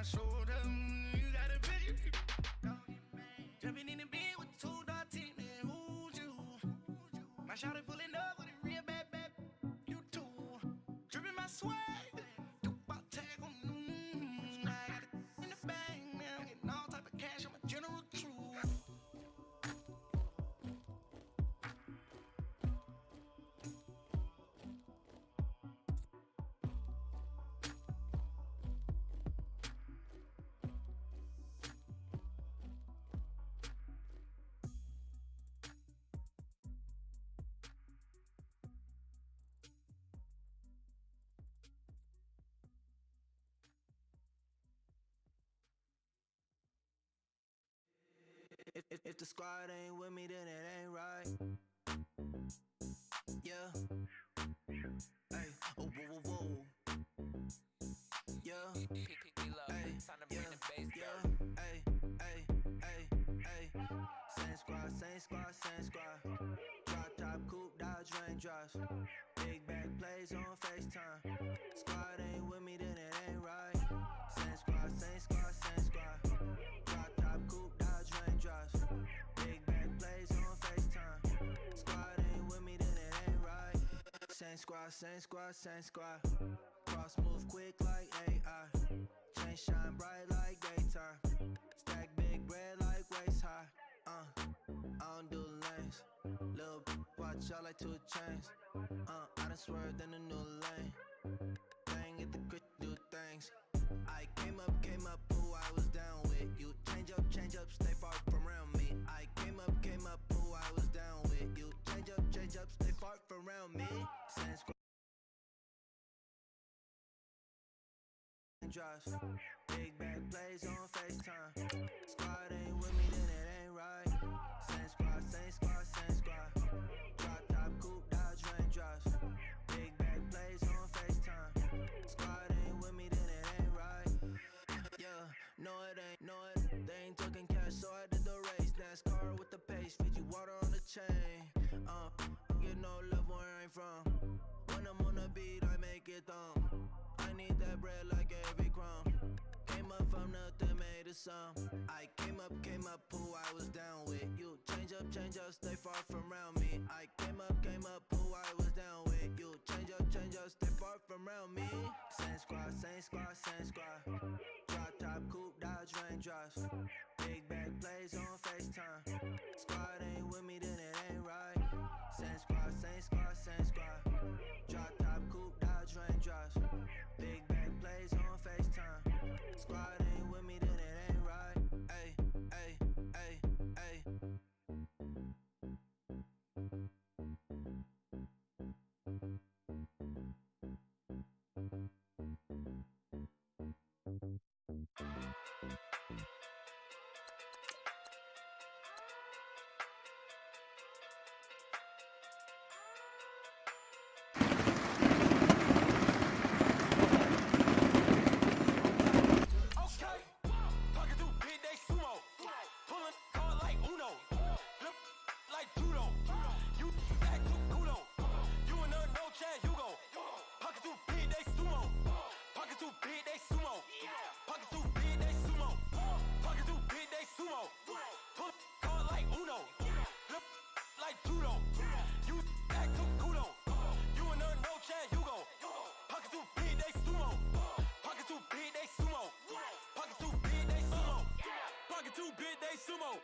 my shoulder. You got a big jumping in the bed with 2 dots in there. Who's you? My shawty pulling up with a real bad. You too. Dripping my swag. Do about tag on. I got it in the bag now. Getting all type of cash. I'm a general true. If the squad ain't with me, then it ain't right. Yeah. Hey. Oh, whoa, whoa, whoa. Yeah. Hey. Yeah. Yeah. Hey. Hey. Hey. Hey. Same squad, same squad, same squad. Drop top, coupe, Dodge Raindrops. Big back plays on FaceTime. Squad ain't with me, then it ain't right. Same squad, same squad, same squad. Drop top, coupe, Dodge Raindrops. Big back plays on FaceTime. Squad ain't with me, then it ain't right. Same squad, same squad, same squad. Cross move quick like AI. Chain shine bright like daytime. Stack big bread like waist high. I don't do lanes. Little watch out like 2 chains. I done swerved in a new lane. Bang at the crit, do things. I came up, who I was down with. You change up, stay far from around me. I came up, who I was down with. You change up, stay far from around me. Same squad. Drives. Big back plays on FaceTime. Squad ain't with me, then it ain't right. Same squad, same squad, same squad. Drop top, coupe, Dodge Raindrops. Big back plays on FaceTime. Squad ain't with me, then it ain't right. Yeah, no it ain't, no it. They ain't talking cash, so I did the race. NASCAR with the pace, feed you water on the chain. Get no love where I ain't from. When I'm on the beat, I make it thumb. I need that bread like every crumb. Came up from nothing, made a sum. I came up, who I was down with. You change up, stay far from around me. I came up, who I was down with. You change up, stay far from around me. Same squad, same squad, same squad. Drop top, coupe, Dodge Raindrops. Big back plays on FaceTime. Squad ain't with me, then it ain't right. Same squad, same squad, same squad. Drop top, coupe, Dodge Raindrops. Big back plays on FaceTime. Squad ain't with me, then it ain't right. Ay, ay, ay, ay.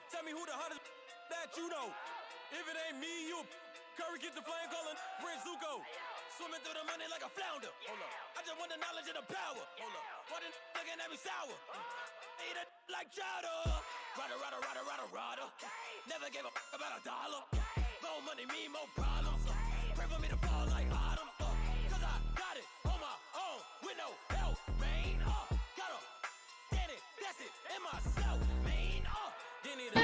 Tell me who the hottest that you know. If it ain't me, you Curry get the flame calling Prince Zuko. Swimming through the money like a flounder. Hold up. I just want the knowledge and the power. Hold up. Why the looking at me sour? Eat it like chowder. Rada. Never gave a about a dollar. More money, me, more problems. Pray for me to fall like autumn. Cause I got it on my own with no help, man. Gotta get it, that's it, in myself, man. Then it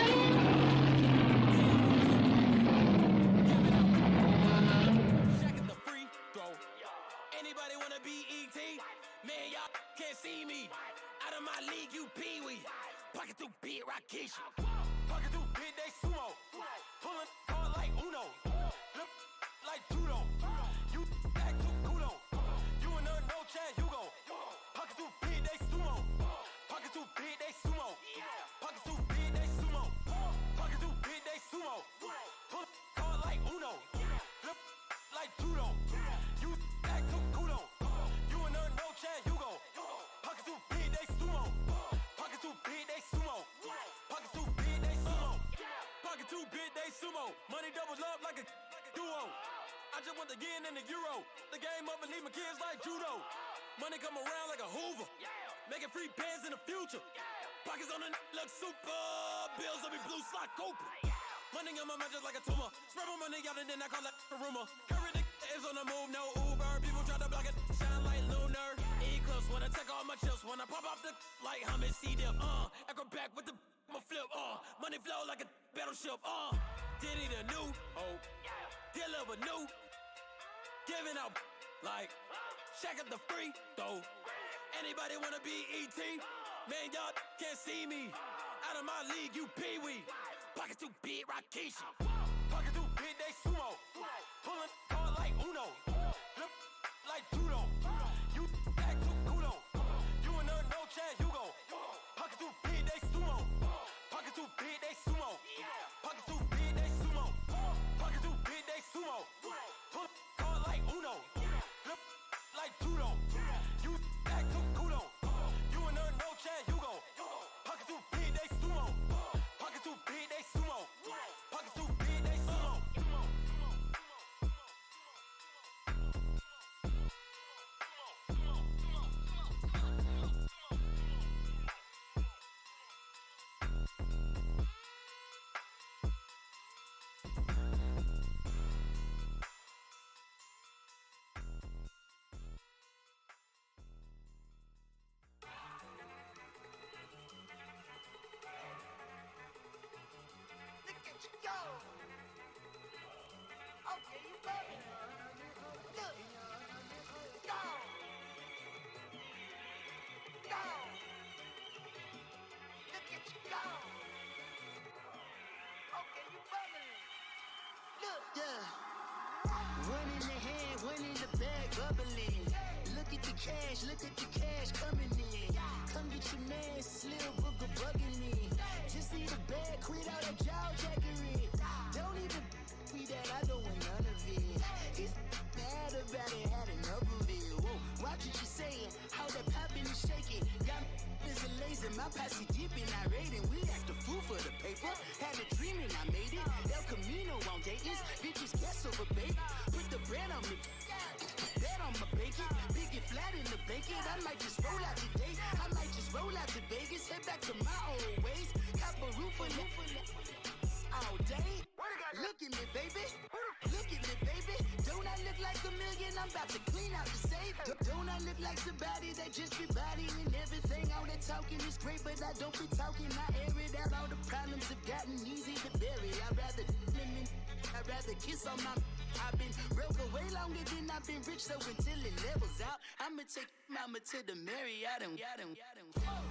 Shaq is the free throw. Anybody wanna be ET? Man, y'all can't see me. Out of my league, you pee-wee. Pocket too big, Rakesh. Pocket too big, they sumo. Pulling hard like Uno. Flip like judo. You act too culo. You and her no chance, you go. Pocket too big, they sumo. sumo. Money doubles up like a duo. I just want the yen and the euro. The game up and leave my kids like judo. Money come around like a Hoover. Making free bands in the future. Pockets on the look super. Bills on me blue slot Cooper. Money on my mind just like a tumor. Spread my money out and then I call that a rumor. Curry the is on the move, no Uber. People try to block it, shine like lunar. Eclipse when I take all my chips. When I pop off the like hummus, see them. Acrobat with the flip. Money flow like a battleship. Diddy the new. Deliver new. Giving out like Shaq at the free throw. Anybody wanna be ET? Man, y'all can't see me. Out of my league, you pee-wee. Pocket too big, Rakishi. Pocket too big, they sumo. Pulling card like Uno. Flip like judo. You act too kudo. You and her, no Chad Hugo. Pocket too big, they sumo. Pocket too big, they sumo. Pocket too big, they sumo. Pocket too big, they sumo. Pull card like Uno. Flip like judo. You act too kudo. You and her, no Chad Hugo. Pocket too big, they sumo. Pocket too big, they sumo. Pocket too big, they sumo. Look at you go. Okay, you better. Look. Go. Go. Look at you go. Okay, you bubbling. Look. Yeah. One in the hand, one in the bag, bubbling. Look at the cash coming in. Come get your man, Slim Booker bugging me. Just need a bag, quit all that jaw jackery. Don't even be that, I don't want none of it. He's mad about it, had enough of it. Whoa, watch what you saying, how that poppin' and shaking. Got is a laser, my posse deep and I raiding. We act a fool for the paper. Had a dream and I made it. El Camino on Dayton's, bitches guess over baby. Put the bread on me, bet on my bacon. Big and flat in the bacon. I might just roll out today. I might just roll out to Vegas. Head back to my old ways. Cop a roof for all day. Look at me, baby. Look at me, baby. Don't I look like a million? I'm about to clean out the safe. Don't I look like somebody that just be bodying everything? All that talking is great, but I don't be talking. I air it out. All the problems have gotten easy to bury. I'd rather kiss on my. I've been broke way longer than I've been rich, so until it levels out, I'ma take mama to the Marriott and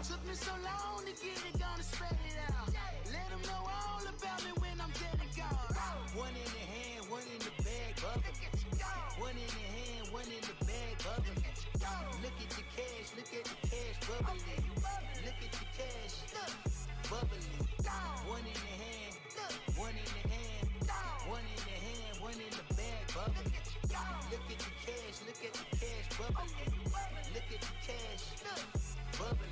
took me so long to get it, gonna spread it out. Let them know all about me when I'm dead and gone. One in the hand, one in the bag, bubbling. One in the hand, one in the bag, bubbling. Look at the cash, look at the cash bubbling. Look at the cash, bubbling. One in the hand, one in the hand, one in the hand, one in the bag, bubbling. Look at the cash, look at the cash bubbling. Look at the cash, bubbling.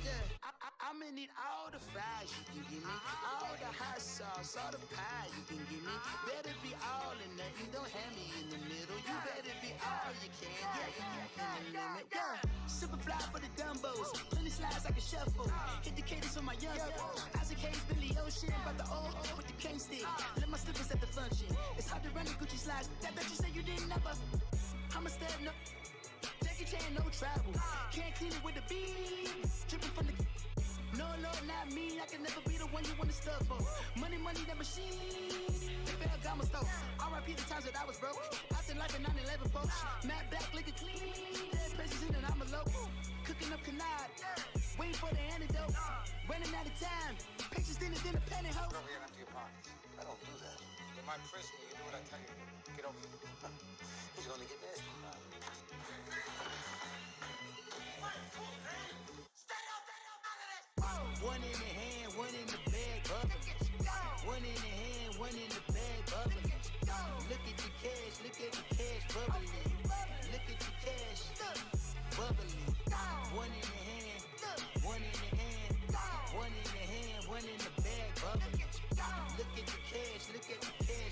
I'm gonna need all the fries you can give me, all the hot sauce, all the pie you can give me. Better be all or nothing, don't have me in the middle. You better be all you can, in the limit. Yeah, super fly for the Dumbos, plenty slides I can shuffle. Hit the cadence on my young Isaac Hayes, Billy Ocean, about the old with the cane stick. Let my slippers at the function. It's hard to run the Gucci slides. That you say you didn't never. I'm a step no. Jackie Chan, no travel. Can't clean it with the beat. Dripping from the. No, Lord, not me. I can never be the one you wanna stuff for. Money, that machine. They fell got my stove. R.I.P. the times that I was broke. Acting like a 9/11 folks. Matte black, liquor clean. Dead places in and I'm a local. Cooking up canard. Waiting for the antidote. Running out of time. Patience thinner than a penny hoe. Over here and empty your pockets. I don't do that. You might frisk me. You do what I tell you. Get over here. He's gonna get nasty. One in the hand, one in the bag, bubbling. One in the hand, one in the bag, bubbling. Look at the cash, look at the cash bubbling. Look at the cash, bubbling. One in the hand, one in the hand, one in the hand, one in the bag, bubbling. Look at the cash, look at the cash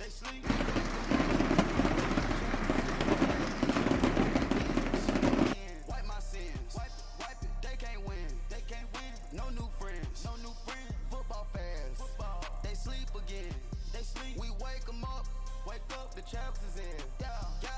They sleep. Wipe my sins. Wipe it. They can't win. They can't win. No new friends. No new friends. Football fans. Football. They sleep again. They sleep. We wake them up. Wake up. The champs is in. Yeah. Yeah.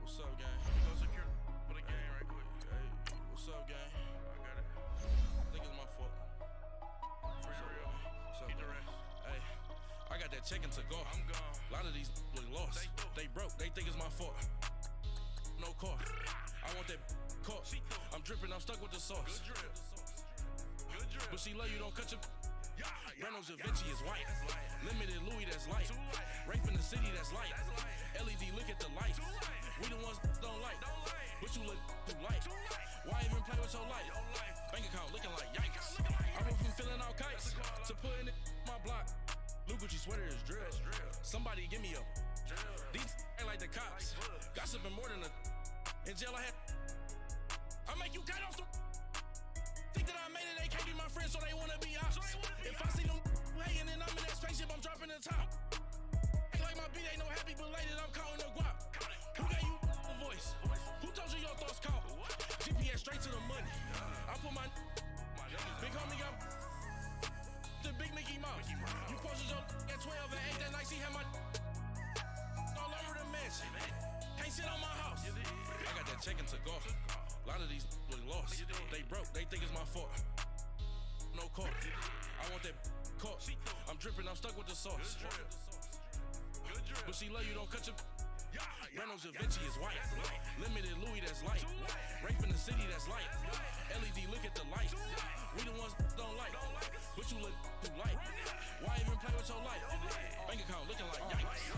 What's up, gang? Go secure for the game right quick. Hey, what's up, gang? I got it. I think it's my fault. For real. What's up, gang? Hey, I got that check-in to go. I'm gone. A lot of these look lost. They broke. They think it's my fault. No car. I want that caught. I'm dripping. I'm stuck with the sauce. Good drip. Good drip. But she love you. Don't cut your. Reynolds Da Vinci is white. Limited Louis, that's light. Rape in the city, that's light. LED, look at the light. We the ones don't like. But you look too light. Why even play with your life? Bank account looking like yikes. I went from filling out kites to putting it in my block. Blue Gucci sweater is drill. Somebody give me a. These ain't like the cops. Gossiping more than a. In jail I had. I make you cut off the. Think that I made it, they can't be my friends, so they wanna be ops. If I see them hating and I'm in that spaceship, I'm dropping the top. Ain't like my beat, ain't no happy belated, I'm counting the guap. Who gave you a voice? Who told you your thoughts count? GPS straight to the money. I put my big homie got the big Mickey Mouse. You posted your at 12 and 8 that night, she had my all over the mansion. Can't sit on my house. I got that check-in to go. A lot of these look lost. They broke, they think it's my fault. No car. I want that caught. I'm dripping, I'm stuck with the sauce. But she love you, don't cut your. Reynolds Da Vinci is white. Limited Louis, that's light. Rape in the city, that's light. LED, look at the light. We the ones don't like. But you look too light. Why even play with your life? Bank account looking like yikes.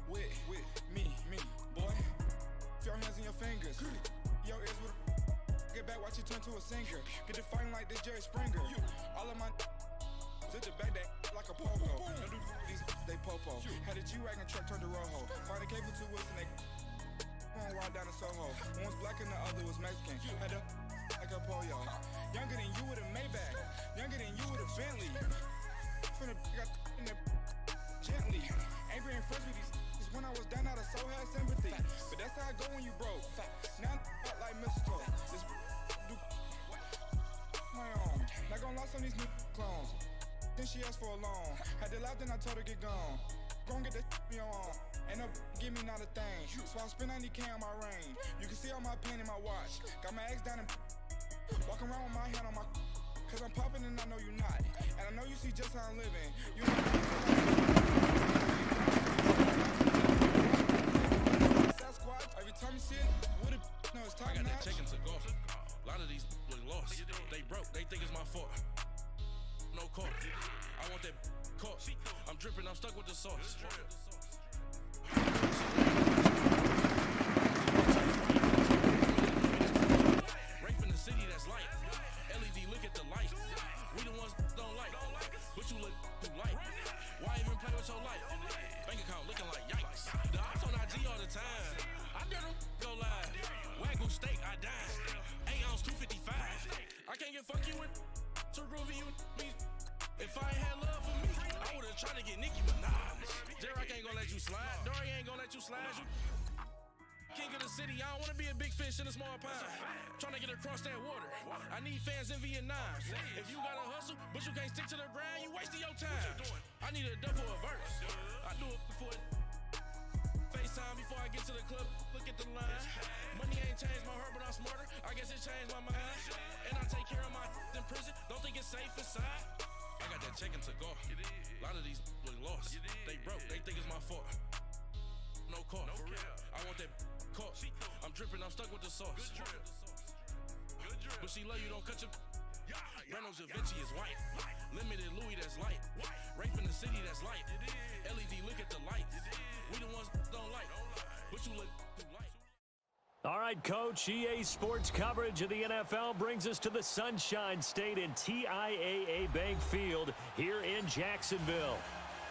With me, boy. Your hands in your fingers. Your ears with get back, watch it turn to a singer. Get the fighting like this Jerry Springer. All of my sit the back that like a pogo. Don't do these, they popo. Had a G-Wagon truck turned to Rojo. Find a cable 2 wheels and they going wild down in Soho. One was black and the other was Mexican. Had a like a pollo. Younger than you with a Maybach. Younger than you with a Bentley. From the got in the gently. Ain't being friends with these. When I was down out of so had sympathy. But that's how I go when you broke. Now I'm like mistletoe. This do my own. Not gonna lie on these new clones. Then she asked for a loan. Had to laugh, then I told her get gone. Gon' get that me on. Ain't no give me not a thing. So I spend 90K on my range. You can see all my pen in my watch. Got my ex down and walking around with my hand on my. Cause I'm popping and I know you not. And I know you see just how I'm living. You know every time you see it, what it no, it's top I got notch. that check-in to go. A lot of these look lost. They broke, they think it's my fault. No car. I want that caught. I'm dripping, I'm stuck with the sauce. Rape in the city, that's light. LED, look at the light. We the ones don't like. But you look too light. Why even play with your life? Bank account looking like yikes. The ops on IG all the time. I dare them go live. Wagyu steak, I died. 8 ounce, 255. I can't get funky with to groovy you me. If I ain't had love for me, I would've tried to get Nicki Minaj. J-Rock ain't gonna let you slide. Dory ain't gonna let you slide. You king of the city, I don't wanna be a big fish in a small pond. Trying to get across that water. I need fans in Vietnam. If you gotta hustle, but you can't stick to the grind, you wasting your time. I need a dub for a verse. I do it before FaceTime before I get to the club. Look at the line. Money ain't changed my heart, but I'm smarter. I guess it changed my mind. And I take care of my in prison. Don't think it's safe inside. I got that check-in to go. A lot of these look lost. They broke, they think it's my fault. No car, for real. I want that caught. I'm dripping, I'm stuck with the sauce. But she love you, don't cut your. Reynolds Da Vinci is white. Limited Louis, that's light. Rape in the city, that's light. LED, look at the light. We the ones don't like. But you look too light. All right, Coach, EA Sports coverage of the NFL brings us to the Sunshine State and TIAA Bank Field here in Jacksonville.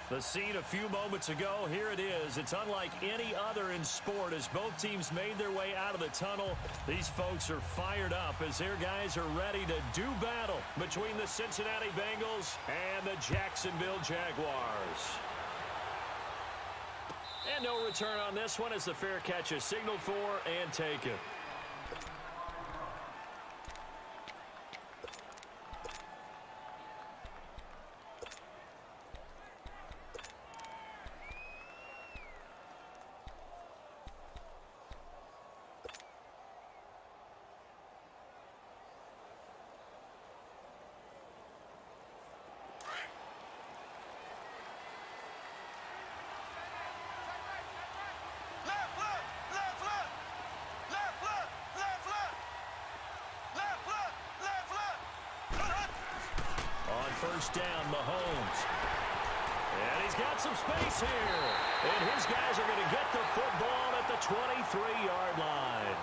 The scene a few moments ago, here it is. It's unlike any other in sport as both teams made their way out of the tunnel. These folks are fired up as their guys are ready to do battle between the Cincinnati Bengals and the Jacksonville Jaguars. And no return on this one as the fair catch is signaled for and taken. First down, Mahomes. And he's got some space here. And his guys are going to get the football at the 23-yard line.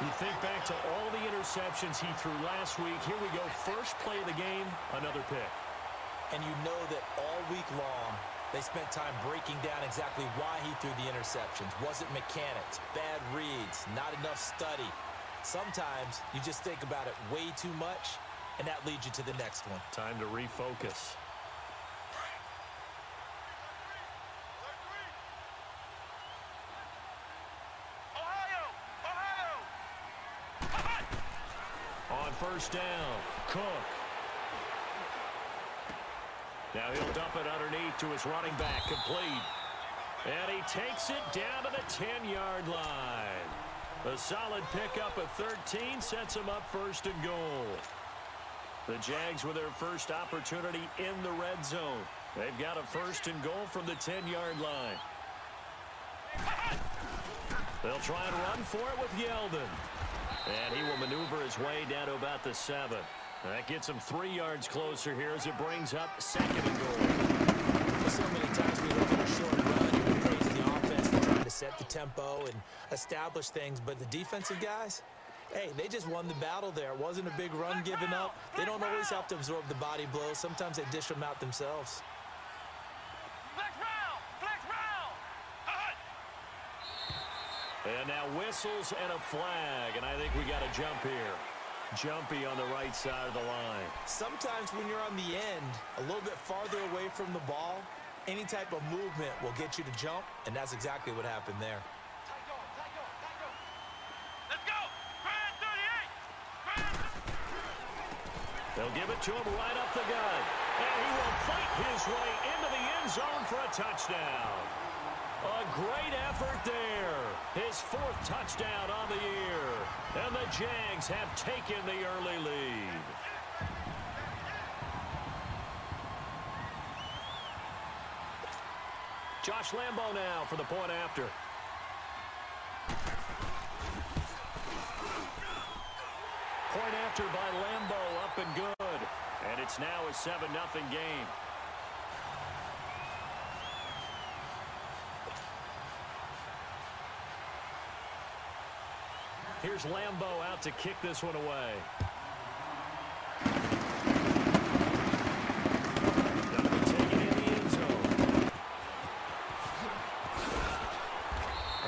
You think back to all the interceptions he threw last week. Here we go. First play of the game, another pick. And you know that all week long, they spent time breaking down exactly why he threw the interceptions. Was it mechanics, bad reads, not enough study? Sometimes you just think about it way too much, and that leads you to the next one. Time to refocus. On first down, Cook. Now he'll dump it underneath to his running back, complete. And he takes it down to the 10-yard line. A solid pickup of 13 sets him up first and goal. The Jags with their first opportunity in the red zone. They've got a first and goal from the 10-yard line. They'll try and run for it with Yeldon. And he will maneuver his way down to about the 7. That gets him 3 yards closer here as it brings up second and goal. So many times we look at a short run, we praise the offense for trying to set the tempo and establish things, but the defensive guys, hey, they just won the battle there. It wasn't a big run given up. They don't always have to absorb the body blows. Sometimes they dish them out themselves. And now whistles and a flag, and I think we got a jump here. Jumpy on the right side of the line. Sometimes when you're on the end, a little bit farther away from the ball, any type of movement will get you to jump, and that's exactly what happened there. They'll give it to him right up the gut. And he will fight his way into the end zone for a touchdown. A great effort there. His 4th touchdown on the year. And the Jags have taken the early lead. Josh Lambo now for the point after. Point after by Lambo, up and good. And it's now a 7-0 game. Here's Lambo out to kick this one away. That'll take it in the end zone.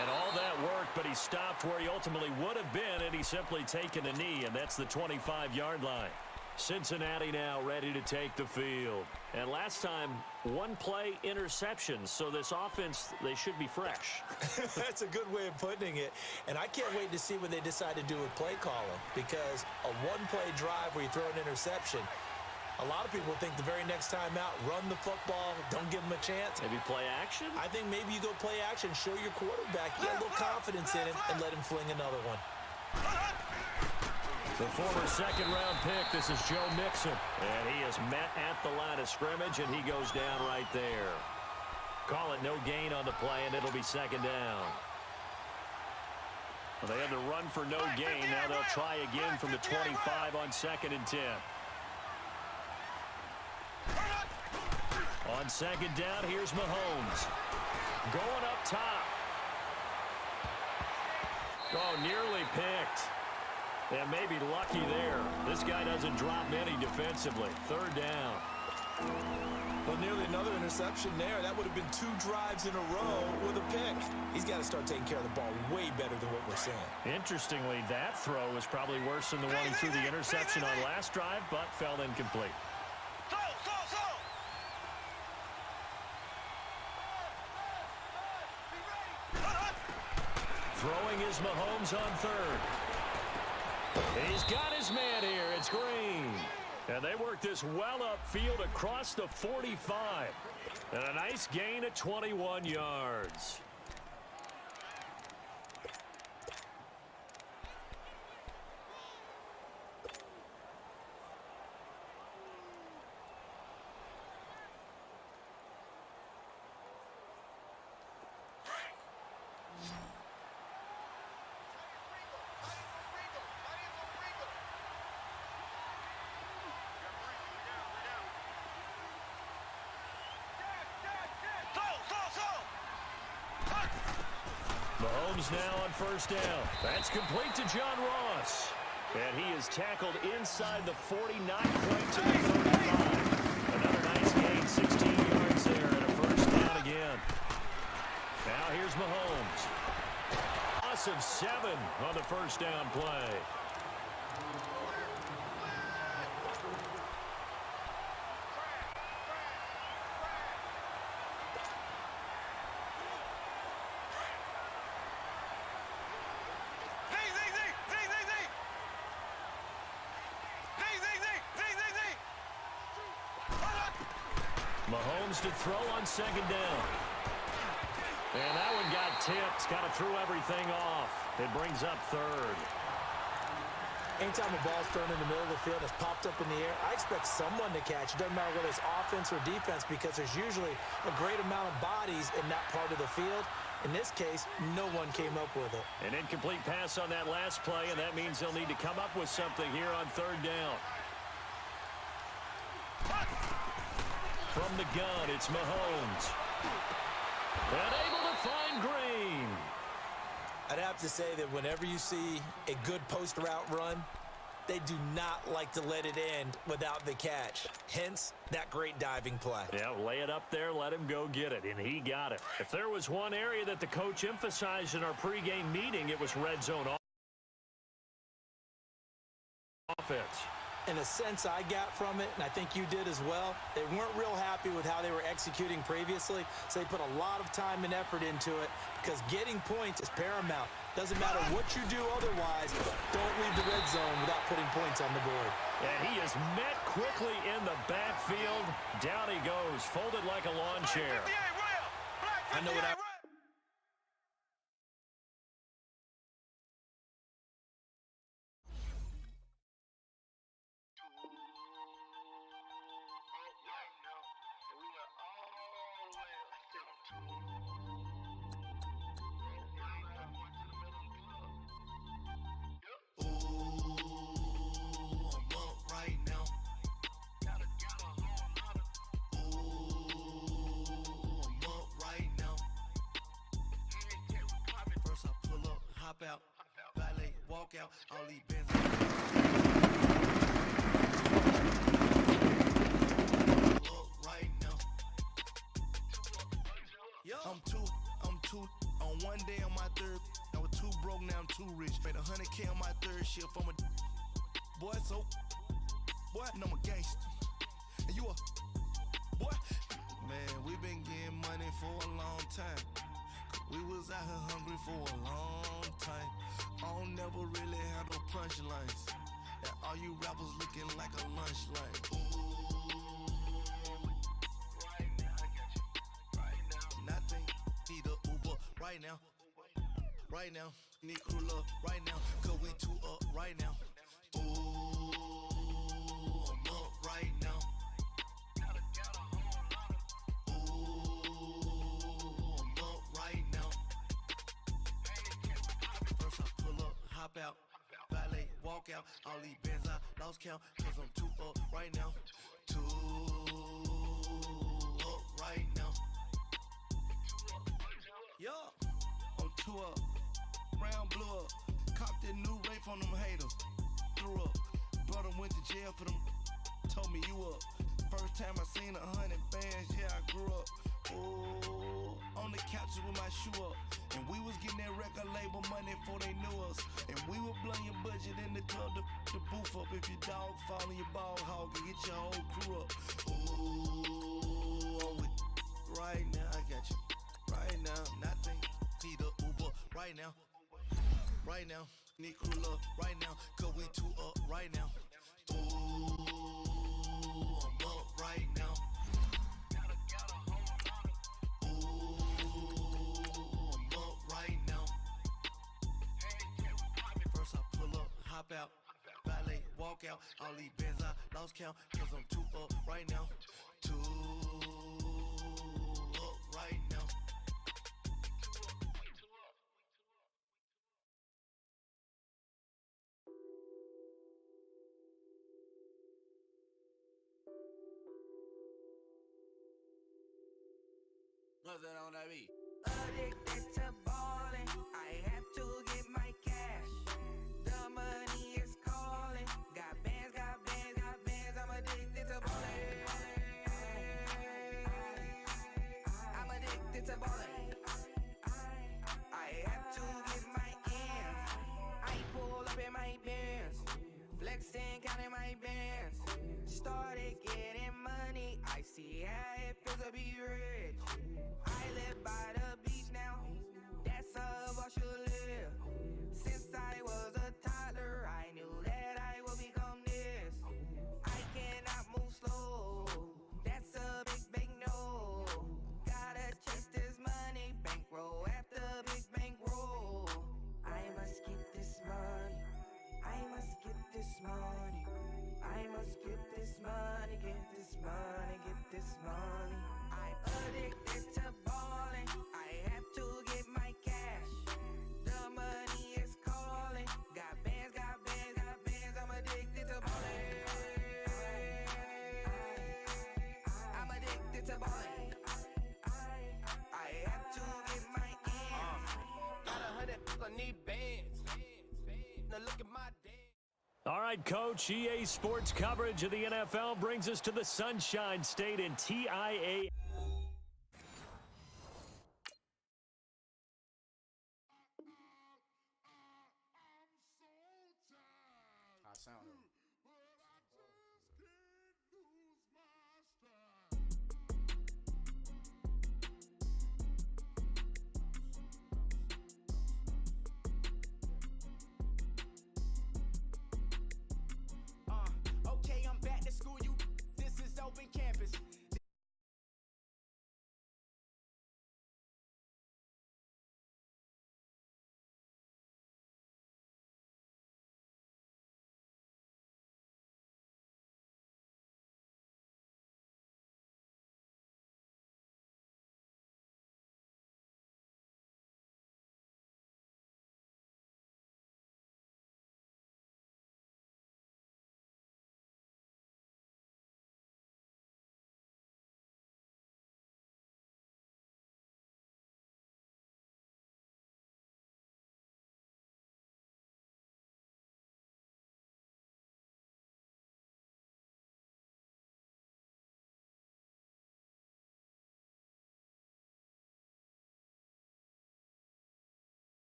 And all that work, but he stopped where he ultimately would have been, and he's simply taken a knee, and that's the 25-yard line. Cincinnati now ready to take the field. And last time, 1 play interception, so this offense, they should be fresh. That's a good way of putting it. And I can't wait to see what they decide to do with play calling, because a 1-play drive where you throw an interception, a lot of people think the very next time out, run the football, don't give them a chance. Maybe play action? I think maybe you go play action, show your quarterback, get a little confidence in him, and let him fling another one. The former second-round pick, this is Joe Mixon. And he is met at the line of scrimmage, and he goes down right there. Call it no gain on the play, and it'll be second down. Well, they had to run for no gain. Now they'll try again from the 25 on 2nd and 10. On second down, here's Mahomes. Going up top. Oh, nearly picked. And maybe lucky there. This guy doesn't drop many defensively. 3rd down. Well, nearly another interception there. That would have been 2 drives in a row with a pick. He's got to start taking care of the ball way better than what we're seeing. Interestingly, that throw was probably worse than the one he threw the interception on last drive, but fell incomplete. Throwing is Mahomes on third. He's got his man here. It's Green. And they work this well upfield across the 45. And a nice gain of 21 yards. Mahomes now on first down. That's complete to John Ross. And he is tackled inside the 49 point to the 35. Another nice gain, 16 yards there, and a first down again. Now here's Mahomes. Loss of 7 on the first down play. Mahomes to throw on second down. And that one got tipped. Got to throw everything off. It brings up third. Anytime a ball's thrown in the middle of the field, it's popped up in the air, I expect someone to catch. It doesn't matter whether it's offense or defense because there's usually a great amount of bodies in that part of the field. In this case, no one came up with it. An incomplete pass on that last play, and that means they'll need to come up with something here on third down. From the gun, it's Mahomes. And able to find Green. I'd have to say that whenever you see a good post route run, they do not like to let it end without the catch. Hence, that great diving play. Yeah, lay it up there, let him go get it, and he got it. If there was one area that the coach emphasized in our pregame meeting, it was red zone offense. In a sense I got from it, and I think you did as well, they weren't real happy with how they were executing previously, so they put a lot of time and effort into it because getting points is paramount. Doesn't matter what you do otherwise, don't leave the red zone without putting points on the board. And he is met quickly in the backfield. Down he goes, folded like a lawn chair. I know what Out, valet, walk out, all these Benz. Right now. I'm two on one day on my third. I was too broke, now I'm too rich. Made 100K on my third shift. I'm a boy, so boy, and I'm a gangster. And you a boy. Man, we been getting money for a long time. We was out here hungry for a long time. I don't never really have no punchlines. And all you rappers looking like a lunch line. Right now, I got you. Right now. Nothing. Need a Uber right now. Right now. Need crew love right now. Cause we two up right now. Ooh, I'm up right now. Hop out, valet, walk out, all these Benz I lost count, cause I'm too up right now, too up right now, yeah, I'm too up, round blew up, copped that new rape on them haters, threw up, brother went to jail for them, told me you up, First time I seen 100 bands, yeah, I grew up. Ooh, on the couches with my shoe up. And we was getting that record label money before they knew us. And we were blowing your budget in the club to the booth up. If your dog fall in your ball hog and get your whole crew up. Ooh, I'm with right now, I got you. Right now, nothing. Need a Uber right now. Right now, need crew love right now. Cause we two up right now. Ooh, I'm up right now. Hop out, valet, walk out. All these bands I lost count, cause I'm too up right now. Too up right now. What's that on that beat? Addicted to ballin', I have to get my cash. The money is calling. Got bands, I'm addicted to ballin'. I'm addicted to ballin'. I have to get my ends. I pull up in my pants, flexing, counting my bands. Started getting money, I see how it feels to be rich. I live by the beach now, that's how I should live. Since I was a toddler, I knew that I would become this. I cannot move slow, that's a big no. Gotta chase this money, bankroll after big bankroll. I must get this money, I must get this money. I must get this money, get this money, get this money. I'm addicted to ballin', I have to get my cash. The money is calling. Got bands, I'm addicted to ballin'. I'm addicted to ballin'. I have to get my ends. Got 100, I need bands. Now look at my dance. All right, Coach, EA Sports coverage of the NFL brings us to the Sunshine State in TIA. I sound it. Okay, I'm back to school, you. This is open campus.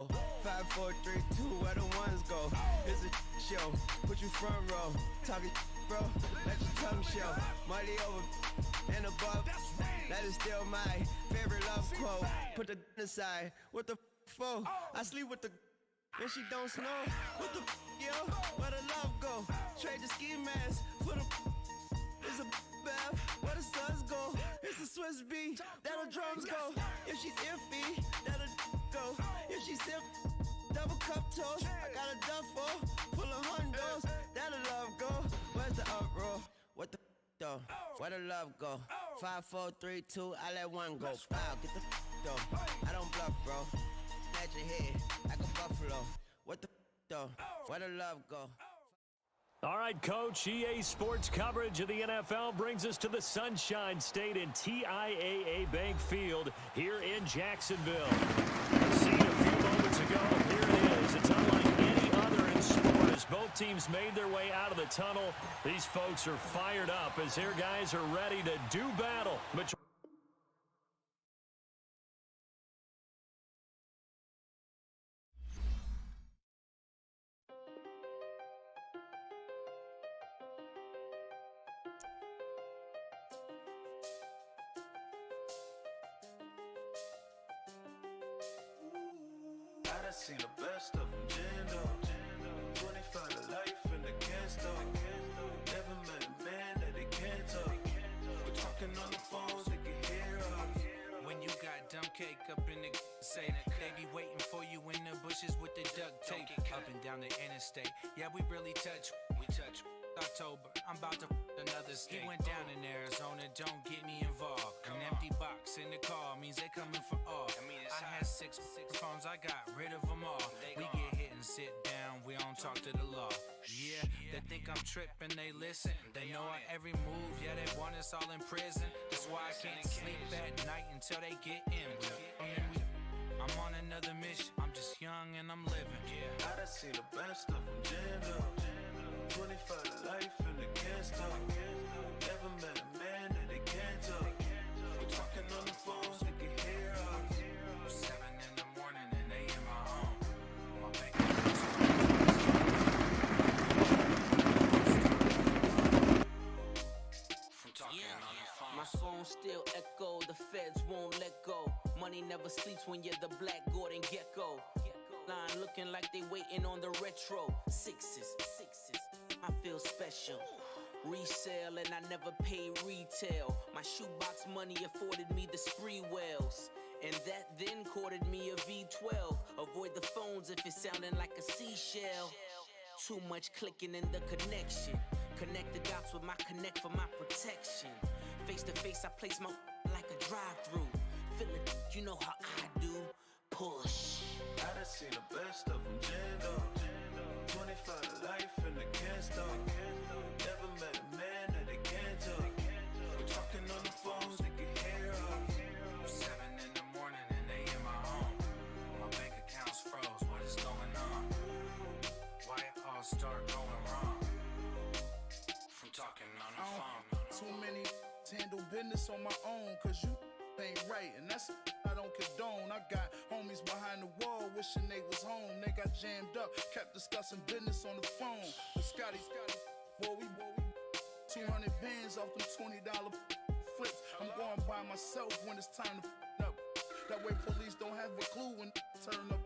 5, 4, 3, 2, where the ones go? It's a show, put you front row. Talking bro, let your tongue show. Money over and above, that is still my favorite love quote. Put the aside, what the for? I sleep with the and she don't snow. What the yo, where the love go? Trade the ski mask for the it's a bath, where the suns go? It's a Swiss beat, that the drums go. If she's iffy, that'll go. If she's sip, double cup toast. I got a duffel full of hundos, that'll love go. Where's the uproar? What the though? Where the love go? 5, 4, 3, 2, I let one go. Wow, get the though. I don't bluff, bro. At your head like a buffalo. What the though? Where the love go? All right, Coach, EA Sports coverage of the NFL brings us to the Sunshine State in TIAA Bank Field here in Jacksonville. Seen a few moments ago, here it is. It's unlike any other in sport as both teams made their way out of the tunnel. These folks are fired up as their guys are ready to do battle. I done seen the best of them, Jando. 25 to life in the can't stop. Never met a man that they can't talk. We're talking on the phones, they can hear us. When you got dumb cake up in the say, they be waiting for you in the bushes with the duct tape. Up and down the interstate, yeah, we really touch. We touch. October, I'm about to another state. He went down in Arizona, don't get me involved. An empty box in the car means they coming for all. I had six phones, I got rid of them all. We get hit and sit down, we don't talk to the law. Yeah, they think I'm tripping, they listen. They know our every move, yeah, they want us all in prison. That's why I can't sleep at night until they get in. I'm on another mission, I'm just young and I'm living. I done seen the best of them, Jando. 25 to life in the can't stop. Never met a man that they can't talk. We're talking on the phones, they can hear us. 7 in the morning and they in my home. My bank from talking on the phone. My phone still echo, the feds won't let go. Money never sleeps when you're the Black Gordon Gecko. Line looking like they waiting on the retro. Sixes, I feel special. Resale and I never pay retail. My shoebox money afforded me the spree wells. And that then courted me a V12. Avoid the phones if it's sounding like a seashell. Too much clicking in the connection. Connect the dots with my connect for my protection. Face to face I place my like a drive-through. Feel it, you know how I do. Push. I done seen the best of them, Jando. 25 to life in the can't stop. Never met a man that they can't talk. We're talking on the phones, they can hear us. 7 in the morning and they in my home. My bank account's froze, what is going on? Why it all start going wrong? From talking on the phone. Too many handle business on my own, cause you ain't right, and that's I don't condone. I got homies behind the wall wishing they was home. They got jammed up, kept discussing business on the phone. But Scotty, boy, we 200 bands off them $20 flips. I'm going by myself when it's time to up. That way police don't have a clue when turn up.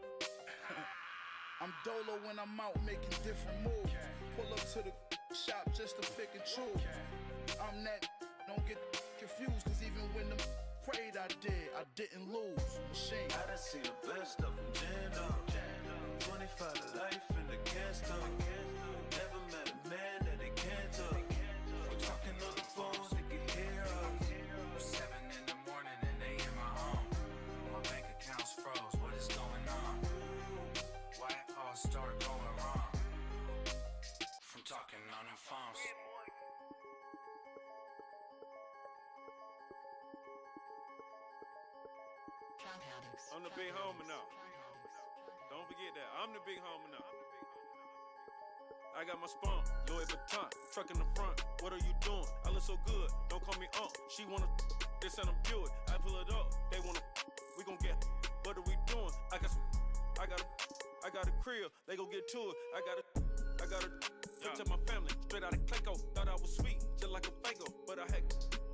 I'm dolo when I'm out making different moves. Pull up to the shop just to pick and choose. I'm that, don't get confused, cause even when the prayed I didn't lose. Machine. I done seen the best of them, Jando. 25 to life in the can't stop. Never met a man that they can't talk. We're talking on the phones, they can hear us. 7 in the morning and they in my home. My bank account's froze, what is going on? Why it all start going wrong? From talking on the phones. I'm the big homie now. Don't forget that. I'm the big homie now. I got my spunk, Louis Vuitton, truck in the front. What are you doing? I look so good. Don't call me She wanna this and I'm Buick. I pull it up. They wanna we gon' get. What are we doing? I got some I got a crib, they gon' get to it. I got a put to my family, straight out of Clayco. Thought I was sweet, just like a Fago, but I had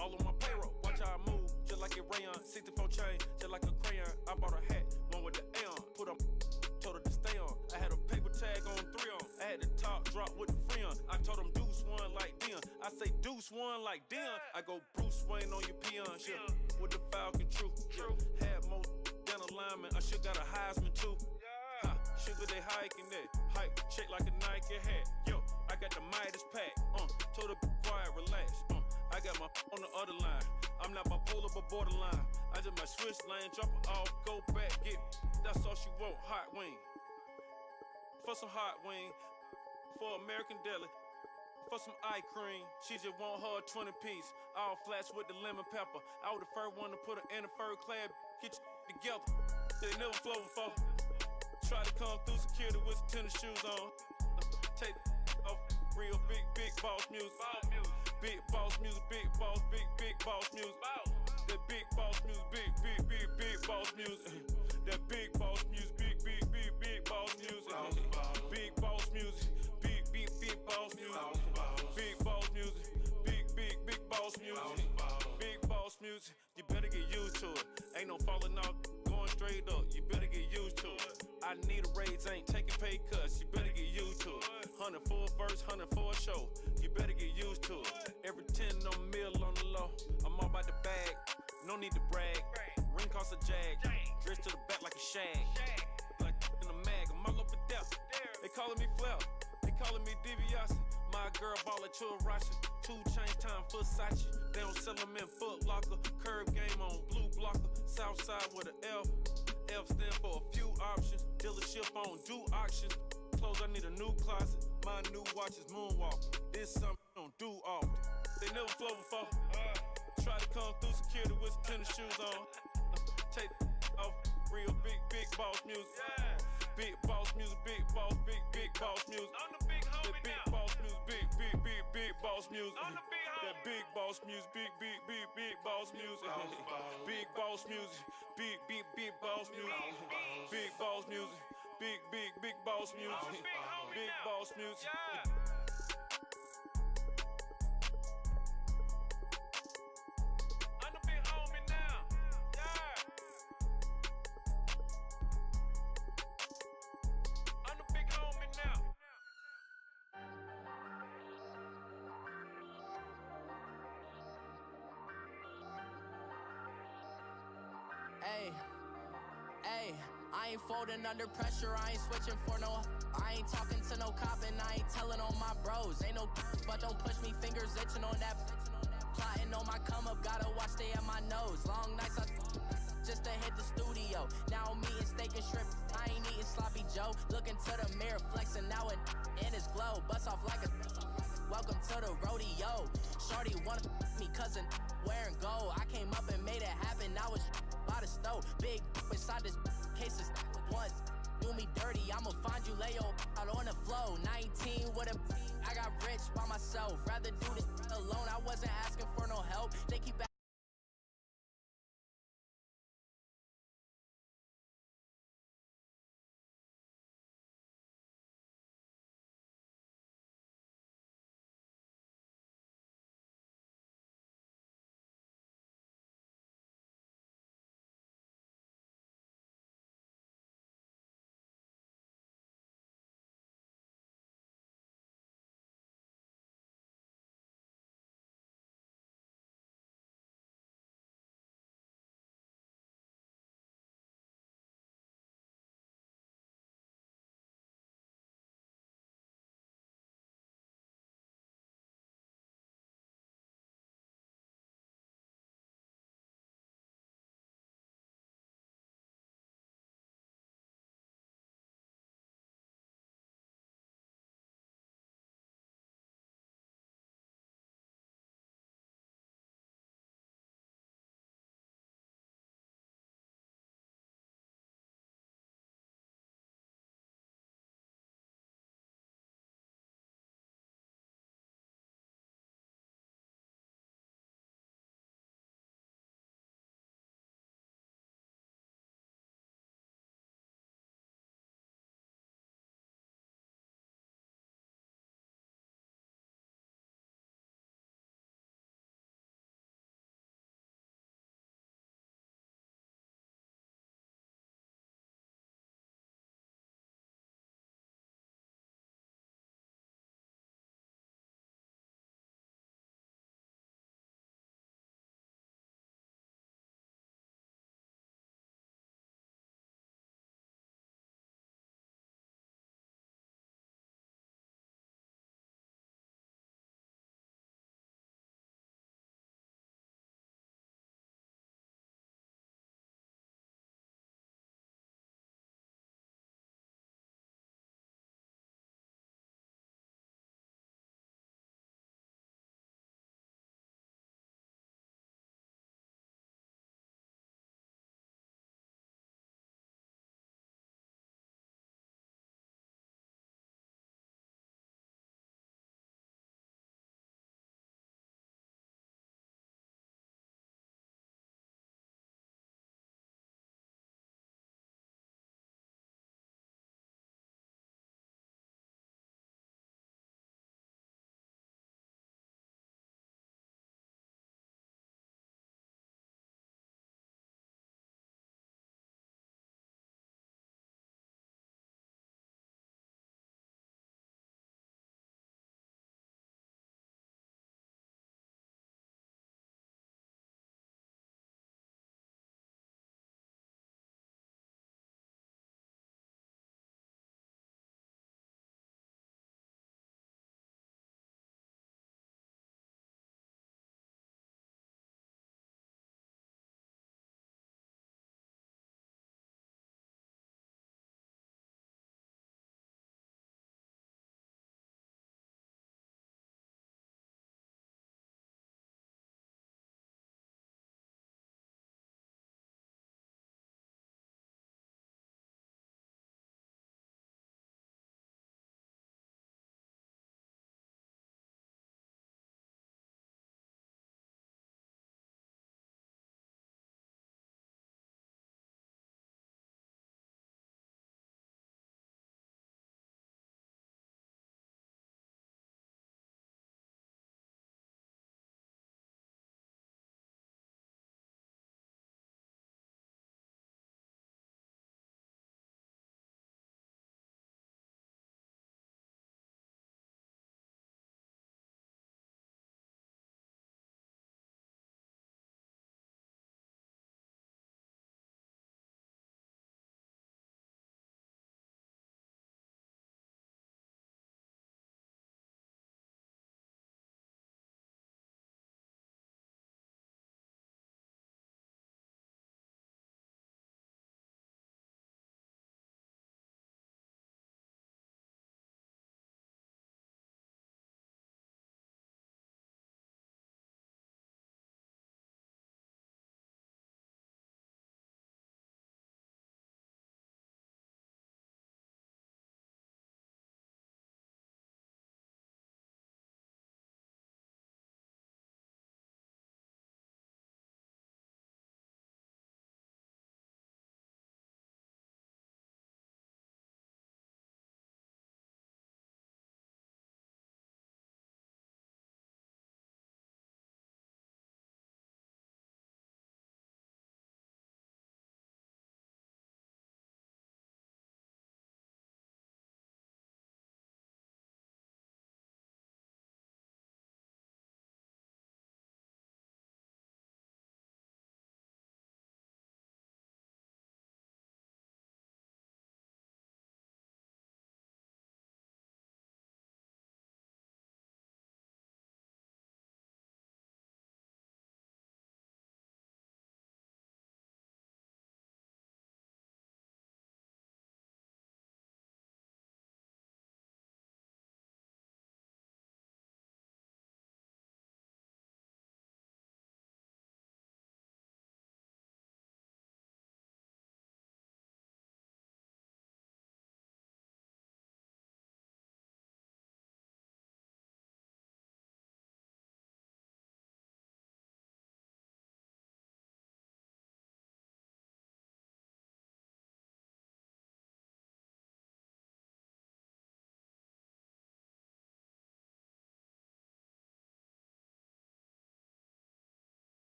all on my payroll. Watch how I move, just like a rayon. 64 chain, just like a crayon. I bought a hat, one with the A on. Put on, told her to stay on. I had a paper tag on 3 on. I had the top drop with the free on. I told them Deuce one like Dion. I say Deuce one like Dion. I go Bruce Wayne on your peon, shit. With the Falcon, true. Had more than a lineman. I should got a Heisman too. Ha, sugar they hiking that. Hike, check like a Nike hat. Yo, I got the Midas pack. Told her be quiet, relax. I got my on the other line. I'm not bipolar but borderline. I just might switch lane, drop it off, go back, get. That's all she want, hot wing. For some hot wing, for American deli. For some eye cream, she just want her a 20 piece. All flats with the lemon pepper. I was the first one to put her in a fur clad. Get you together. They never flow before. Try to come through security with some tennis shoes on. Take off real big boss music. Big boss music, big boss music. That big boss music, big boss music. That big boss music, big boss music. Big boss music, big boss music. Big boss music, big boss music. Big boss music, you better get used to it. Ain't no falling off, going straight up. You better get used to it. I need a raise, ain't taking pay cuts. You better get used to it. 100 for a verse, 100 for a show. You better get used to it. Every 10 on a meal on the low. I'm all about the bag, no need to brag. Ring cost a jag, dressed to the back like a shag. Like in a mag, I'm all up and down. They calling me Flair, they calling me DiBiase. My girl ball it to a Russian. 2 chain time for Versace. They don't sell them in Foot Locker. Curb game on blue blocker. Southside with an F. F stand for a few options. Dealership on do auctions. Clothes, I need a new closet. My new watch is moonwalking. This something I don't do often. They never flow before. Try to come through security with some tennis shoes on. Take off real big boss music. Big boss music, big boss music. I'm the big homie that big now. Boss music, big boss music. I'm the big homie. That big boss music, big boss music. Big boss music, big boss music. Big boss music, big boss music. Big boss music. I'm the big homie now. I'm the big homie now. Hey, I ain't folding under pressure, I ain't switching for no. I ain't talking to no cop and I ain't telling on my bros. Ain't no but don't push me, fingers itching on that. Plotting on my come up, gotta watch stay at my nose. Long nights I just to hit the studio. Now I'm eating steak and shrimp, I ain't eating sloppy Joe. Looking to the mirror, flexing now and in his glow. Bust off like a welcome to the rodeo. Shorty wanna me cousin wearing gold. I came up and made it happen, I was by the stove. Big inside this cases once. Do me dirty, I'ma find you, lay your out on the floor. 19 with a I got rich by myself. Rather do this alone, I wasn't asking for no help. They keep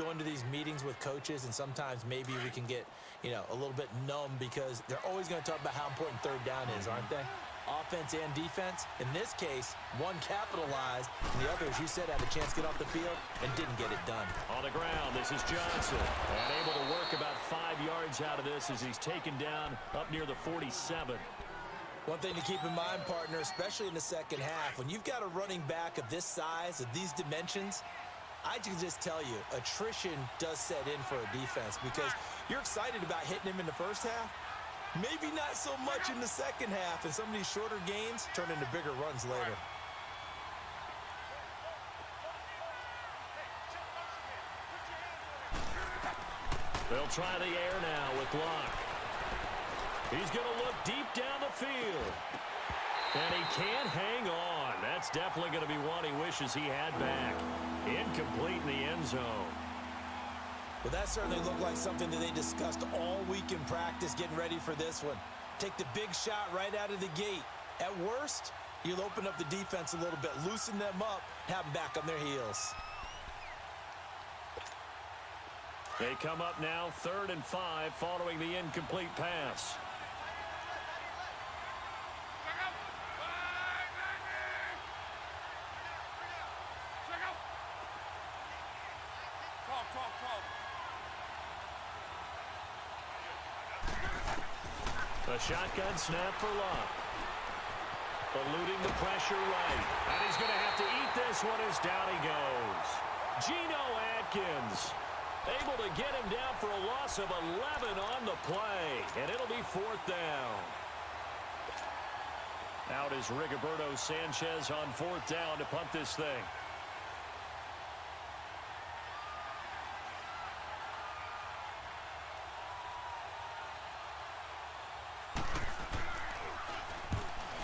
go into these meetings with coaches, and sometimes maybe we can get, a little bit numb because they're always going to talk about how important third down is, aren't they? Offense and defense. In this case, one capitalized, and the other, as you said, had a chance to get off the field and didn't get it done. On the ground, this is Johnson. And able to work about 5 yards out of this as he's taken down up near the 47. One thing to keep in mind, partner, especially in the second half, when you've got a running back of this size, of these dimensions, I can just tell you, attrition does set in for a defense because you're excited about hitting him in the first half. Maybe not so much in the second half, and some of these shorter gains turn into bigger runs later. They'll try the air now with Locke. He's going to look deep down the field. And he can't hang on. That's definitely going to be one he wishes he had back. Incomplete in the end zone. Well, that certainly looked like something that they discussed all week in practice getting ready for this one. Take the big shot right out of the gate. At worst, you'll open up the defense a little bit, loosen them up, have them back on their heels. They come up now 3rd and 5 following the incomplete pass. A shotgun snap for Locke. Eluding the pressure right. And he's going to have to eat this one as down he goes. Geno Atkins able to get him down for a loss of 11 on the play. And it'll be 4th down. Out is Rigoberto Sanchez on 4th down to punt this thing.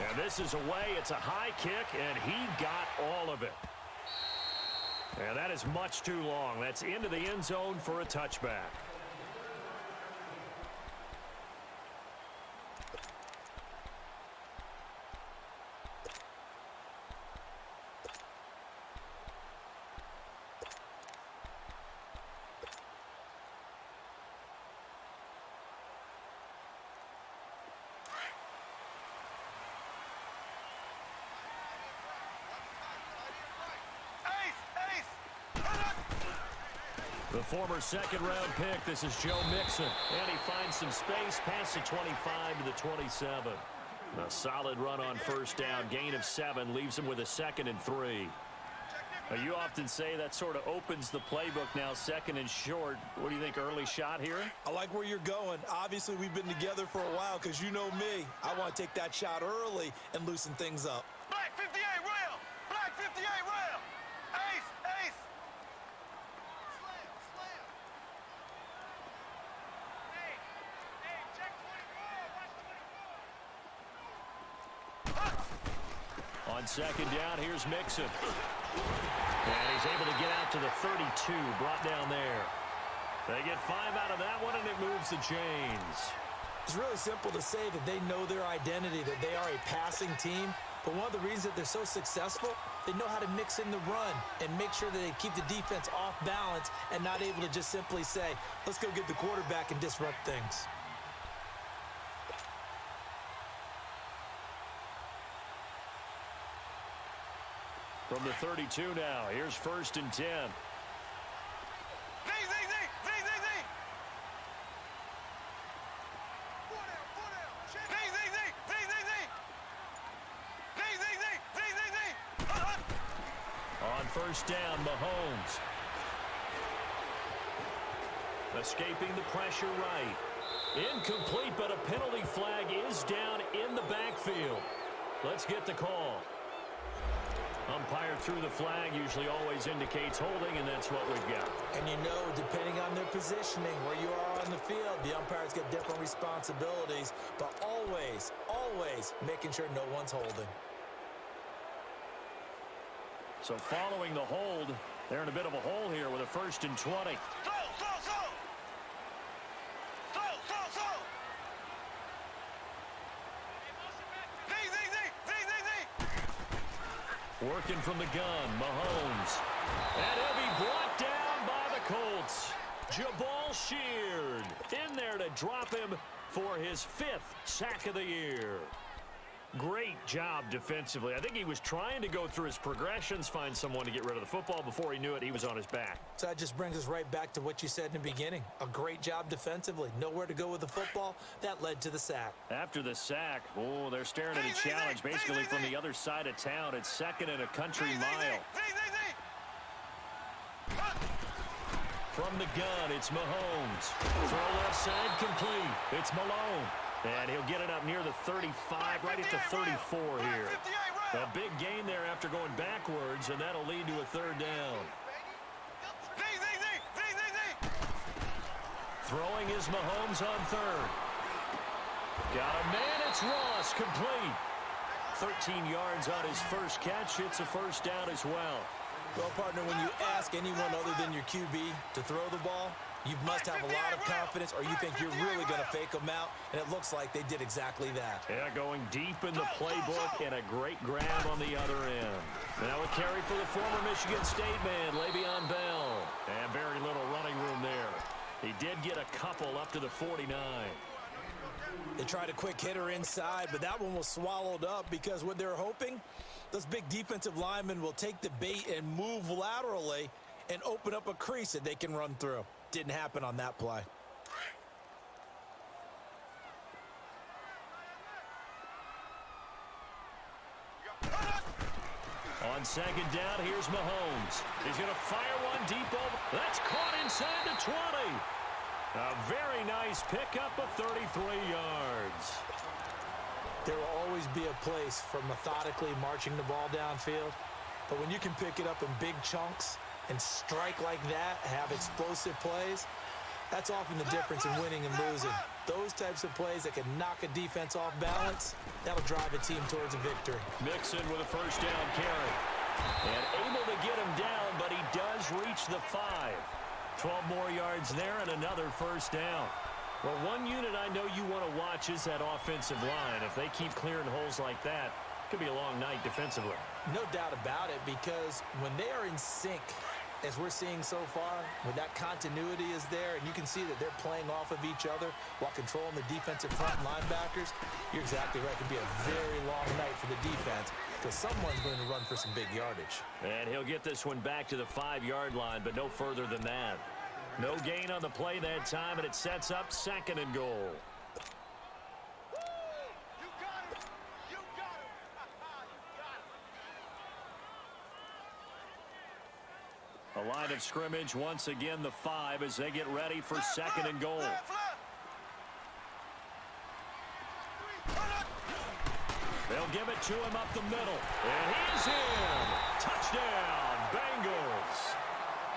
And this is away. It's a high kick, and he got all of it. And that is much too long. That's into the end zone for a touchback. The former second-round pick, this is Joe Mixon. And he finds some space past the 25 to the 27. A solid run on 1st down. Gain of 7 leaves him with a 2nd and 3. You often say that sort of opens the playbook now, 2nd and short. What do you think, early shot here? I like where you're going. Obviously, we've been together for a while because you know me. I want to take that shot early and loosen things up. Black 58 rail! Black 58 rail! Ace! Ace! On 2nd down, here's Mixon. And he's able to get out to the 32, brought down there. They get 5 out of that one, and it moves the chains. It's really simple to say that they know their identity, that they are a passing team. But one of the reasons that they're so successful, they know how to mix in the run and make sure that they keep the defense off balance and not able to just simply say, let's go get the quarterback and disrupt things. From the 32 now, here's 1st and 10. On 1st down, Mahomes. Escaping the pressure right. Incomplete, but a penalty flag is down in the backfield. Let's get the call. Umpire threw the flag, usually always indicates holding, and that's what we've got. And you know, depending on their positioning, where you are on the field, the umpires get different responsibilities, but always, always making sure no one's holding. So following the hold, they're in a bit of a hole here with a 1st and 20. Working from the gun, Mahomes. And he'll be brought down by the Colts. points. Jabal Sheard in there to drop him for his 5th sack of the year. Great job defensively. I think he was trying to go through his progressions, find someone to get rid of the football. Before he knew it, he was on his back. So that just brings us right back to what you said in the beginning. A great job defensively. Nowhere to go with the football. That led to the sack. After the sack, oh, they're staring at a challenge basically from the other side of town. It's 2nd and a country mile. From the gun, it's Mahomes. Throw left side complete. It's Malone. And he'll get it up near the 35, right at the 34 here. A big gain there after going backwards, and that'll lead to a 3rd down. Throwing is Mahomes on 3rd. Got a man, it's Ross, complete. 13 yards on his first catch. It's a 1st down as well. Well, partner, when you ask anyone other than your QB to throw the ball, you must have a lot of confidence, or you think you're really going to fake them out, and it looks like they did exactly that. Yeah, going deep in the playbook, and a great grab on the other end. Now a carry for the former Michigan State man, Le'Veon Bell. And very little running room there. He did get a couple up to the 49. They tried a quick hitter inside, but that one was swallowed up because what they're hoping, those big defensive linemen will take the bait and move laterally and open up a crease that they can run through. Didn't happen on that play. On 2nd down, here's Mahomes. He's going to fire one deep over. That's caught inside the 20. A very nice pickup of 33 yards. There will always be a place for methodically marching the ball downfield. But when you can pick it up in big chunks and strike like that, have explosive plays, that's often the difference in winning and losing. Those types of plays that can knock a defense off balance, that'll drive a team towards a victory. Mixon with a 1st down carry. And able to get him down, but he does reach the 5. 12 more yards there and another 1st down. Well, one unit I know you want to watch is that offensive line. If they keep clearing holes like that, it could be a long night defensively. No doubt about it, because when they are in sync, as we're seeing so far, when that continuity is there and you can see that they're playing off of each other while controlling the defensive front linebackers, you're exactly right. It could be a very long night for the defense because someone's going to run for some big yardage. And he'll get this one back to the 5-yard line, but no further than that. No gain on the play that time, and it sets up 2nd and goal. A line of scrimmage, once again the 5 as they get ready for 2nd and goal. They'll give it to him up the middle. And he's in. Touchdown, Bengals.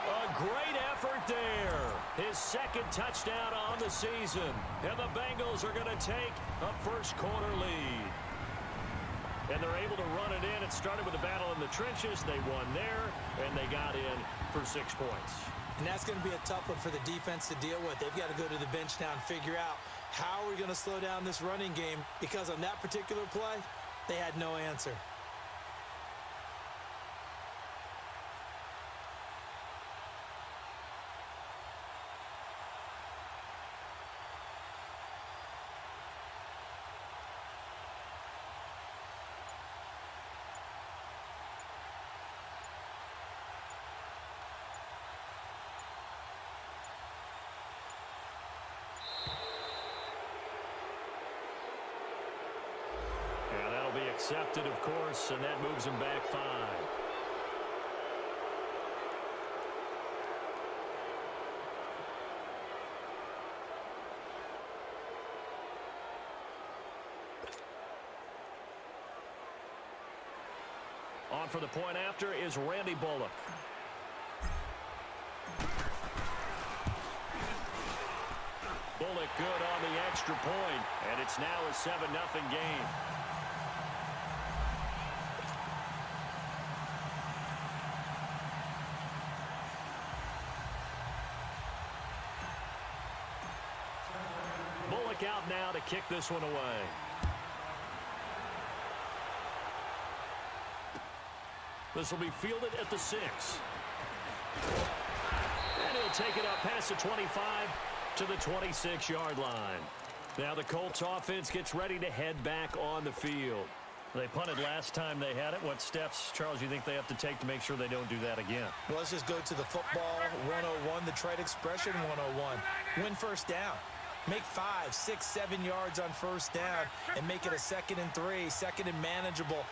A great effort there. His 2nd touchdown on the season. And the Bengals are going to take a first-quarter lead. And they're able to run it in. It started with a battle in the trenches. They won there, and they got in for 6 points. And that's going to be a tough one for the defense to deal with. They've got to go to the bench now and figure out how are we going to slow down this running game, because on that particular play, they had no answer. Accepted, of course, and that moves him back 5. On for the point after is Randy Bullock. Bullock good on the extra point, and it's now a 7-0 game. Bullock out now to kick this one away. This will be fielded at the 6. And he'll take it up past the 25 to the 26-yard line. Now the Colts offense gets ready to head back on the field. They punted last time they had it. What steps, Charles, you think they have to take to make sure they don't do that again? Well, let's just go to the football 101, the trade expression 101. Win first down. Make 5, 6, 7 yards on first down and make it a 2nd and 3, 2nd and manageable.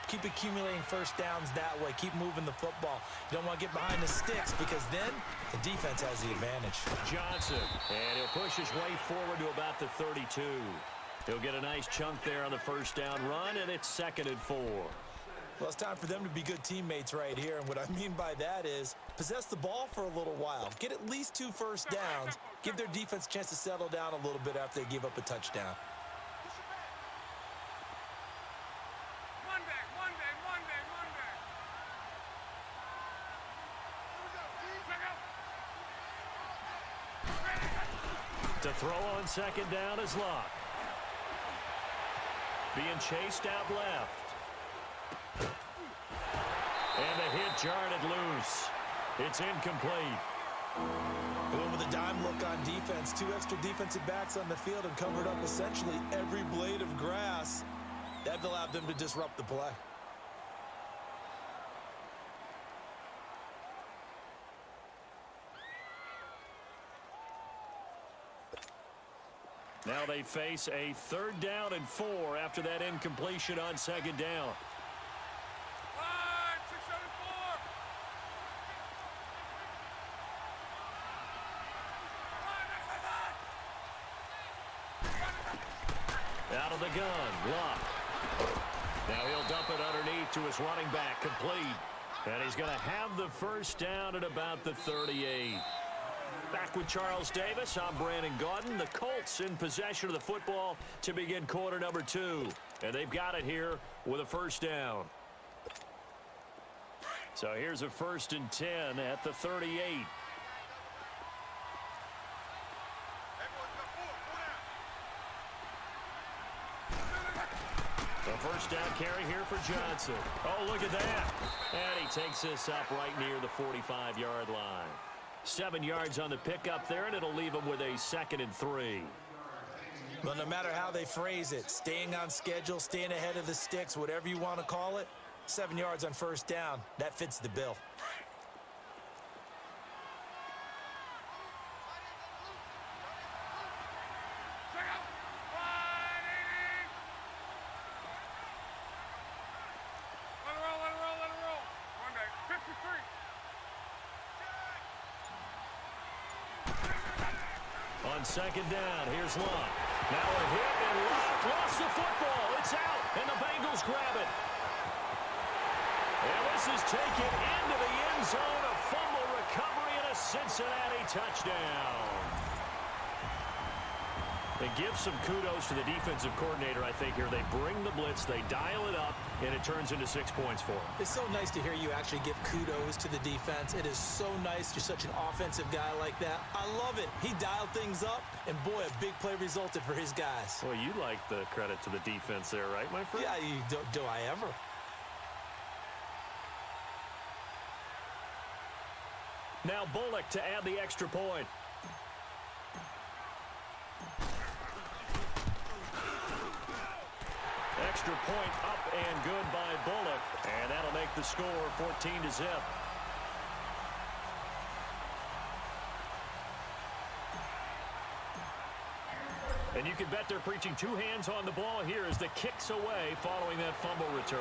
Keep accumulating first downs that way. Keep moving the football. You don't want to get behind the sticks because then the defense has the advantage. Johnson, and he'll push his way forward to about the 32. He'll get a nice chunk there on the first down run, and it's 2nd and 4. Well, it's time for them to be good teammates right here, and what I mean by that is possess the ball for a little while. Get at least 2 first downs. Give their defense a chance to settle down a little bit after they give up a touchdown. To throw on 2nd down is Locke. Being chased out left. And the hit jarred it loose. It's incomplete. Going with a dime look on defense. 2 extra defensive backs on the field and covered up essentially every blade of grass. That allowed them to disrupt the play. Now they face a 3rd down and 4 after that incompletion on 2nd down. Out of the gun, Locke. Now he'll dump it underneath to his running back, complete. And he's going to have the first down at about the 38. Back with Charles Davis, I'm Brandon Gaudin. The Colts in possession of the football to begin quarter number 2. And they've got it here with a first down. So here's a 1st and 10 at the 38. The first down carry here for Johnson. Oh, look at that. And he takes this up right near the 45-yard line. 7 yards on the pickup there, and it'll leave them with a 2nd and 3. Well, no matter how they phrase it, staying on schedule, staying ahead of the sticks, whatever you want to call it, 7 yards on first down, that fits the bill. On 2nd down, here's Locke. Now a hit, and Locke lost the football. It's out, and the Bengals grab it. And this is taken into the end zone. A fumble recovery and a Cincinnati touchdown. They give some kudos to the defensive coordinator, I think, here. They bring the blitz, they dial it up, and it turns into 6 points for them. It's so nice to hear you actually give kudos to the defense. It is so nice. You're such an offensive guy like that. I love it. He dialed things up, and boy, a big play resulted for his guys. Well, you like the credit to the defense there, right, my friend? Yeah, do I ever? Now Bullock to add the extra point. Extra point up and good by Bullock. And that'll make the score 14-0. And you can bet they're preaching 2 hands on the ball here as the kick's away following that fumble return.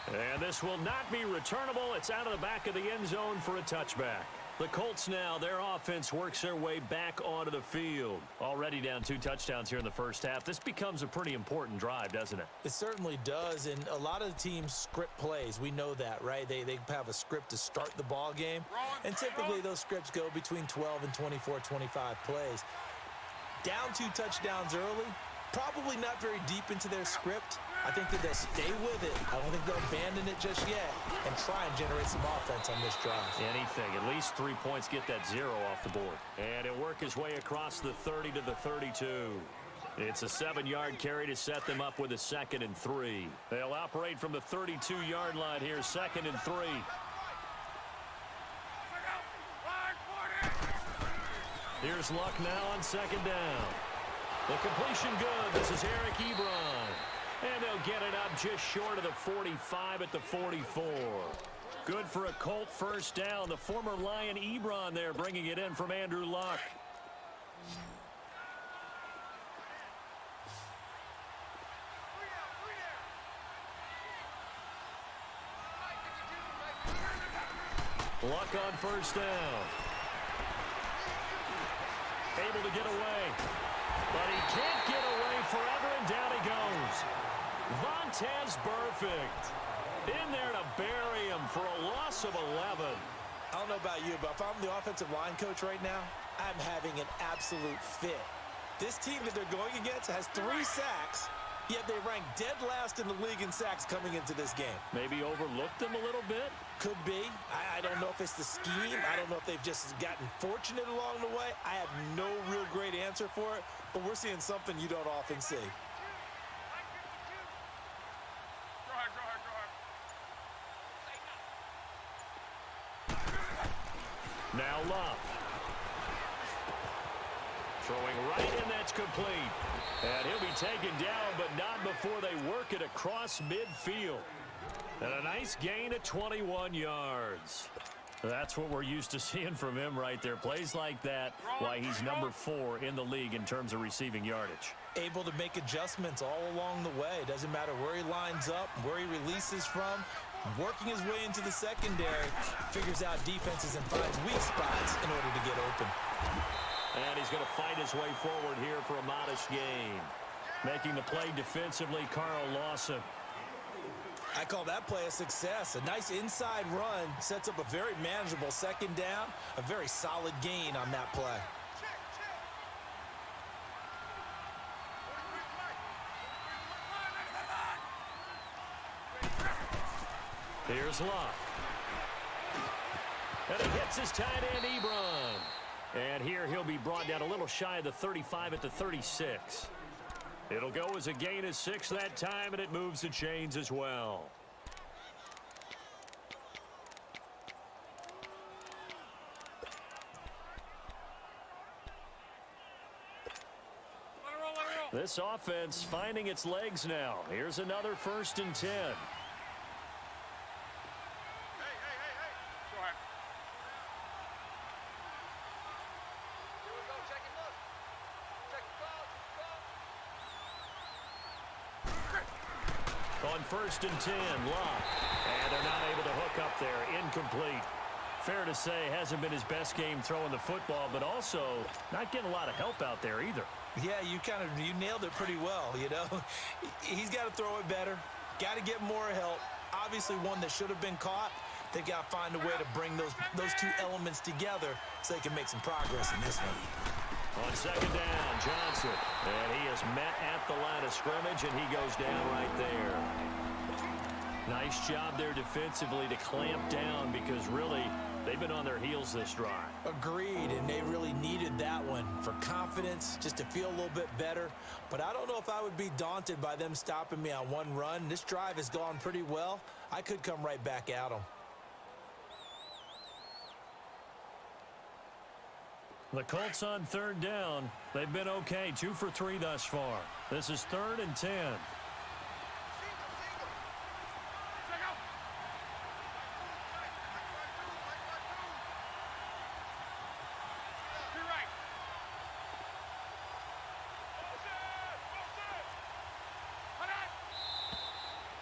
And this will not be returnable. It's out of the back of the end zone for a touchback. The Colts now, their offense works their way back onto the field. Already down 2 touchdowns here in the first half. This becomes a pretty important drive, doesn't it? It certainly does, and a lot of the teams script plays. We know that, right? They have a script to start the ball game, and typically those scripts go between 12 and 24, 25 plays. Down 2 touchdowns early, probably not very deep into their script. I think that they'll stay with it. I don't think they'll abandon it just yet and try and generate some offense on this drive. Anything. At least 3 points, get that 0 off the board. And he'll work his way across the 30 to the 32. It's a 7-yard carry to set them up with a 2nd and 3. They'll operate from the 32-yard line here, 2nd and 3. Here's Luck now on second down. The completion good. This is Eric Ebron. And they'll get it up just short of the 45 at the 44. Good for a Colt first down. The former Lion Ebron there bringing it in from Andrew Luck. Luck on first down. Able to get away. But he can't get away forever, and down he goes. Vontaze Burfict in there to bury him for a loss of 11. I don't know about you, but if I'm the offensive line coach right now, I'm having an absolute fit. This team that they're going against has 3 sacks, yet they rank dead last in the league in sacks coming into this game. Maybe overlooked them a little bit? Could be. I don't know if it's the scheme. I don't know if they've just gotten fortunate along the way. I have no real great answer for it, but we're seeing something you don't often see. Now Luck. Throwing right, and that's complete. And he'll be taken down, but not before they work it across midfield. And a nice gain of 21 yards. That's what we're used to seeing from him right there. Plays like that, why he's number 4 in the league in terms of receiving yardage. Able to make adjustments all along the way. Doesn't matter where he lines up, where he releases from. Working his way into the secondary, figures out defenses and finds weak spots in order to get open. And he's going to fight his way forward here for a modest gain. Making the play defensively, Carl Lawson. I call that play a success. A nice inside run sets up a very manageable second down. A very solid gain on that play. Here's Luck. And he hits his tight end, Ebron. And here he'll be brought down a little shy of the 35 at the 36. It'll go as a gain of 6 that time, and it moves the chains as well. This offense finding its legs now. Here's another 1st and 10. On 1st and 10, Luck. And they're not able to hook up there. Incomplete. Fair to say, hasn't been his best game throwing the football, but also not getting a lot of help out there either. Yeah, you nailed it pretty well, you know. He's got to throw it better. Got to get more help. Obviously one that should have been caught. They got to find a way to bring those 2 elements together so they can make some progress in this one. On second down, Johnson. And he is met at the line of scrimmage, and he goes down right there. Nice job there defensively to clamp down because really they've been on their heels this drive. Agreed, and they really needed that one for confidence, just to feel a little bit better. But I don't know if I would be daunted by them stopping me on one run. This drive has gone pretty well. I could come right back at them. The Colts on 3rd down. They've been okay, 2 for 3 thus far. This is 3rd and 10.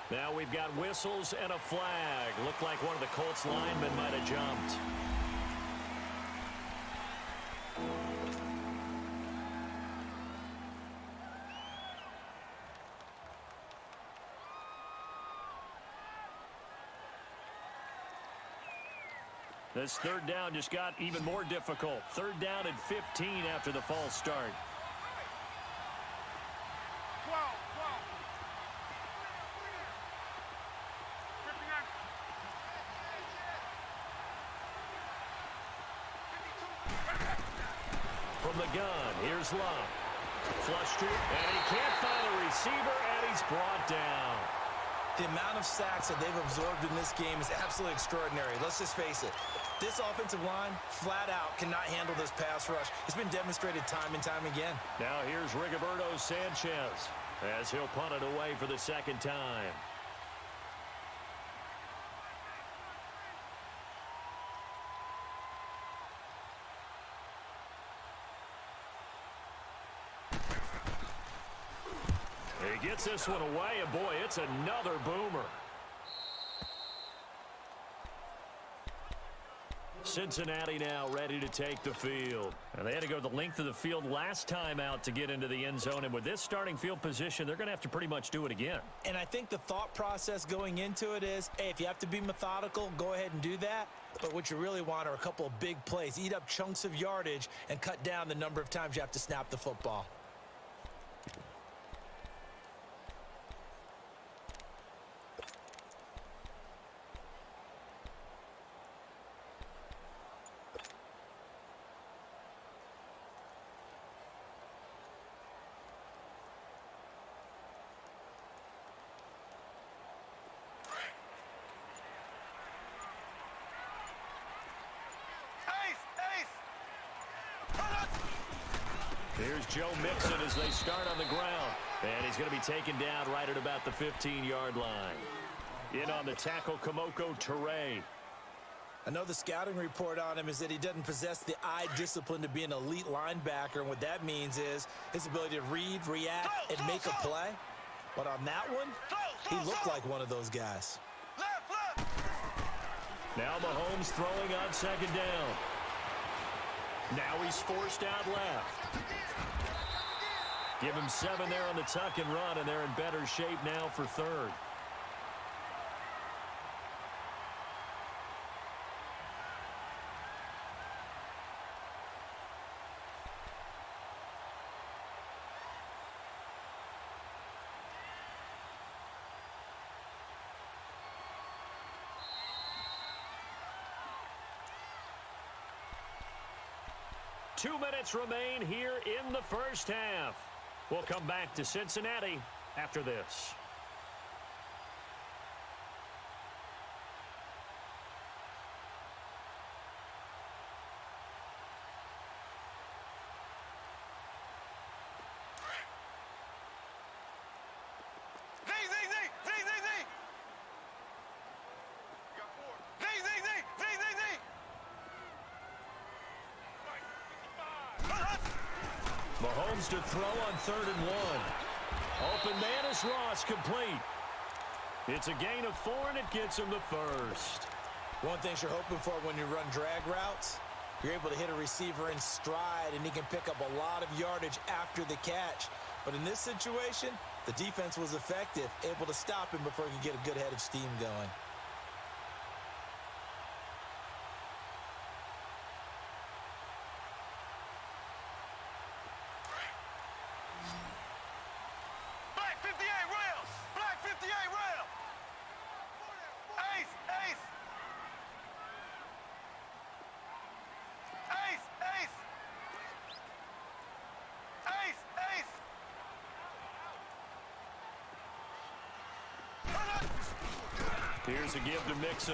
Now we've got whistles and a flag. Looked like one of the Colts linemen might have jumped. This 3rd down just got even more difficult. 3rd down and 15 after the false start. 12. From the gun, here's Luck. Flush to, and he can't find a receiver, and he's brought down. The amount of sacks that they've absorbed in this game is absolutely extraordinary. Let's just face it. This offensive line, flat out, cannot handle this pass rush. It's been demonstrated time and time again. Now here's Rigoberto Sanchez as he'll punt it away for the second time. He gets this one away, and boy, it's another boomer. Cincinnati now ready to take the field. And they had to go the length of the field last time out to get into the end zone. And with this starting field position, they're going to have to pretty much do it again. And I think the thought process going into it is, hey, if you have to be methodical, go ahead and do that. But what you really want are a couple of big plays. Eat up chunks of yardage and cut down the number of times you have to snap the football. Here's Joe Mixon as they start on the ground. And he's going to be taken down right at about the 15-yard line. In on the tackle, Kamoko Toure. I know the scouting report on him is that he doesn't possess the eye discipline to be an elite linebacker. And what that means is his ability to read, react, and make a play. But on that one, he looked like one of those guys. Now Mahomes throwing on second down. Now he's forced out left. Give him 7 there on the tuck and run, and they're in better shape now for third. Two minutes remain here in the first half. We'll come back to Cincinnati after this. Mahomes to throw on 3rd and 1. Open man is Ross, complete. It's a gain of 4, and it gets him the first. One thing you're hoping for when you run drag routes, you're able to hit a receiver in stride, and he can pick up a lot of yardage after the catch. But in this situation, the defense was effective, able to stop him before he could get a good head of steam going. Here's a give to Mixon.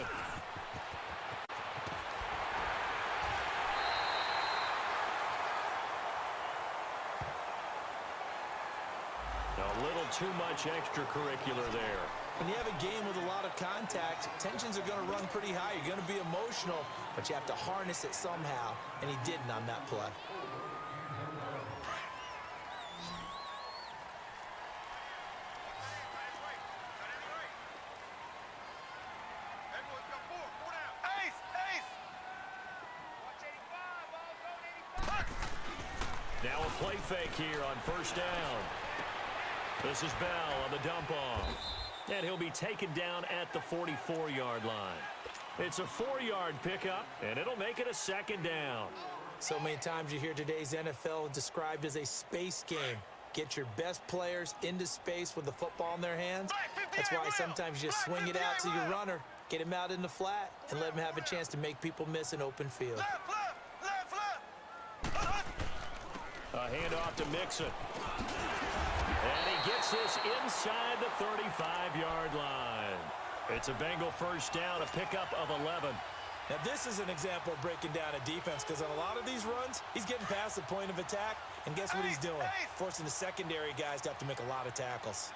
A little too much extracurricular there. When you have a game with a lot of contact, tensions are going to run pretty high. You're going to be emotional, but you have to harness it somehow, and he didn't on that play. Now a play fake here on first down. This is Bell on the dump off. And he'll be taken down at the 44-yard line. It's a 4-yard pickup, and it'll make it a second down. So many times you hear today's NFL described as a space game. Get your best players into space with the football in their hands. That's why sometimes you just swing it out to your runner, get him out in the flat, and let him have a chance to make people miss an open field. A handoff to Mixon. And he gets this inside the 35-yard line. It's a Bengal first down, a pickup of 11. Now, this is an example of breaking down a defense because on a lot of these runs, he's getting past the point of attack, and guess what he's doing? Forcing the secondary guys to have to make a lot of tackles.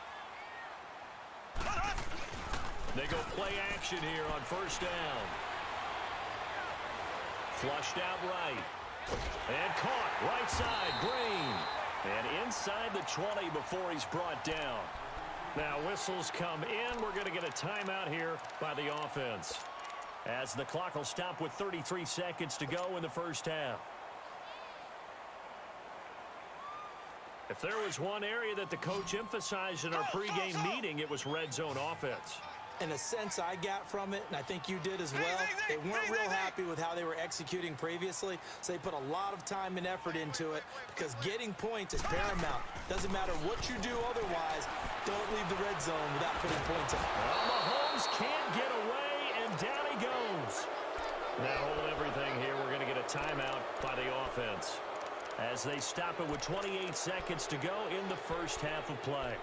They go play action here on first down. Flushed out right. And caught right side, Green. And inside the 20 before he's brought down. Now whistles come in. We're going to get a timeout here by the offense, as the clock will stop with 33 seconds to go in the first half. If there was one area that the coach emphasized in our pregame meeting, it was red zone offense. In a sense I got from it, and I think you did as well, they weren't real happy with how they were executing previously, so they put a lot of time and effort into it because getting points is paramount. Doesn't matter what you do otherwise, don't leave the red zone without putting points up. Well, Mahomes can't get away, and down he goes. Now hold everything here. We're going to get a timeout by the offense as they stop it with 28 seconds to go in the first half of play.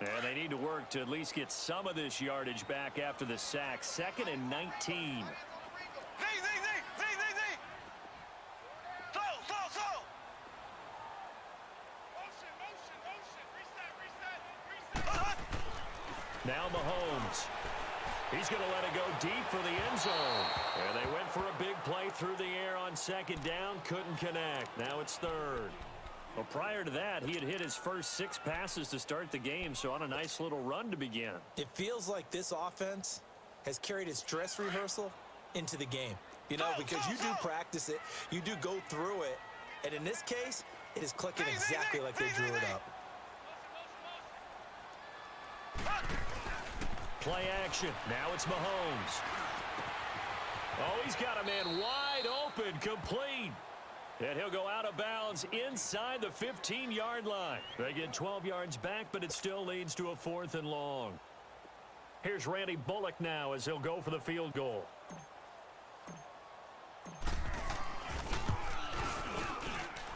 And they need to work to at least get some of this yardage back after the sack. 2nd and 19. Now Mahomes. He's going to let it go deep for the end zone. And they went for a big play through the air on 2nd down. Couldn't connect. Now it's 3rd. Well, prior to that, he had hit his first 6 passes to start the game, so on a nice little run to begin. It feels like this offense has carried its dress rehearsal into the game. You know, because you do practice it, you do go through it, and in this case, it is clicking exactly like they drew it up. Play action. Now it's Mahomes. Oh, he's got a man wide open, complete. And he'll go out of bounds inside the 15-yard line. They get 12 yards back, but it still leads to a 4th and long. Here's Randy Bullock now as he'll go for the field goal.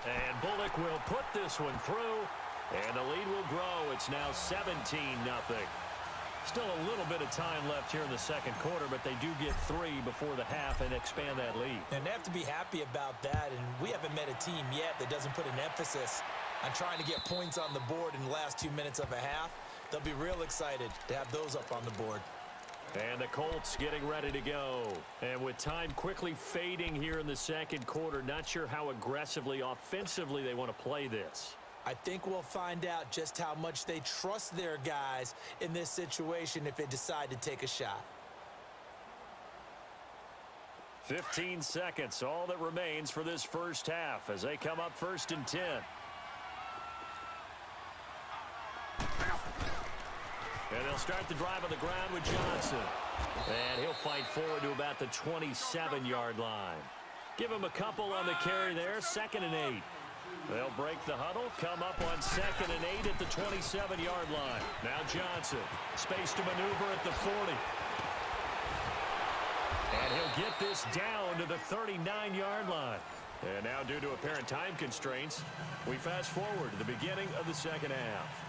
And Bullock will put this one through, and the lead will grow. It's now 17-0. Still a little bit of time left here in the second quarter, but they do get 3 before the half and expand that lead. And they have to be happy about that, and we haven't met a team yet that doesn't put an emphasis on trying to get points on the board in the last 2 minutes of a half. They'll be real excited to have those up on the board. And the Colts getting ready to go. And with time quickly fading here in the second quarter, not sure how aggressively, offensively they want to play this. I think we'll find out just how much they trust their guys in this situation if they decide to take a shot. 15 seconds, all that remains for this first half as they come up 1st and 10. And they'll start the drive on the ground with Johnson. And he'll fight forward to about the 27-yard line. Give him a couple on the carry there, 2nd and 8. They'll break the huddle, come up on 2nd and 8 at the 27-yard line. Now Johnson, space to maneuver at the 40. And he'll get this down to the 39-yard line. And now, due to apparent time constraints, we fast forward to the beginning of the second half.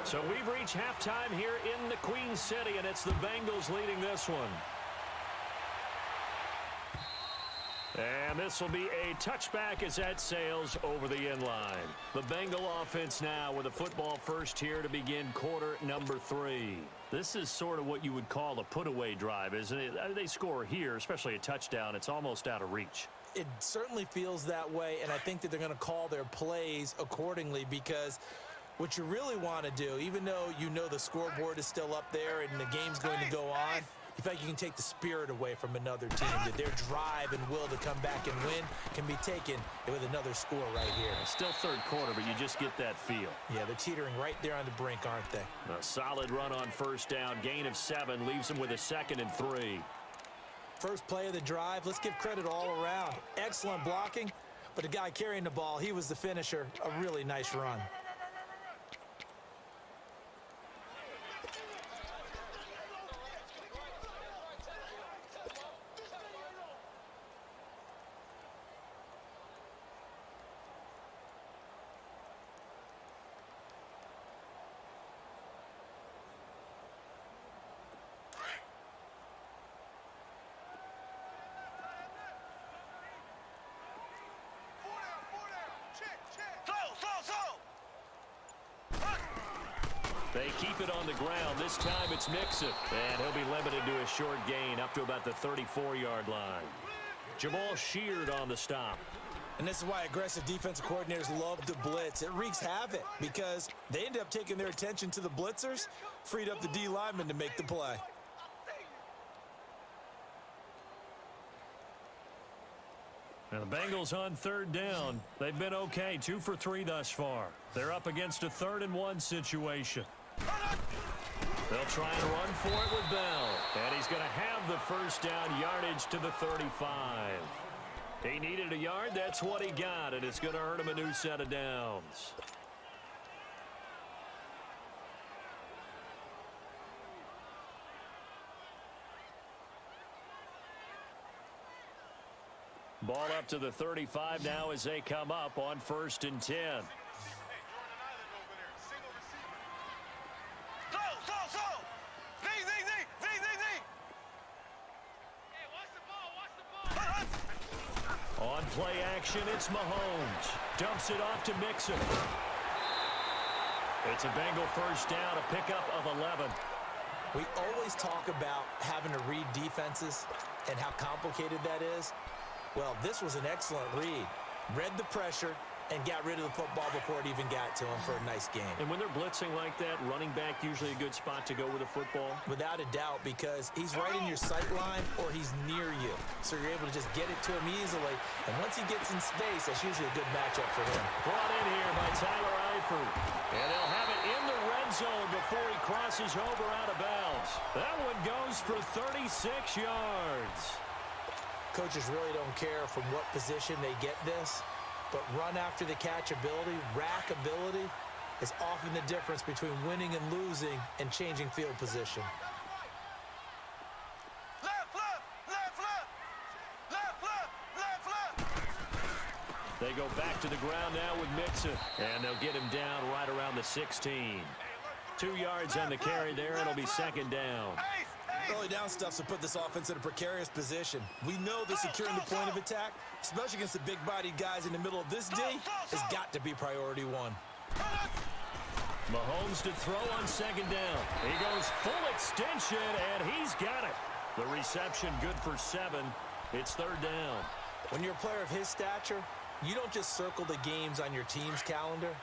So we've reached halftime here in the Queen City, and it's the Bengals leading this one. And this will be a touchback as that sails over the end line. The Bengal offense now with a football first here to begin quarter number 3. This is sort of what you would call a put-away drive, isn't it? They score here, especially a touchdown. It's almost out of reach. It certainly feels that way, and I think that they're going to call their plays accordingly because what you really want to do, even though you know the scoreboard is still up there and the game's going to go on, you feel like you can take the spirit away from another team, that their drive and will to come back and win can be taken with another score right here. Still third quarter, but you just get that feel. Yeah, they're teetering right there on the brink, aren't they? A solid run on first down. Gain of 7 leaves them with a 2nd and 3. First play of the drive. Let's give credit all around. Excellent blocking, but the guy carrying the ball, he was the finisher. A really nice run. They keep it on the ground. This time it's Mixon. And he'll be limited to a short gain up to about the 34-yard line. Jamal Sheard on the stop. And this is why aggressive defensive coordinators love to blitz. It wreaks havoc because they end up taking their attention to the blitzers, freed up the D lineman to make the play. Now the Bengals on third down. They've been okay, 2 for 3 thus far. They're up against a 3rd-and-1 situation. They'll try and run for it with Bell. And he's going to have the first down yardage to the 35. He needed a yard. That's what he got, and it's going to earn him a new set of downs. Ball up to the 35 now as they come up on 1st and 10. On play action, it's Mahomes. Dumps it off to Mixon. It's a Bengal first down, a pickup of 11. We always talk about having to read defenses and how complicated that is. Well, this was an excellent read. Read the pressure and got rid of the football before it even got to him for a nice game. And when they're blitzing like that, running back usually a good spot to go with a football? Without a doubt, because he's right in your sight line or he's near you. So you're able to just get it to him easily. And once he gets in space, that's usually a good matchup for him. Brought in here by Tyler Eifert. And they'll have it in the red zone before he crosses over out of bounds. That one goes for 36 yards. Coaches really don't care from what position they get this. But run after the catch ability, rack ability, is often the difference between winning and losing and changing field position. They go back to the ground now with Mixon. And they'll get him down right around the 16. 2 yards on the carry there. It'll be 2nd down. Early down stuff to put this offense in a precarious position. We know that securing the point of attack, especially against the big-bodied guys in the middle of this D, has got to be priority one. Mahomes to throw on 2nd down. He goes full extension, and he's got it. The reception good for 7. It's 3rd down. When you're a player of his stature, you don't just circle the games on your team's calendar.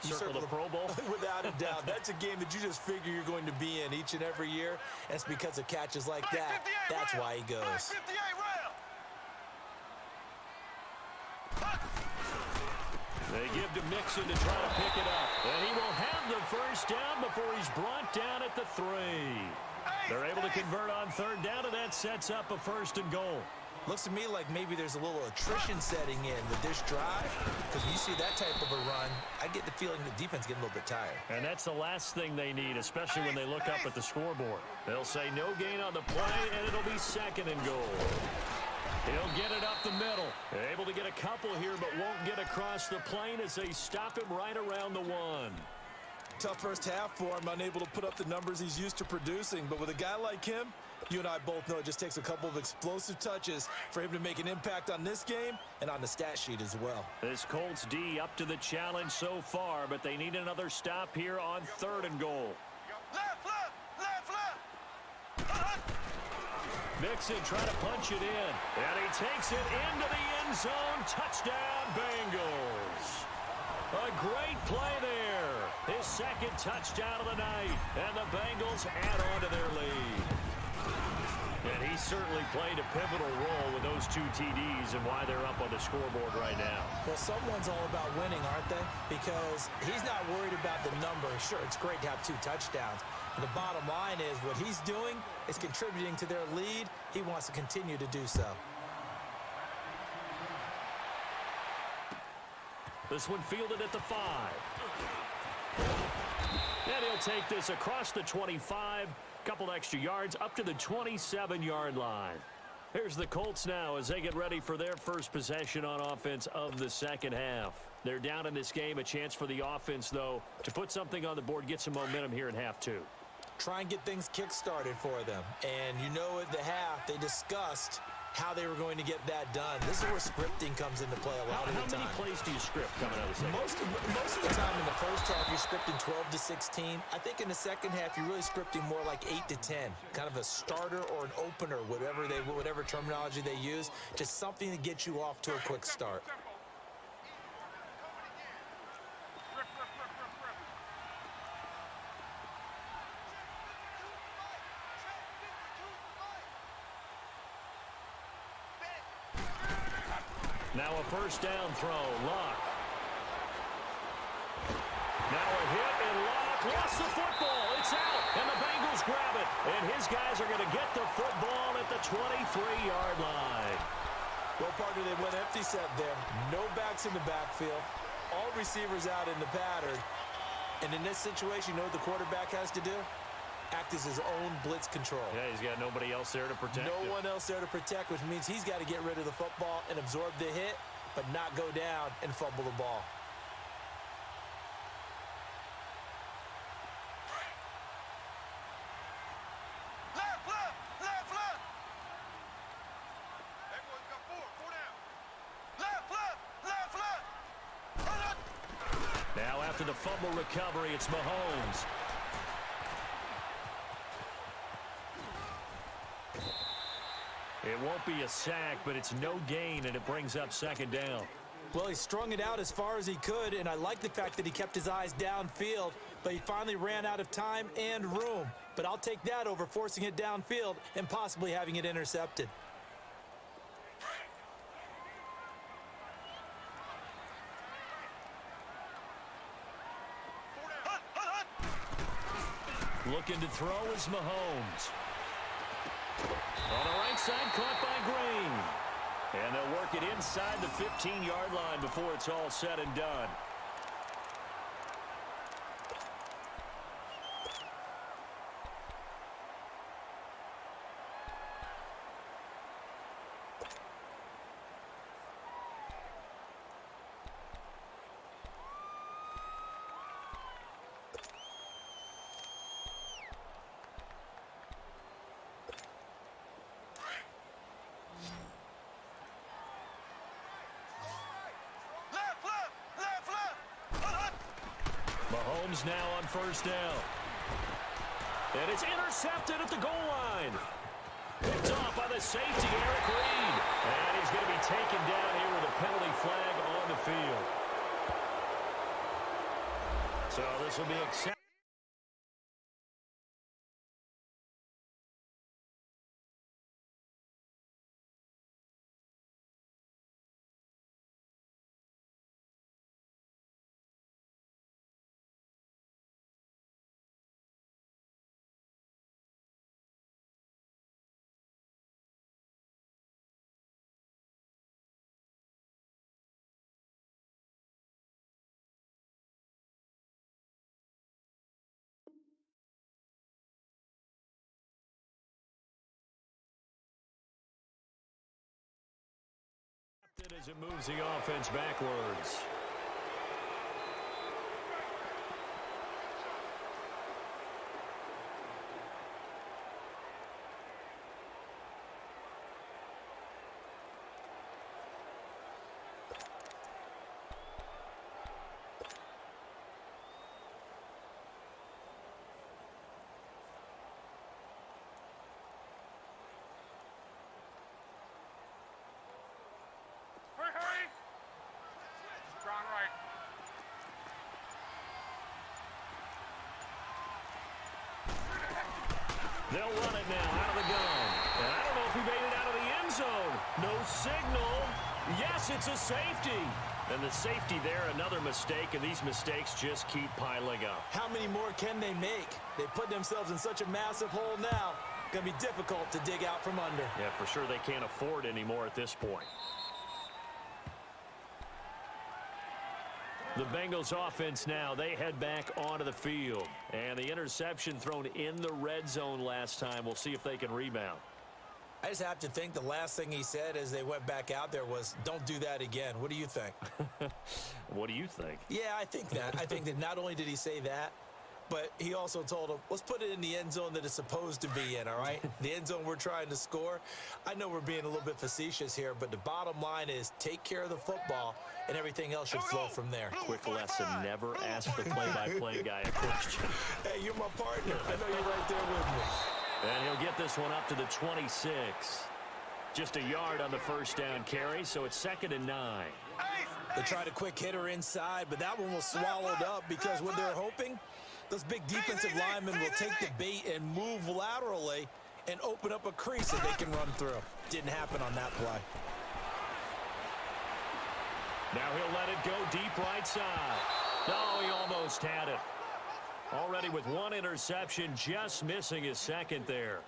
You circle the Pro Bowl? Without a doubt. That's a game that you just figure you're going to be in each and every year. And it's because of catches like that. That's why he goes. They give to Mixon to try to pick it up. And he will have the first down before he's brought down at the 3. They're able to convert on 3rd down, and that sets up a 1st and goal. Looks to me like maybe there's a little attrition setting in with this drive. Because when you see that type of a run, I get the feeling the defense getting a little bit tired. And that's the last thing they need, especially when they look up at the scoreboard. They'll say no gain on the play, and it'll be 2nd and goal. He'll get it up the middle. Able to get a couple here, but won't get across the plane as they stop him right around the 1. Tough first half for him, unable to put up the numbers he's used to producing. But with a guy like him, you and I both know it just takes a couple of explosive touches for him to make an impact on this game and on the stat sheet as well. This Colts D up to the challenge so far, but they need another stop here on 3rd and goal. Mixon trying to punch it in, and he takes it into the end zone. Touchdown, Bengals. A great play there. His 2nd touchdown of the night, and the Bengals add on to their lead. And he certainly played a pivotal role with those 2 TDs and why they're up on the scoreboard right now. Well, someone's all about winning, aren't they? Because he's not worried about the number. Sure, it's great to have 2 touchdowns. And the bottom line is what he's doing is contributing to their lead. He wants to continue to do so. This one fielded at the 5. And he'll take this across the 25. Couple extra yards up to the 27-yard line. Here's the Colts now as they get ready for their first possession on offense of the 2nd half. They're down in this game. A chance for the offense, though, to put something on the board, get some momentum here in half 2. Try and get things kick-started for them. And you know at the half, they discussed how they were going to get that done. This is where scripting comes into play a lot of the time. How many plays do you script coming out of the second? Most of the time in the first half, you're scripting 12 to 16. I think in the second half, you're really scripting more like 8 to 10. Kind of a starter or an opener, whatever terminology they use. Just something to get you off to a quick start. Now a first down throw. Locke. Now a hit, and Locke lost the football. It's out, and the Bengals grab it. And his guys are going to get the football at the 23-yard line. Well, partner, they went empty set there. No backs in the backfield. All receivers out in the pattern. And in this situation, you know what the quarterback has to do? Act as his own blitz control. Yeah, he's got nobody else there to protect No one else there to protect, which means he's got to get rid of the football and absorb the hit, but not go down and fumble the ball. Now after the fumble recovery, it's Mahomes. It won't be a sack, but it's no gain, and it brings up second down. Well, he strung it out as far as he could, and I like the fact that he kept his eyes downfield, but he finally ran out of time and room. But I'll take that over forcing it downfield and possibly having it intercepted. Looking to throw is Mahomes. On the right side, caught by Green. And they'll work it inside the 15-yard line before it's all said and done. Mahomes now on first down. And it's intercepted at the goal line. Picked off by the safety, Eric Reed. And he's going to be taken down here with a penalty flag on the field. So this will be accepted. As it moves the offense backwards. They'll run it now out of the gun. And I don't know if he made it out of the end zone. No signal. Yes, it's a safety. And the safety there, another mistake, and these mistakes just keep piling up. How many more can they make? They put themselves in such a massive hole now. Going to be difficult to dig out from under. Yeah, for sure they can't afford anymore at this point. The Bengals offense now, they head back onto the field. And the interception thrown in the red zone last time. We'll see if they can rebound. I just have to think the last thing he said as they went back out there was, don't do that again. What do you think? What do you think? Yeah, I think that. I think that not only did he say that, but he also told him, let's put it in the end zone that it's supposed to be in, all right? The end zone we're trying to score. I know we're being a little bit facetious here, but the bottom line is take care of the football, and everything else should flow from there. Quick lesson, never ask the play-by-play guy a question. Hey, you're my partner. I know you're right there with me. And he'll get this one up to the 26. Just a yard on the first down carry, so it's 2nd and 9. They tried a quick hitter inside, but that one was swallowed up because what they're hoping, those big defensive linemen will take the bait and move laterally and open up a crease that they can run through. Didn't happen on that play. Now he'll let it go deep right side. Oh, he almost had it. Already with one interception, just missing his second there.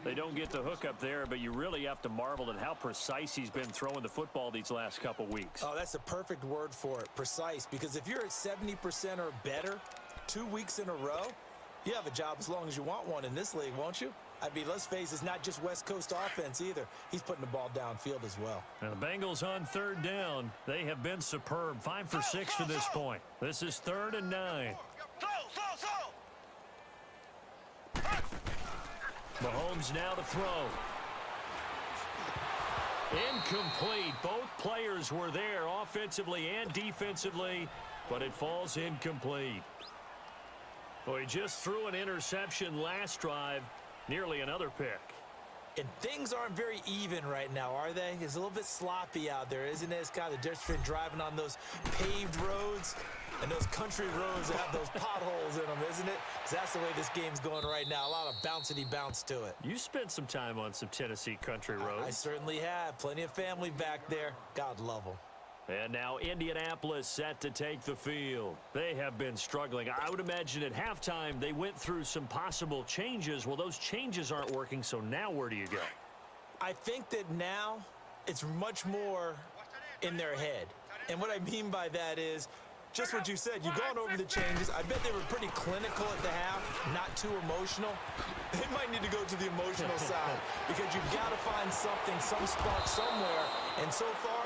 They don't get the hook up there, but you really have to marvel at how precise he's been throwing the football these last couple weeks. Oh, that's a perfect word for it, precise, because if you're at 70% or better 2 weeks in a row, you have a job as long as you want one in this league, won't you? I mean, let's face it, it's not just West Coast offense either. He's putting the ball downfield as well. And the Bengals on 3rd down. They have been superb. 5 for 6 to this point. This is 3rd and 9. Mahomes now to throw. Incomplete. Both players were there offensively and defensively, but it falls incomplete. Well, he just threw an interception last drive. Nearly another pick. And things aren't very even right now, are they? It's a little bit sloppy out there, isn't it? It's kind of different between driving on those paved roads and those country roads that have those potholes in them, isn't it? Because that's the way this game's going right now. A lot of bouncy bounce to it. You spent some time on some Tennessee country roads. I certainly have. Plenty of family back there. God love them. And now Indianapolis set to take the field. They have been struggling. I would imagine at halftime they went through some possible changes. Well, those changes aren't working, so now where do you go? I think that now it's much more in their head. And what I mean by that is just what you said. You've gone over the changes. I bet they were pretty clinical at the half, not too emotional. They might need to go to the emotional side because you've got to find something, some spark somewhere. And so far,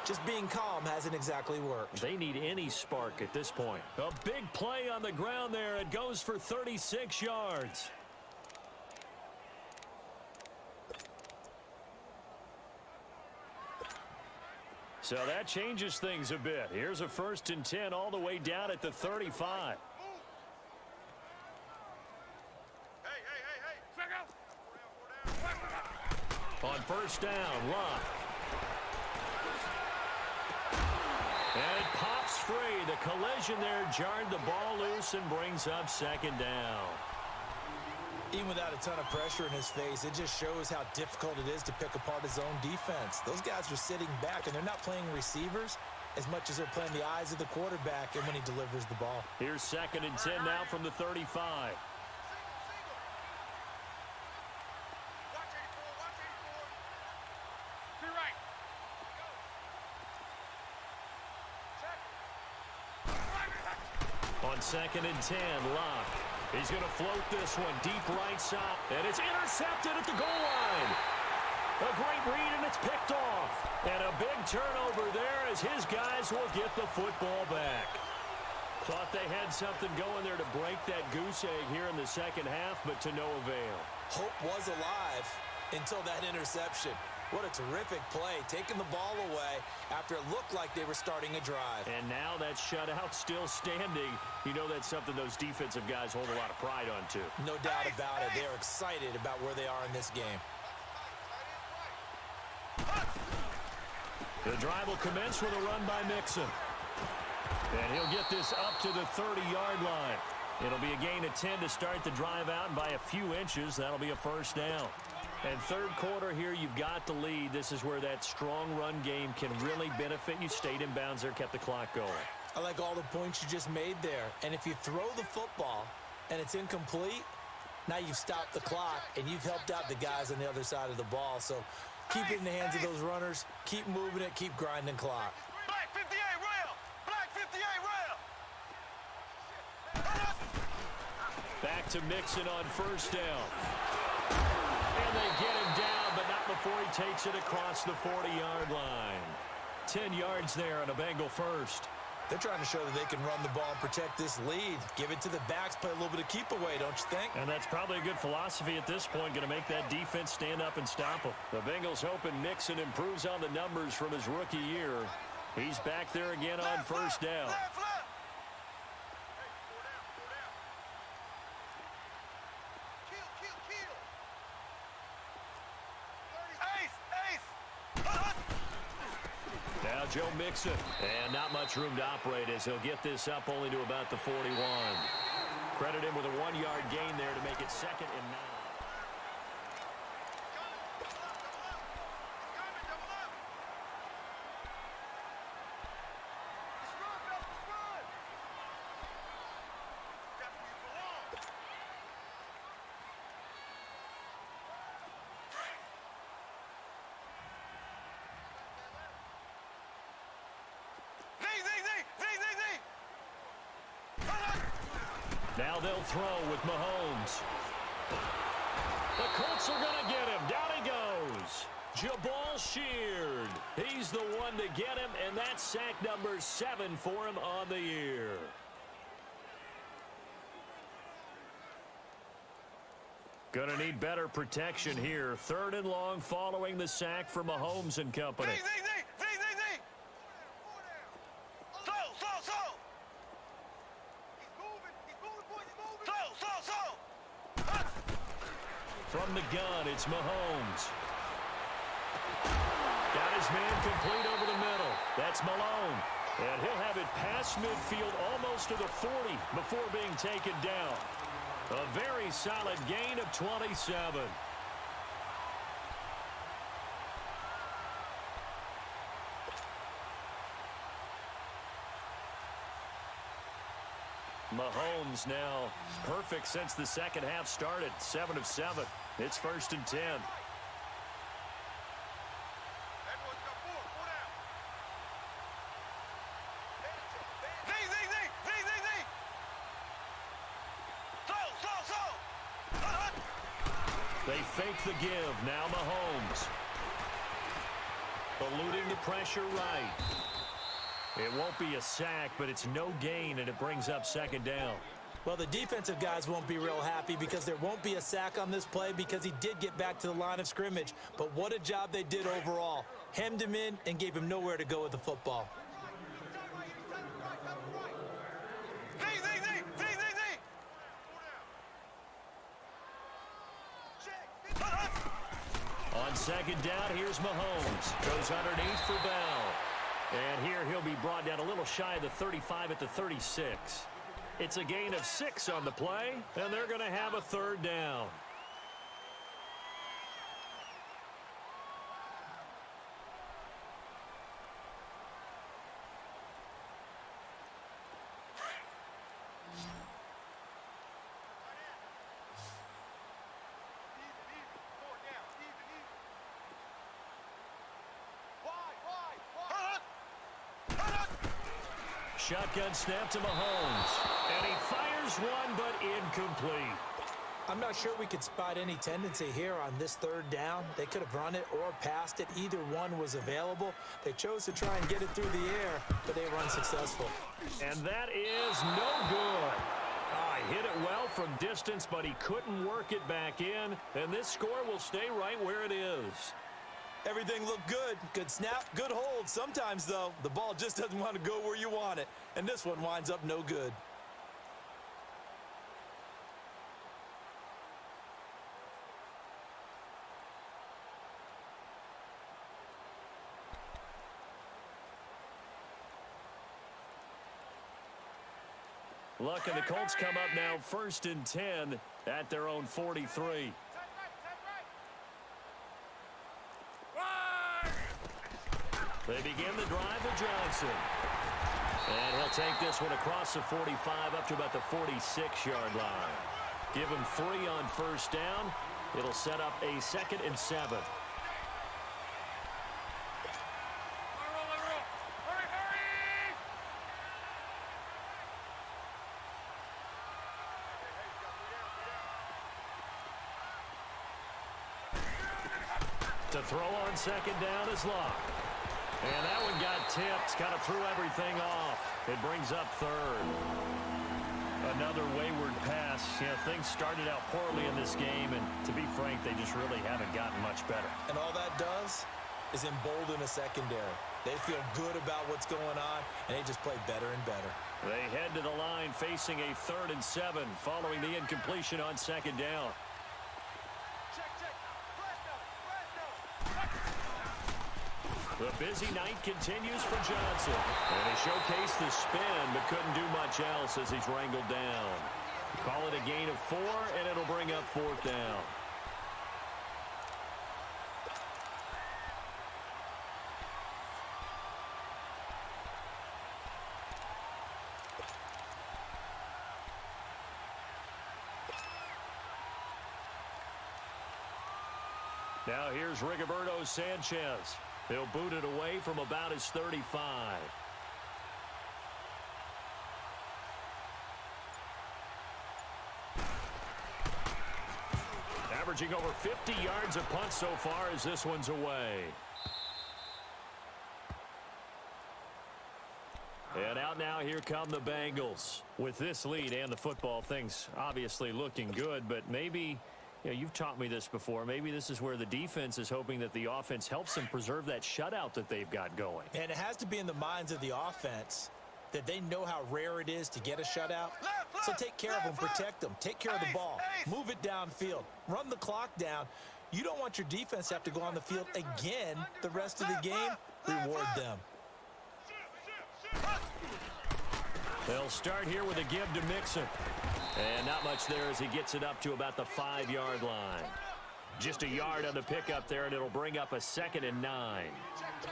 just being calm hasn't exactly worked. They need any spark at this point. A big play on the ground there. It goes for 36 yards. So that changes things a bit. Here's a 1st and 10 all the way down at the 35. On 1st down, Locke. And it pops free. The collision there jarred the ball loose and brings up 2nd down. Even without a ton of pressure in his face, it just shows how difficult it is to pick apart his own defense. Those guys are sitting back, and they're not playing receivers as much as they're playing the eyes of the quarterback and when he delivers the ball. Here's 2nd and 10 now from the 35. On 2nd and 10, Locke. He's going to float this one deep right side, and it's intercepted at the goal line. A great read, and it's picked off. And a big turnover there as his guys will get the football back. Thought they had something going there to break that goose egg here in the second half, but to no avail. Hope was alive until that interception. What a terrific play, taking the ball away after it looked like they were starting a drive. And now that shutout still standing. You know that's something those defensive guys hold a lot of pride on, too. No doubt about it. They're excited about where they are in this game. The drive will commence with a run by Mixon. And he'll get this up to the 30-yard line. It'll be a gain of 10 to start the drive out, and by a few inches, that'll be a 1st down. And 3rd quarter here, you've got the lead. This is where that strong run game can really benefit you. Stayed in bounds there, kept the clock going. I like all the points you just made there. And if you throw the football and it's incomplete, now you've stopped the clock and you've helped out the guys on the other side of the ball. So keep it in the hands of those runners. Keep moving it. Keep grinding clock. Black 58 rail! Black 58 rail! Back to Mixon on 1st down. And they get him down, but not before he takes it across the 40-yard line. 10 yards there on a Bengal 1st. They're trying to show that they can run the ball and protect this lead. Give it to the backs, play a little bit of keep away, don't you think? And that's probably a good philosophy at this point, going to make that defense stand up and stop them. The Bengals hoping Mixon improves on the numbers from his rookie year. He's back there again on first down. Now Joe Mixon, and not much room to operate as he'll get this up only to about the 41. Credit him with a 1-yard gain there to make it 2nd and 9. Now they'll throw with Mahomes. The Colts are going to get him. Down he goes. Jabal Sheard. He's the one to get him, and that's sack number 7 for him on the year. Going to need better protection here. 3rd and long following the sack for Mahomes and company. From the gun, it's Mahomes. Got his man complete over the middle. That's Malone. And he'll have it past midfield almost to the 40 before being taken down. A very solid gain of 27. Mahomes now perfect since the second half started. 7 of 7. It's 1st and 10. They fake the give. Now Mahomes. Eluding the pressure right. It won't be a sack, but it's no gain, and it brings up 2nd down. Well, the defensive guys won't be real happy because there won't be a sack on this play because he did get back to the line of scrimmage. But what a job they did overall. Hemmed him in and gave him nowhere to go with the football. On 2nd down, here's Mahomes. Goes underneath for Bell. And here he'll be brought down a little shy of the 35 at the 36. It's a gain of 6 on the play, and they're going to have a 3rd down. Shotgun snap to Mahomes. And he fires one, but incomplete. I'm not sure we could spot any tendency here on this 3rd down. They could have run it or passed it. Either one was available. They chose to try and get it through the air, but they were unsuccessful. And that is no good. He hit it well from distance, but he couldn't work it back in. And this score will stay right where it is. Everything looked good. Good snap, good hold. Sometimes, though, the ball just doesn't want to go where you want it. And this one winds up no good. Luck and the Colts come up now 1st and 10 at their own 43. They begin the drive with Johnson. And he'll take this one across the 45 up to about the 46-yard line. Give him 3 on 1st down. It'll set up a 2nd and 7. To throw on 2nd down is Locke. And that one got tipped, kind of threw everything off. It brings up third. Another wayward pass. You know, things started out poorly in this game, and to be frank, they just really haven't gotten much better. And all that does is embolden a secondary. They feel good about what's going on, and they just play better and better. They head to the line facing a 3rd and 7 following the incompletion on 2nd down. The busy night continues for Johnson. And he showcased the spin, but couldn't do much else as he's wrangled down. Call it a gain of 4, and it'll bring up 4th down. Now here's Rigoberto Sanchez. He'll boot it away from about his 35. Averaging over 50 yards a punt so far as this one's away. And out now, here come the Bengals. With this lead and the football, things obviously looking good, but maybe... You know, you've taught me this before. Maybe this is where the defense is hoping that the offense helps them preserve that shutout that they've got going. And it has to be in the minds of the offense that they know how rare it is to get a shutout. So take care of them, protect them, take care of the ball, move it downfield, run the clock down. You don't want your defense to have to go on the field again the rest of the game. Reward them. They'll start here with a give to Mixon. And not much there as he gets it up to about the 5-yard line. Just a yard on the pickup there, and it'll bring up a 2nd and 9.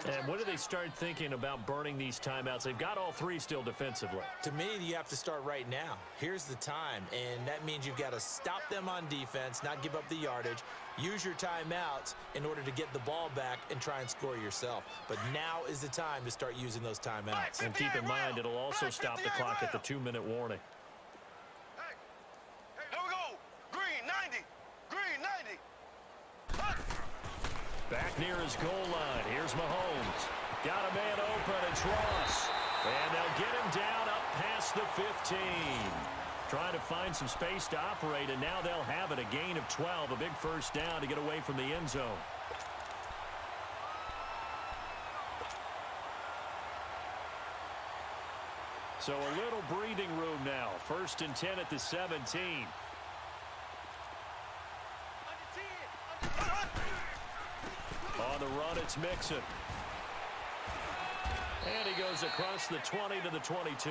And when do they start thinking about burning these timeouts? They've got all 3 still defensively. To me, you have to start right now. Here's the time, and that means you've got to stop them on defense, not give up the yardage, use your timeouts in order to get the ball back and try and score yourself. But now is the time to start using those timeouts. And keep in mind, it'll also stop the clock at the 2-minute warning. Back near his goal line. Here's Mahomes. Got a man open. It's Ross. And they'll get him down up past the 15. Trying to find some space to operate, and now they'll have it. A gain of 12. A big first down to get away from the end zone. So a little breathing room now. 1st and 10 at the 17. On the run, it's Mixon. And he goes across the 20 to the 22.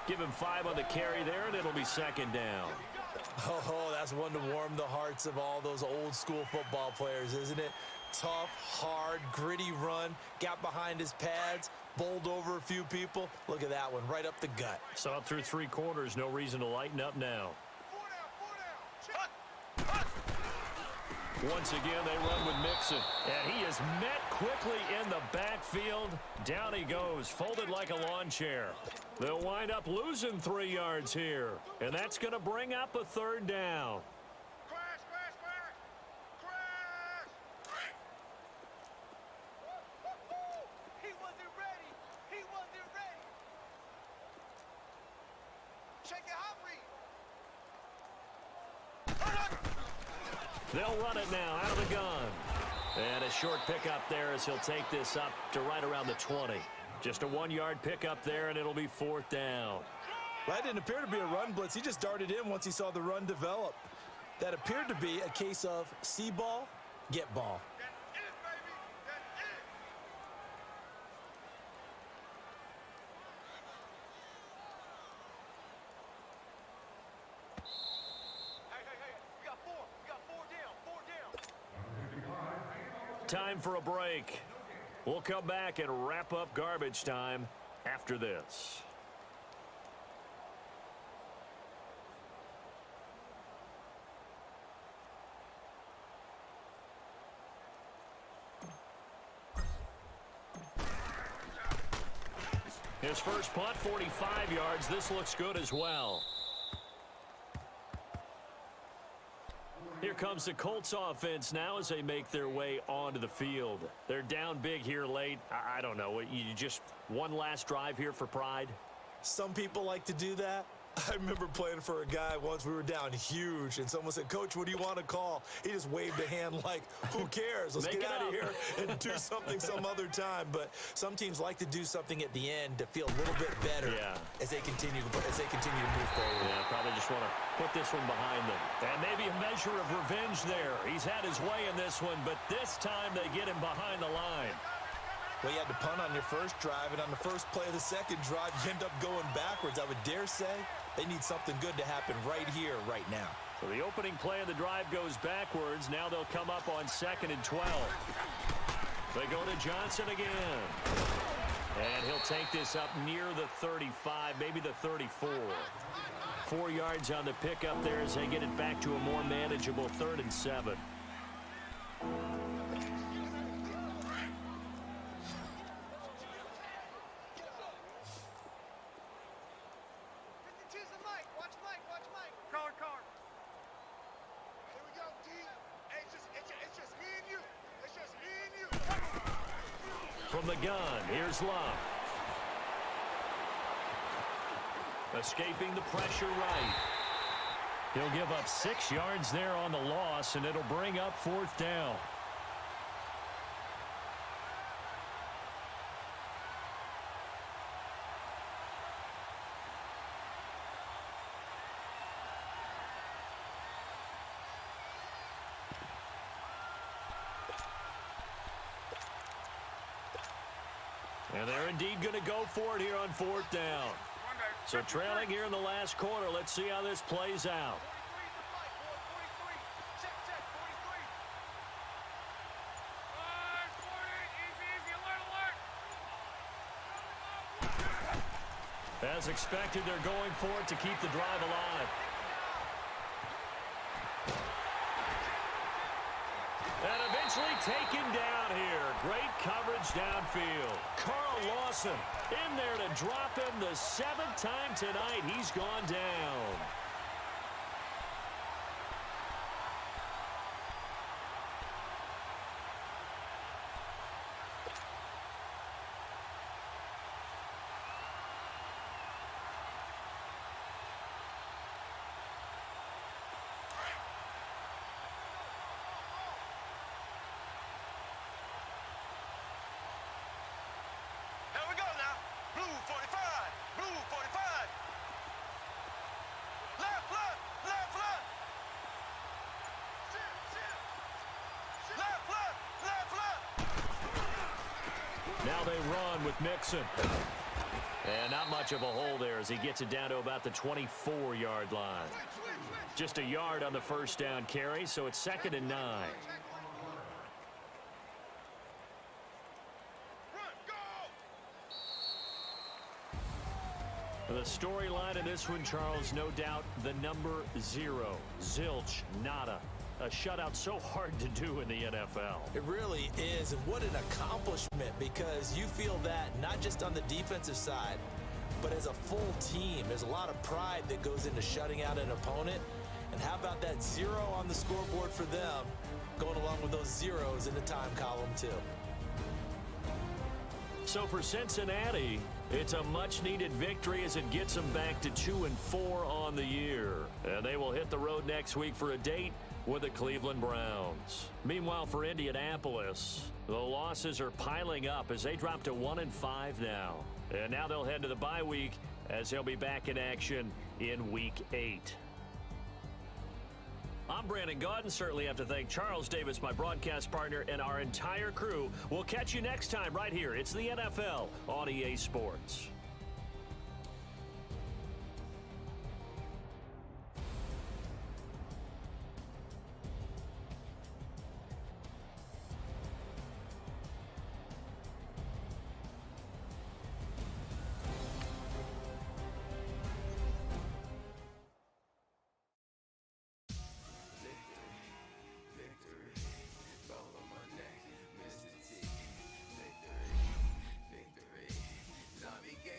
Give him 5 on the carry there, and it'll be 2nd down. Oh, that's one to warm the hearts of all those old school football players, isn't it? Tough, hard, gritty run. Got behind his pads, bowled over a few people. Look at that one, right up the gut. Saw it through 3 quarters. No reason to lighten up now. Once again, they run with Mixon. And he is met quickly in the backfield. Down he goes, folded like a lawn chair. They'll wind up losing 3 yards here. And that's going to bring up a 3rd down. He wasn't ready. He wasn't ready. Check it out, Reed. They'll run it now out of the gun. And a short pickup there as he'll take this up to right around the 20. Just a 1-yard pickup there, and it'll be 4th down. Well, that didn't appear to be a run blitz. He just darted in once he saw the run develop. That appeared to be a case of see ball, get ball. Time for a break. We'll come back and wrap up garbage time after this. His first punt, 45 yards. This looks good as well. Here comes the Colts offense now as they make their way onto the field. They're down big here late. I don't know. You just one last drive here for pride? Some people like to do that. I remember playing for a guy once. We were down huge, and someone said, "Coach, what do you want to call?" He just waved a hand like, who cares? Let's get out of here and do something some other time. But some teams like to do something at the end to feel a little bit better as they continue to move forward. Yeah, probably just want to put this one behind them. And maybe a measure of revenge there. He's had his way in this one, but this time they get him behind the line. Well, you had to punt on your first drive, and on the first play of the second drive, you end up going backwards. I would dare say they need something good to happen right here, right now. So the opening play of the drive goes backwards. Now they'll come up on 2nd and 12. They go to Johnson again. And he'll take this up near the 35, maybe the 34. 4 yards on the pickup there as they get it back to a more manageable 3rd and 7. From the gun, here's Love. Escaping the pressure right. He'll give up 6 yards there on the loss, and it'll bring up 4th down. And they're indeed going to go for it here on 4th down. So trailing here in the last quarter. Let's see how this plays out. As expected, they're going for it to keep the drive alive. And eventually taken down here. Great coverage downfield. Carl Lawson in there to drop him the 7th time tonight. He's gone down. Now they run with Mixon. And not much of a hole there as he gets it down to about the 24-yard line. Just a yard on the first down carry, so it's 2nd and 9. The storyline in this one, Charles, no doubt the number 0. Zilch, nada. A shutout so hard to do in the NFL. It really is, and what an accomplishment, because you feel that not just on the defensive side, but as a full team. There's a lot of pride that goes into shutting out an opponent. And how about that 0 on the scoreboard for them, going along with those zeros in the time column too. So for Cincinnati, it's a much-needed victory as it gets them back to 2-4 on the year. And they will hit the road next week for a date with the Cleveland Browns. Meanwhile, for Indianapolis, the losses are piling up as they drop to 1-5 now. And now they'll head to the bye week as they'll be back in action in Week 8. I'm Brandon Gaudin. Certainly have to thank Charles Davis, my broadcast partner, and our entire crew. We'll catch you next time right here. It's the NFL on EA Sports. Zombie game.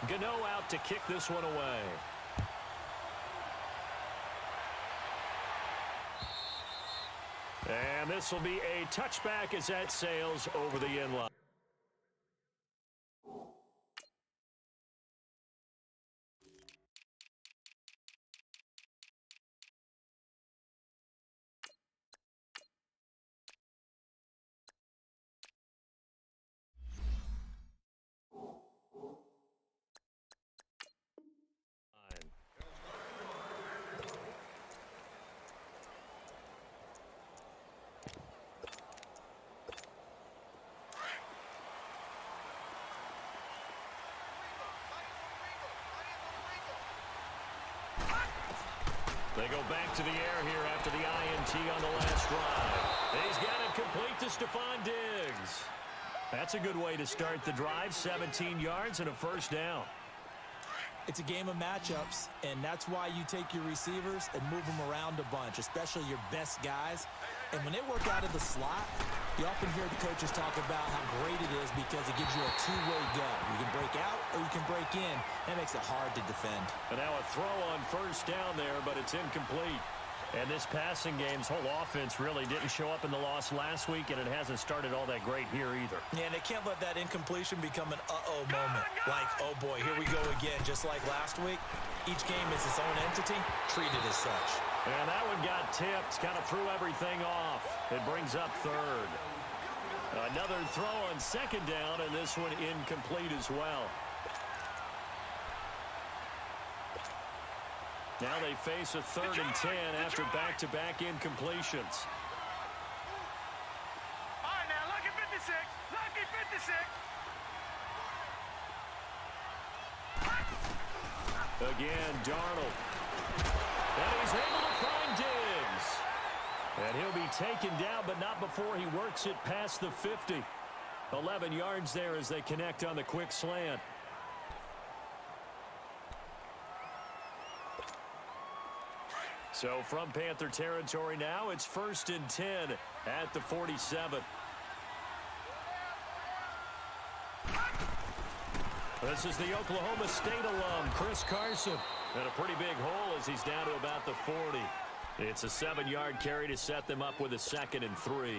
Gano out to kick this one away. And this will be a touchback as that sails over the end line. They go back to the air here after the INT on the last drive. He's got it complete to Stephon Diggs. That's a good way to start the drive. 17 yards and a first down. It's a game of matchups, and that's why you take your receivers and move them around a bunch, especially your best guys. And when they work out of the slot, you often hear the coaches talk about how great it is because it gives you a two-way go. You can break out or you can break in. That makes it hard to defend. And now a throw on first down there, but it's incomplete. And this passing game's whole offense really didn't show up in the loss last week, and it hasn't started all that great here either. Yeah, and they can't let that incompletion become an uh-oh moment. Like, oh boy, here we go again, just like last week. Each game is its own entity, treated as such. And that one got tipped, kind of threw everything off. It brings up third. Another throw on second down, and this one incomplete as well. Now they face a 3rd and 10 after back-to-back incompletions. All right, now, lucky 56. Lucky 56. Again, Darnold. And he's able to find Diggs. And he'll be taken down, but not before he works it past the 50. 11 yards there as they connect on the quick slant. So from Panther territory now, it's 1st and 10 at the 47. This is the Oklahoma State alum, Chris Carson. And a pretty big hole as he's down to about the 40. It's a 7-yard carry to set them up with a 2nd and 3.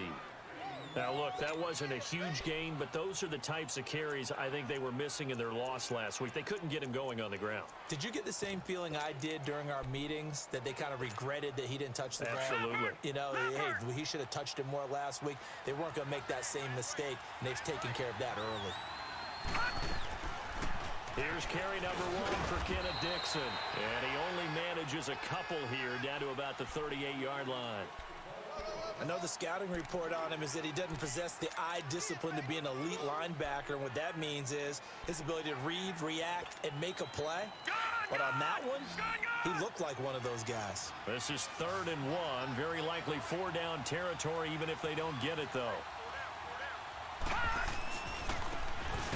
Now, look, that wasn't a huge gain, but those are the types of carries I think they were missing in their loss last week. They couldn't get him going on the ground. Did you get the same feeling I did during our meetings, that they kind of regretted that he didn't touch the ball? Absolutely. You know, hey, he should have touched it more last week. They weren't going to make that same mistake, and they've taken care of that early. Here's carry number 1 for Kenneth Dixon. And he only manages a couple here down to about the 38-yard line. I know the scouting report on him is that he doesn't possess the eye discipline to be an elite linebacker. And what that means is his ability to read, react, and make a play. But on that one, he looked like one of those guys. This is 3rd and 1. Very likely 4-down territory, even if they don't get it, though.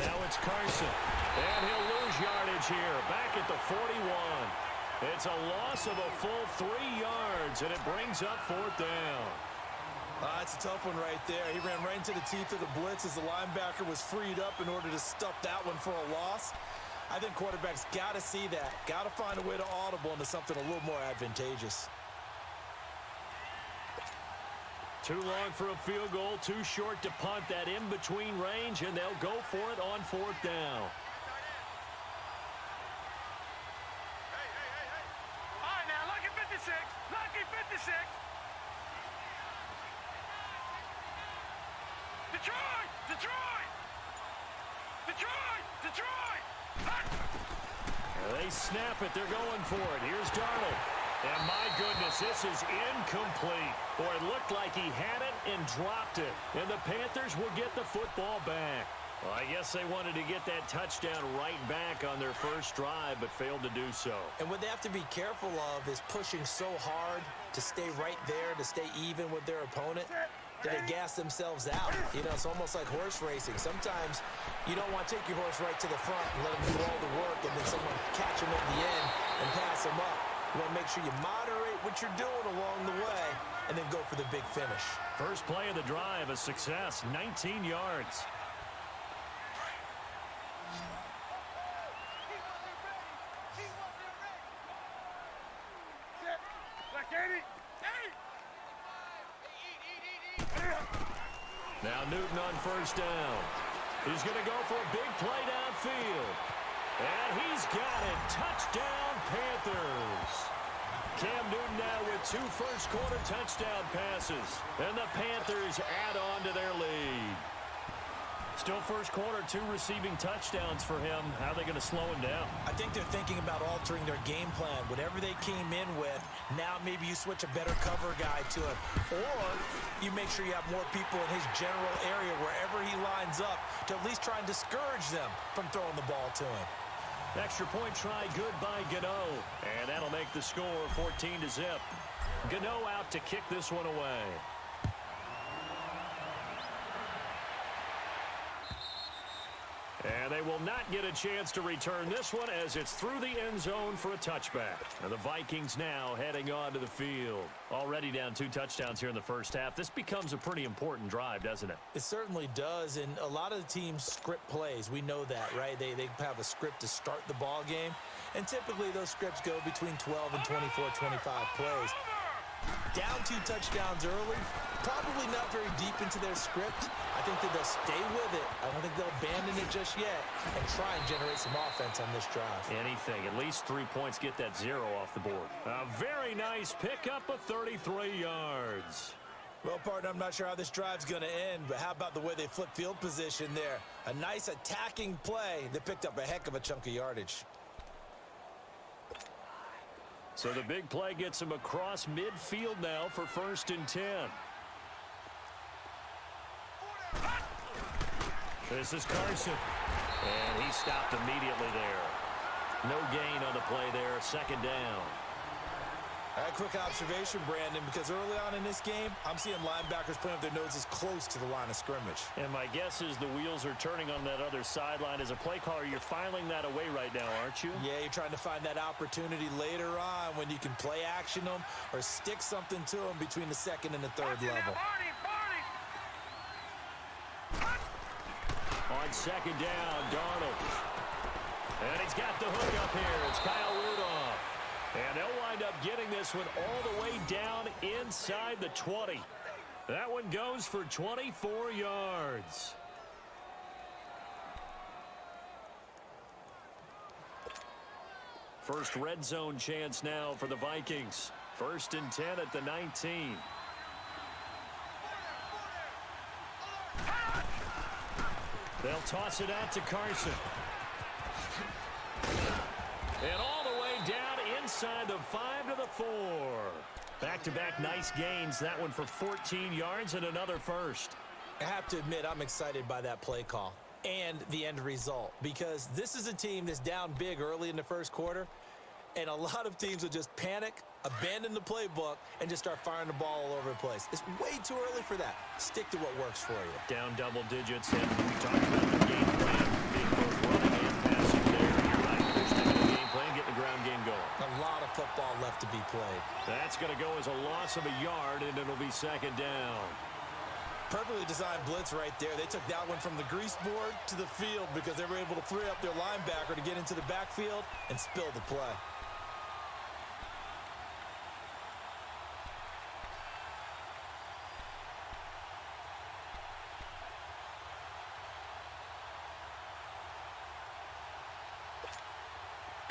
Now it's Carson. And he'll lose yardage here. Back at the 41. It's a loss of a full 3 yards, and it brings up 4th down. That's a tough one right there. He ran right into the teeth of the blitz as the linebacker was freed up in order to stuff that one for a loss. I think quarterbacks got to see that. Got to find a way to audible into something a little more advantageous. Too long for a field goal, too short to punt. That in-between range, and they'll go for it on 4th down. All right, now, lucky 56. Lucky 56. Detroit! Detroit! Detroit! Detroit! They snap it. They're going for it. Here's Darnold. And my goodness, this is incomplete. Boy, it looked like he had it and dropped it. And the Panthers will get the football back. Well, I guess they wanted to get that touchdown right back on their first drive, but failed to do so. And what they have to be careful of is pushing so hard to stay right there, to stay even with their opponent, that they gas themselves out. You know, it's almost like horse racing. Sometimes you don't want to take your horse right to the front and let him do all the work and then someone catch him at the end and pass him up. You want to make sure you moderate what you're doing along the way and then go for the big finish. First play of the drive, a success, 19 yards. Now Newton on first down. He's going to go for a big play downfield. And he's got it. Touchdown, Panthers. Cam Newton now with 2 first-quarter touchdown passes. And the Panthers add on to their lead. Still first quarter, 2 receiving touchdowns for him. How are they going to slow him down? I think they're thinking about altering their game plan. Whatever they came in with, now maybe you switch a better cover guy to him. Or you make sure you have more people in his general area wherever he lines up to at least try and discourage them from throwing the ball to him. Extra point try good by Gano. And that'll make the score 14-0. Gano out to kick this one away. And they will not get a chance to return this one as it's through the end zone for a touchback. And the Vikings now heading onto the field. Already down 2 touchdowns here in the first half. This becomes a pretty important drive, doesn't it? It certainly does, and a lot of the teams script plays. We know that, right? They have a script to start the ball game, and typically those scripts go between 12 and 24, 25 plays. Down 2 touchdowns early, probably not very deep into their script. I think that they'll stay with it. I don't think they'll abandon it just yet and try and generate some offense on this drive. Anything. At least 3 points, get that 0 off the board. A very nice pickup of 33 yards. Well, partner, I'm not sure how this drive's going to end, but how about the way they flip field position there? A nice attacking play that picked up a heck of a chunk of yardage. So the big play gets him across midfield now for 1st and 10. This is Carson. And he stopped immediately there. No gain on the play there. 2nd down. A quick observation, Brandon, because early on in this game, I'm seeing linebackers putting up their noses close to the line of scrimmage. And my guess is the wheels are turning on that other sideline. As a play caller, you're filing that away right now, aren't you? Yeah, you're trying to find that opportunity later on when you can play action them or stick something to them between the 2nd and the 3rd level. On 2nd down, Darnold. And he's got the hook up here. It's Kyle Rudolph. And they'll wind up getting this one all the way down inside the 20. That one goes for 24 yards. First red zone chance now for the Vikings. 1st and 10 at the 19. They'll toss it out to Carson. And all the way down inside the 5 to the 4. Back-to-back nice gains. That one for 14 yards and another first. I have to admit, I'm excited by that play call and the end result because this is a team that's down big early in the first quarter, and a lot of teams will just panic, abandon the playbook, and just start firing the ball all over the place. It's way too early for that. Stick to what works for you. Down double digits, and we talked about the game plan being both running and passing there. You're right. They're sticking to the game plan, getting the ground game going. A lot of football left to be played. That's going to go as a loss of a yard, and it'll be 2nd down. Perfectly designed blitz right there. They took that one from the grease board to the field because they were able to free up their linebacker to get into the backfield and spill the play.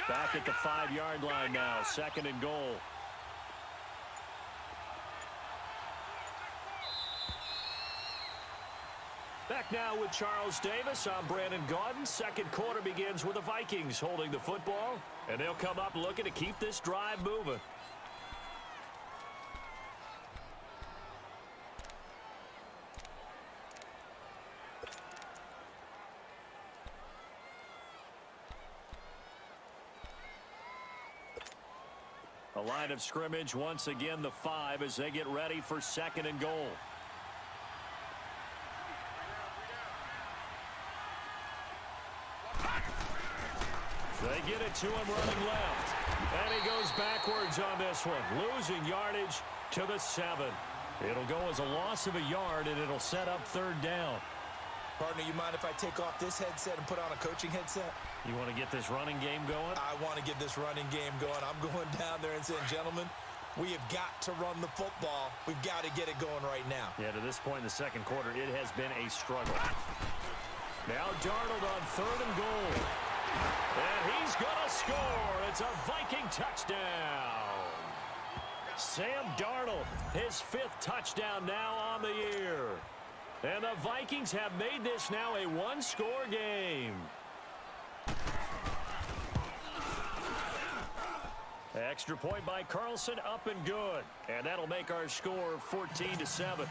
Back at the 5-yard line now, 2nd and goal. Back now with Charles Davis. I'm Brandon Gaudin. Second quarter begins with the Vikings holding the football, and they'll come up looking to keep this drive moving. A line of scrimmage, once again the 5 as they get ready for 2nd and goal. They get it to him running left. And he goes backwards on this one, losing yardage to the 7. It'll go as a loss of a yard, and it'll set up 3rd down. Partner, you mind if I take off this headset and put on a coaching headset? You want to get this running game going? I want to get this running game going. I'm going down there and saying, gentlemen, We have got to run the football. We've got to get it going right now. Yeah, to this point in the second quarter, it has been a struggle. Now Darnold on 3rd and goal. And he's going to score. It's a Viking touchdown. Sam Darnold, his 5th touchdown now on the year. And the Vikings have made this now a one-score game. Extra point by Carlson, up and good. And that'll make our score 14-7.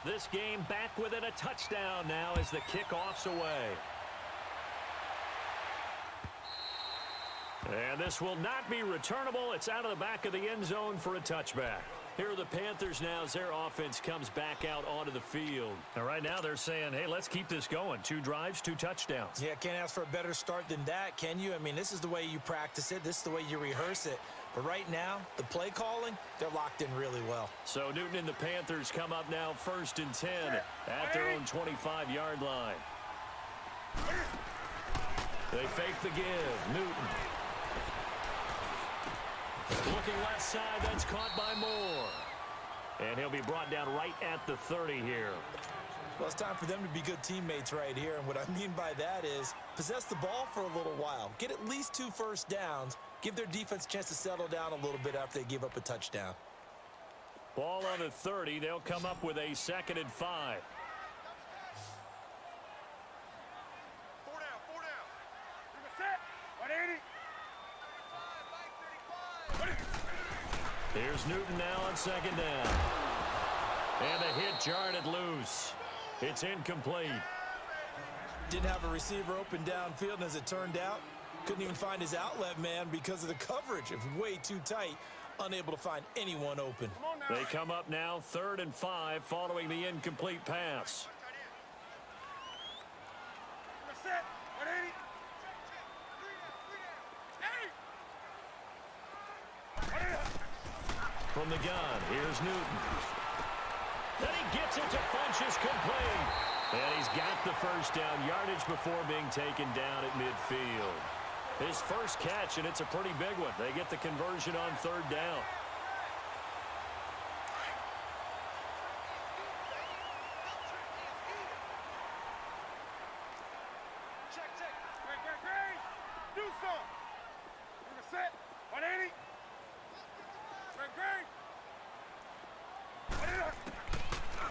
This game back within a touchdown now as the kickoff's away. And this will not be returnable. It's out of the back of the end zone for a touchback. Here are the Panthers now as their offense comes back out onto the field. And right now they're saying, hey, let's keep this going. 2 drives, 2 touchdowns. Yeah, can't ask for a better start than that, can you? I mean, this is the way you practice it. This is the way you rehearse it. But right now, the play calling, they're locked in really well. So Newton and the Panthers come up now 1st and 10 at their own 25-yard line. They fake the give. Newton. Looking left side, that's caught by Moore. And he'll be brought down right at the 30 here. Well, it's time for them to be good teammates right here. And what I mean by that is possess the ball for a little while. Get at least 2 first downs. Give their defense a chance to settle down a little bit after they give up a touchdown. Ball on the 30. They'll come up with a 2nd and 5. 4 down. Set. 180. Here's Newton now on 2nd down. And the hit jarred it loose. It's incomplete. Didn't have a receiver open downfield, and as it turned out, couldn't even find his outlet man because of the coverage. It was way too tight, unable to find anyone open. They come up now 3rd and 5 following the incomplete pass. Set. 180. From the gun, here's Newton. Then he gets it to Funchess complete. And he's got the first down yardage before being taken down at midfield. His first catch, and it's a pretty big one. They get the conversion on 3rd down. Check. Great. Do some. Set. 180. Great.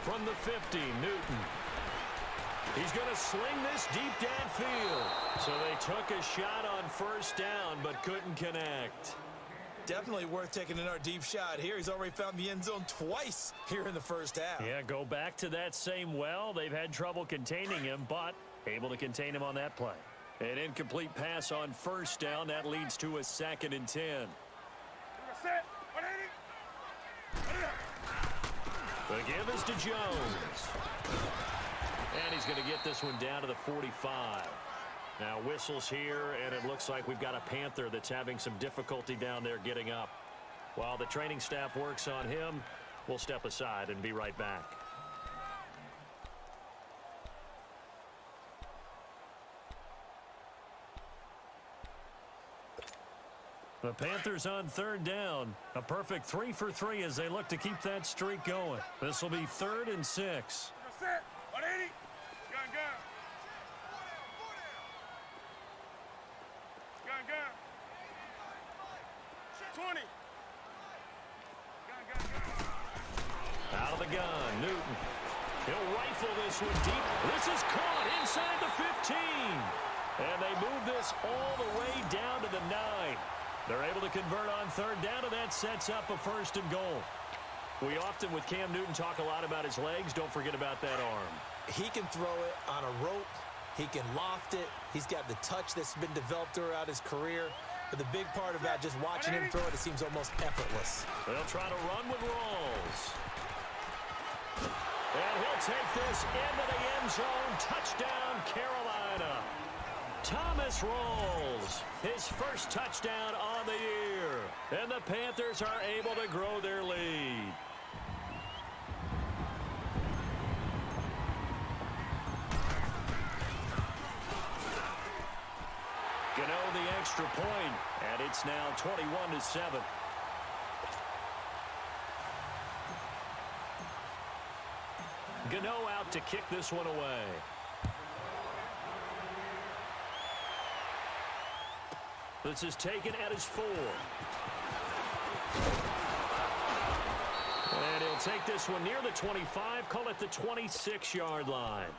From the 50, Newton. He's going to sling this deep downfield. So they took a shot on 1st down, but couldn't connect. Definitely worth taking another deep shot here. He's already found the end zone twice here in the first half. Yeah, go back to that same well. They've had trouble containing him, but able to contain him on that play. An incomplete pass on 1st down. That leads to a 2nd and 10. Set. 180. The give is to Jones. And he's going to get this one down to the 45. Now whistles here, and it looks like we've got a Panther that's having some difficulty down there getting up. While the training staff works on him, we'll step aside and be right back. The Panthers on 3rd down. A perfect 3 for 3 as they look to keep that streak going. This will be 3rd and 6. Set. 180. Gun. 20. Gun. Out of the gun, Newton. He'll rifle this one deep. This is caught inside the 15. And they move this all the way down to the 9. They're able to convert on 3rd down, and that sets up a 1st and goal. We often, with Cam Newton, talk a lot about his legs. Don't forget about that arm. He can throw it on a rope. He can loft it. He's got the touch that's been developed throughout his career. But the big part about just watching him throw it, it seems almost effortless. They'll try to run with Rawls. And he'll take this into the end zone. Touchdown, Carolina. Thomas rolls. His first touchdown on the year. And the Panthers are able to grow their lead. Gano the extra point, and it's now 21-7. Gano out to kick this one away. This is taken at his 4. And he'll take this one near the 25, call it the 26-yard line.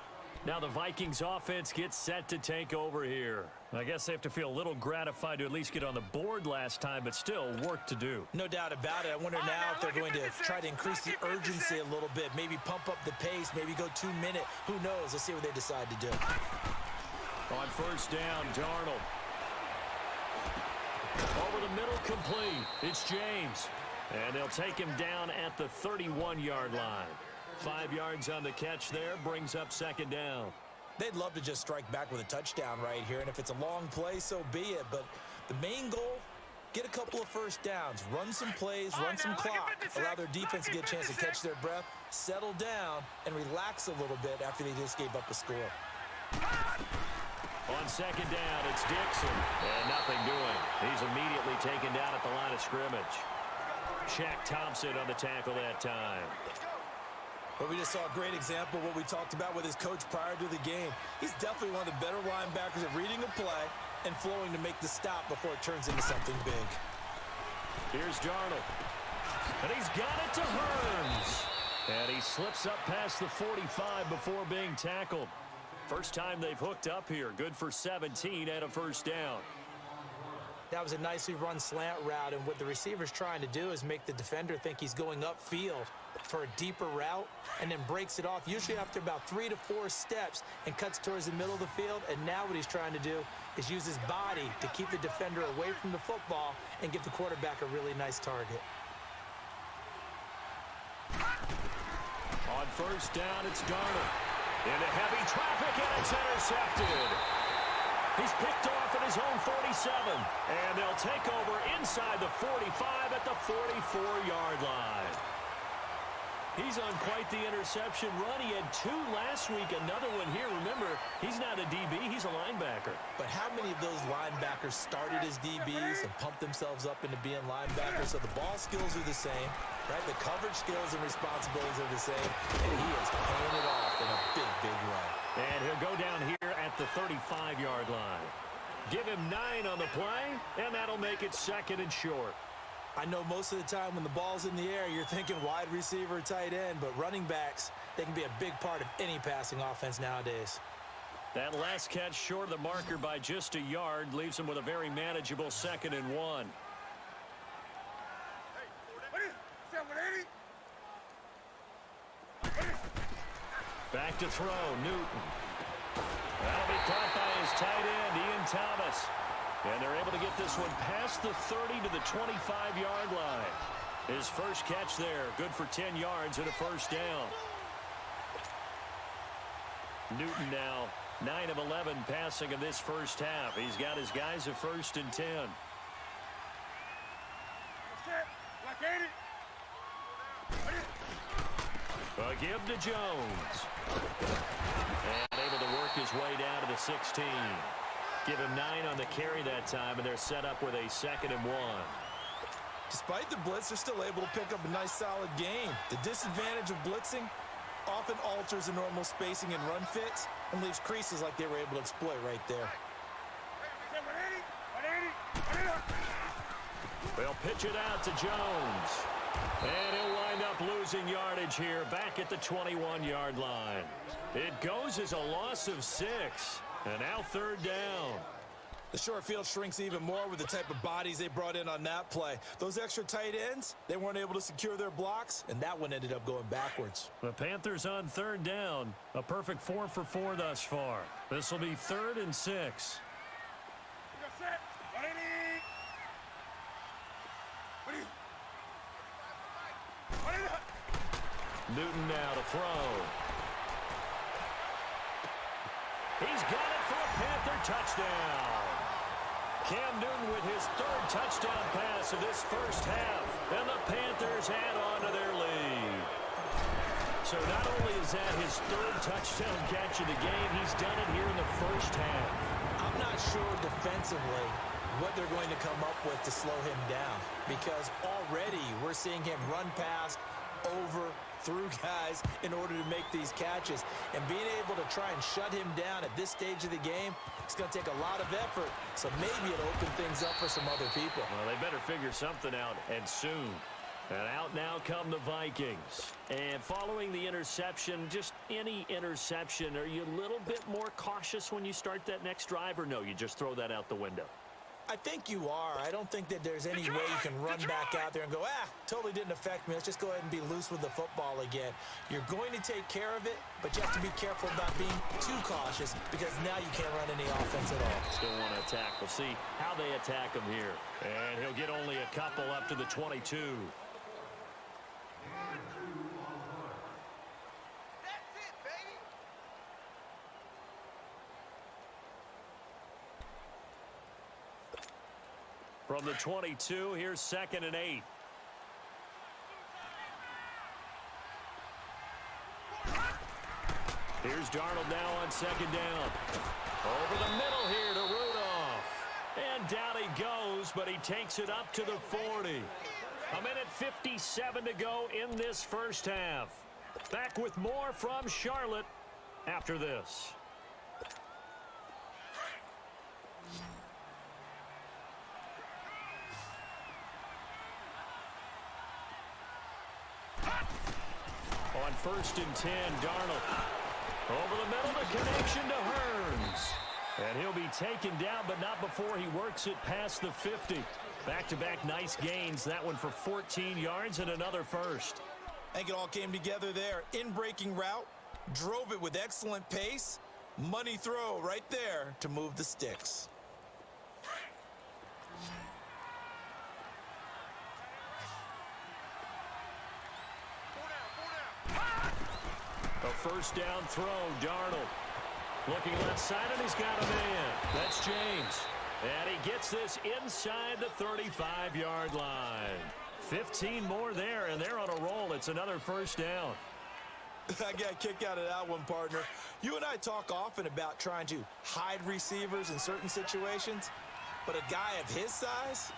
Now the Vikings offense gets set to take over here. I guess they have to feel a little gratified to at least get on the board last time, but still work to do. No doubt about it. I wonder now if they're going to try to increase the urgency a little bit, maybe pump up the pace, maybe go 2-minute. Who knows? Let's see what they decide to do. On first down, Darnold. Over the middle, complete. It's James. And they'll take him down at the 31-yard line. 5 yards on the catch there, brings up second down. They'd love to just strike back with a touchdown right here, and if it's a long play, so be it. But the main goal, get a couple of first downs, run some plays, run some clock, allow their defense to get a chance to catch their breath, settle down, and relax a little bit after they just gave up a score. On second down, it's Dixon, and nothing doing. He's immediately taken down at the line of scrimmage. Shaq Thompson on the tackle that time. But we just saw a great example of what we talked about with his coach prior to the game. He's definitely one of the better linebackers at reading a play and flowing to make the stop before it turns into something big. Here's Darnold. And he's got it to Hearns. And he slips up past the 45 before being tackled. First time they've hooked up here. Good for 17 and a first down. That was a nicely run slant route, and what the receiver's trying to do is make the defender think he's going upfield for a deeper route and then breaks it off, usually after about 3 to 4 steps, and cuts towards the middle of the field. And now what he's trying to do is use his body to keep the defender away from the football and give the quarterback a really nice target. On first down, it's Darnold. Into heavy traffic, and it's intercepted. He's picked off at his own 47, and they'll take over inside the 45 at the 44-yard line. He's on quite the interception run. He had 2 last week, another one here. Remember, he's not a DB, he's a linebacker. But how many of those linebackers started as DBs and pumped themselves up into being linebackers? So the ball skills are the same, right? The coverage skills and responsibilities are the same, and he is paying it off in a big, big way. And he'll go down here at the 35-yard line. Give him 9 on the play, and that'll make it second and short. I know most of the time when the ball's in the air, you're thinking wide receiver, tight end, but running backs, they can be a big part of any passing offense nowadays. That last catch short of the marker by just a yard leaves him with a very manageable 2nd and 1. Back to throw, Newton. That'll be caught by his tight end, Ian Thomas. And they're able to get this one past the 30 to the 25-yard line. His first catch there, good for 10 yards and a first down. Newton now 9 of 11 passing in this first half. He's got his guys at 1st and 10. A give to Jones. And able to work his way down to the 16. Give him 9 on the carry that time, and they're set up with a 2nd and 1. Despite the blitz, they're still able to pick up a nice, solid gain. The disadvantage of blitzing often alters the normal spacing and run fits and leaves creases like they were able to exploit right there. They'll pitch it out to Jones. And he'll wind up losing yardage here back at the 21-yard line. It goes as a loss of 6. And now 3rd down. The short field shrinks even more with the type of bodies they brought in on that play. Those extra tight ends, they weren't able to secure their blocks, and that one ended up going backwards. The Panthers on 3rd down. A perfect 4 for 4 thus far. This will be 3rd and 6. Newton now to throw. He's got it for a Panther touchdown. Cam Newton with his third touchdown pass of this first half. And the Panthers add on to their lead. So not only is that his third touchdown catch of the game, he's done it here in the first half. I'm not sure defensively what they're going to come up with to slow him down, because already we're seeing him run past, over, through guys in order to make these catches. And being able to try and shut him down at this stage of the game, it's going to take a lot of effort. So maybe it'll open things up for some other people. Well, they better figure something out, and soon. And out now come the Vikings. And following the interception, just any interception, are you a little bit more cautious when you start that next drive, or no, you just throw that out the window? I think you are. I don't think that there's any way you can run back out there and go, totally didn't affect me. Let's just go ahead and be loose with the football again. You're going to take care of it, but you have to be careful about being too cautious, because now you can't run any offense at all. Still want to attack. We'll see how they attack him here. And he'll get only a couple up to the 22. From the 22, here's 2nd and 8. Here's Darnold now on 2nd down. Over the middle here to Rudolph. And down he goes, but he takes it up to the 40. A minute 57 to go in this first half. Back with more from Charlotte after this. On 1st and 10, Darnold. Over the middle, the connection to Hearns. And he'll be taken down, but not before he works it past the 50. Back-to-back nice gains. That one for 14 yards and another first. I think it all came together there. In-breaking route, drove it with excellent pace. Money throw right there to move the sticks. A first down throw, Darnold. Looking left side, and he's got a man. That's James. And he gets this inside the 35-yard line. 15 more there, and they're on a roll. It's another first down. I got a kick out of that one, partner. You and I talk often about trying to hide receivers in certain situations, but a guy of his size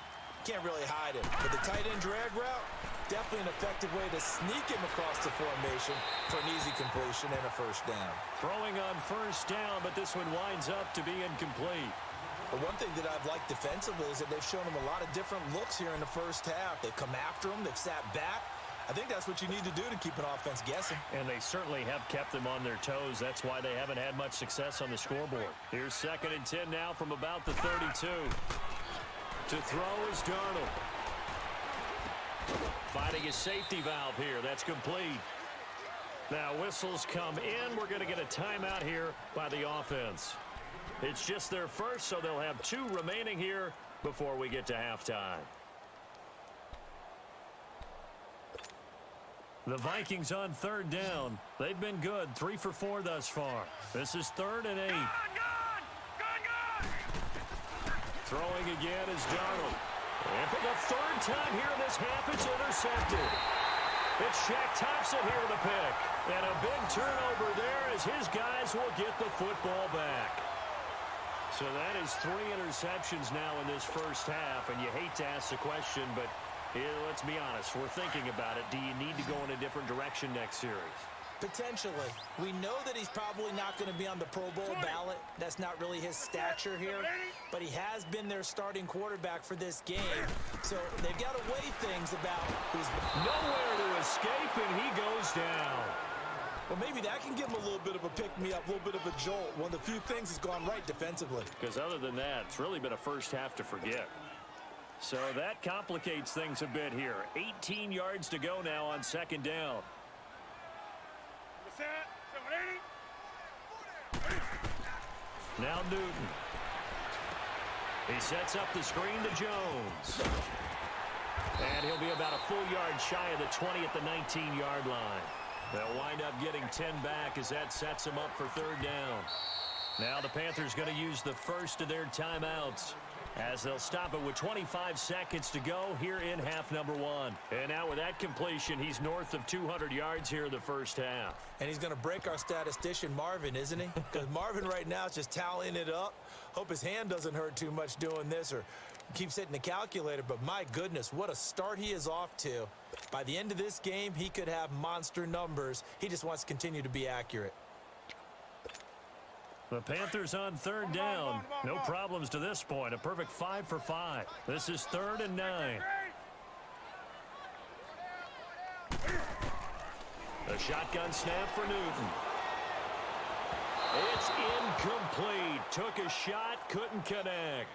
can't really hide him. But the tight end drag route, definitely an effective way to sneak him across the formation for an easy completion and a first down. Throwing on first down, but this one winds up to be incomplete. But one thing that I've liked defensively is that they've shown him a lot of different looks here in the first half. They've come after him. They've sat back. I think that's what you need to do to keep an offense guessing. And they certainly have kept them on their toes. That's why they haven't had much success on the scoreboard. Here's 2nd and 10 now from about the 32. To throw is Darnold. Finding his safety valve here. That's complete. Now whistles come in. We're going to get a timeout here by the offense. It's just their first, so they'll have 2 remaining here before we get to halftime. The Vikings on 3rd down. They've been good, 3 for 4 thus far. This is 3rd and 8. Throwing again is Darnold. And for the 3rd time here in this half, it's intercepted. It's Shaq Thompson here with a pick. And a big turnover there as his guys will get the football back. So that is 3 interceptions now in this first half. And you hate to ask the question, but let's be honest. We're thinking about it. Do you need to go in a different direction next series? Potentially. We know that he's probably not going to be on the Pro Bowl ballot. That's not really his stature here. But he has been their starting quarterback for this game. So they've got to weigh things about who's nowhere to escape, and he goes down. Well, maybe that can give him a little bit of a pick-me-up, a little bit of a jolt. One of the few things that's gone right defensively. Because other than that, it's really been a first half to forget. So that complicates things a bit here. 18 yards to go now on 2nd down. Now Newton. He sets up the screen to Jones. And he'll be about a full yard shy of the 20 at the 19-yard line. They'll wind up getting 10 back as that sets him up for 3rd down. Now the Panthers going to use the first of their timeouts as they'll stop it with 25 seconds to go here in half number one. And now with that completion, he's north of 200 yards here in the first half. And he's going to break our statistician Marvin, isn't he? Because Marvin right now is just tallying it up. Hope his hand doesn't hurt too much doing this or keeps hitting the calculator. But my goodness, what a start he is off to. By the end of this game, he could have monster numbers. He just wants to continue to be accurate. The Panthers on third down. No problems to this point. A perfect 5 for 5. This is 3rd and 9. A shotgun snap for Newton. It's incomplete. Took a shot, couldn't connect.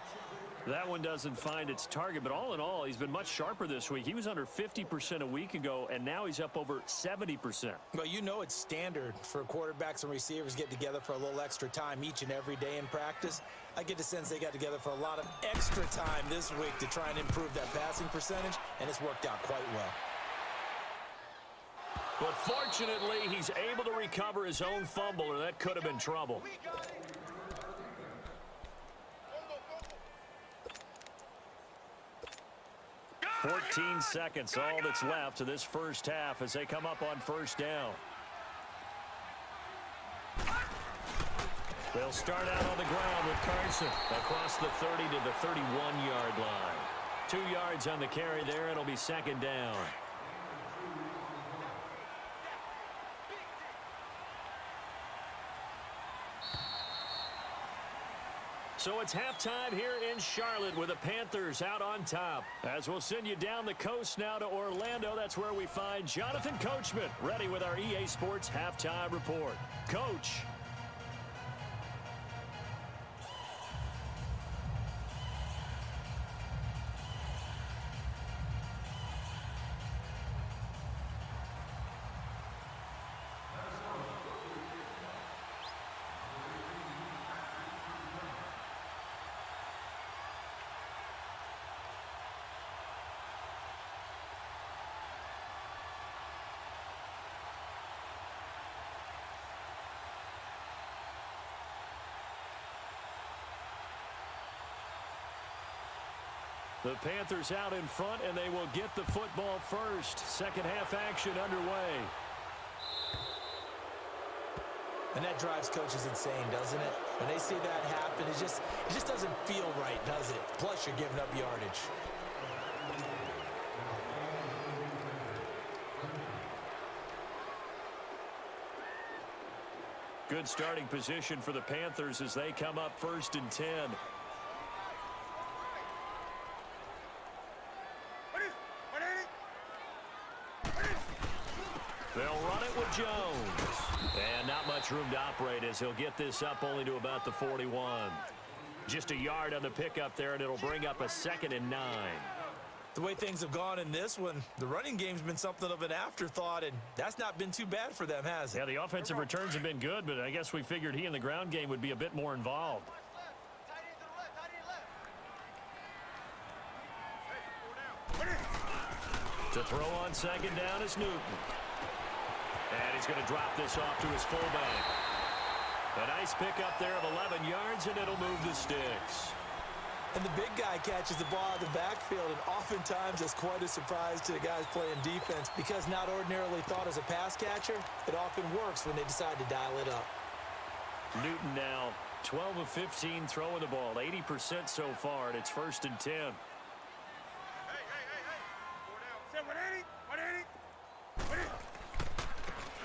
That one doesn't find its target, but all in all, he's been much sharper this week. He was under 50% a week ago, and now he's up over 70%. Well, you know it's standard for quarterbacks and receivers to get together for a little extra time each and every day in practice. I get the sense they got together for a lot of extra time this week to try and improve that passing percentage, and it's worked out quite well. But fortunately, he's able to recover his own fumble, or that could have been trouble. 14 seconds, all that's left to this first half as they come up on first down. They'll start out on the ground with Carson across the 30 to the 31-yard line. 2 yards on the carry there. It'll be second down. So it's halftime here in Charlotte with the Panthers out on top. As we'll send you down the coast now to Orlando, that's where we find Jonathan Coachman ready with our EA Sports Halftime Report. Coach. The Panthers out in front, and they will get the football first. Second half action underway. And that drives coaches insane, doesn't it? When they see that happen, it just doesn't feel right, does it? Plus, you're giving up yardage. Good starting position for the Panthers as they come up 1st and 10. They'll run it with Jones. And not much room to operate as he'll get this up only to about the 41. Just a yard on the pickup there, and it'll bring up a 2nd and 9. The way things have gone in this one, the running game's been something of an afterthought, and that's not been too bad for them, has it? Yeah, the offensive returns have been good, but I guess we figured he in the ground game would be a bit more involved. To throw on 2nd down is Newton. And he's going to drop this off to his fullback. A nice pickup there of 11 yards, and it'll move the sticks. And the big guy catches the ball out of the backfield, and oftentimes it's quite a surprise to the guys playing defense because not ordinarily thought as a pass catcher, it often works when they decide to dial it up. Newton now 12 of 15 throwing the ball, 80% so far, and it's 1st and 10.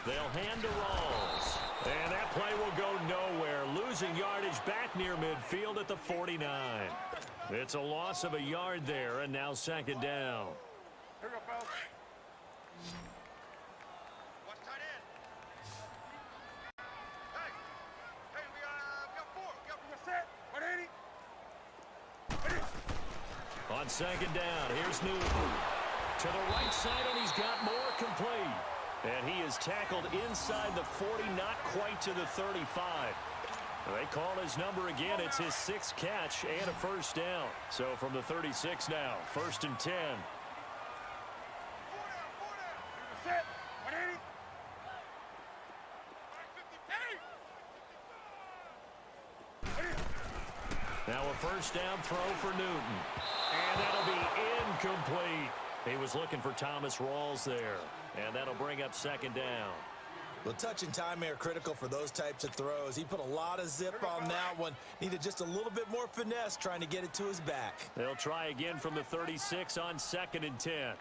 They'll hand to Rawls. And that play will go nowhere. Losing yardage back near midfield at the 49. It's a loss of a yard there, and now 2nd down. On 2nd down, here's Newton. To the right side, and he's got more complete. And he is tackled inside the 40, not quite to the 35. They call his number again. It's his 6th catch and a 1st down. So from the 36 now, 1st and 10. Now a first down throw for Newton. And that'll be incomplete. He was looking for Thomas Rawls there. And that'll bring up second down. Well, touch and time are critical for those types of throws. He put a lot of zip on that one. Needed just a little bit more finesse trying to get it to his back. They'll try again from the 36 on 2nd and 10.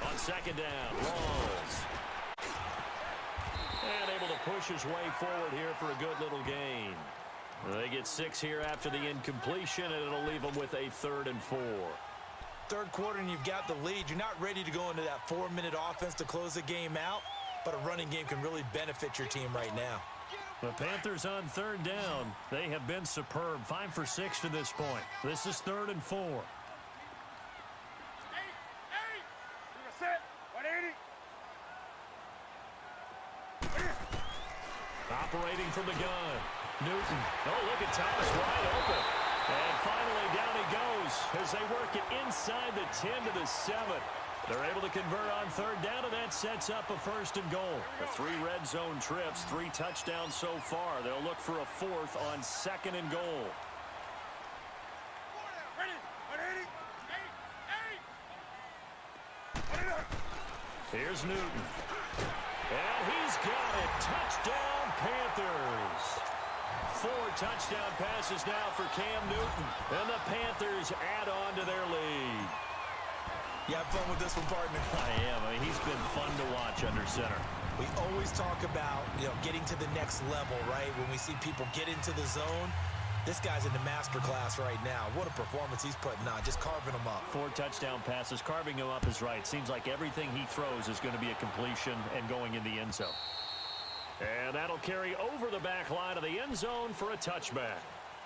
On second down, Rawls. And able to push his way forward here for a good little gain. They get 6 here after the incompletion, and it'll leave them with a 3rd and 4. Third quarter and you've got the lead. You're not ready to go into that 4-minute offense to close the game out, but a running game can really benefit your team right now. The Panthers on 3rd down. They have been superb. 5 for 6 to this point. This is 3rd and 4. Operating from the gun. Newton. Oh, look at Thomas wide open. And finally down he goes as they work it inside the 10 to the 7. They're able to convert on 3rd down, and that sets up a 1st and goal. The 3 red zone trips, 3 touchdowns so far. They'll look for a 4th on 2nd and goal. Here's Newton. And he's got it. Touchdown, Panthers. 4 touchdown passes now for Cam Newton. And the Panthers add on to their lead. You have fun with this one, partner? I am. I mean, he's been fun to watch under center. We always talk about, getting to the next level, right? When we see people get into the zone, this guy's in the master class right now. What a performance he's putting on, just carving them up. 4 touchdown passes. Carving him up is right. Seems like everything he throws is going to be a completion and going in the end zone. And that'll carry over the back line of the end zone for a touchback.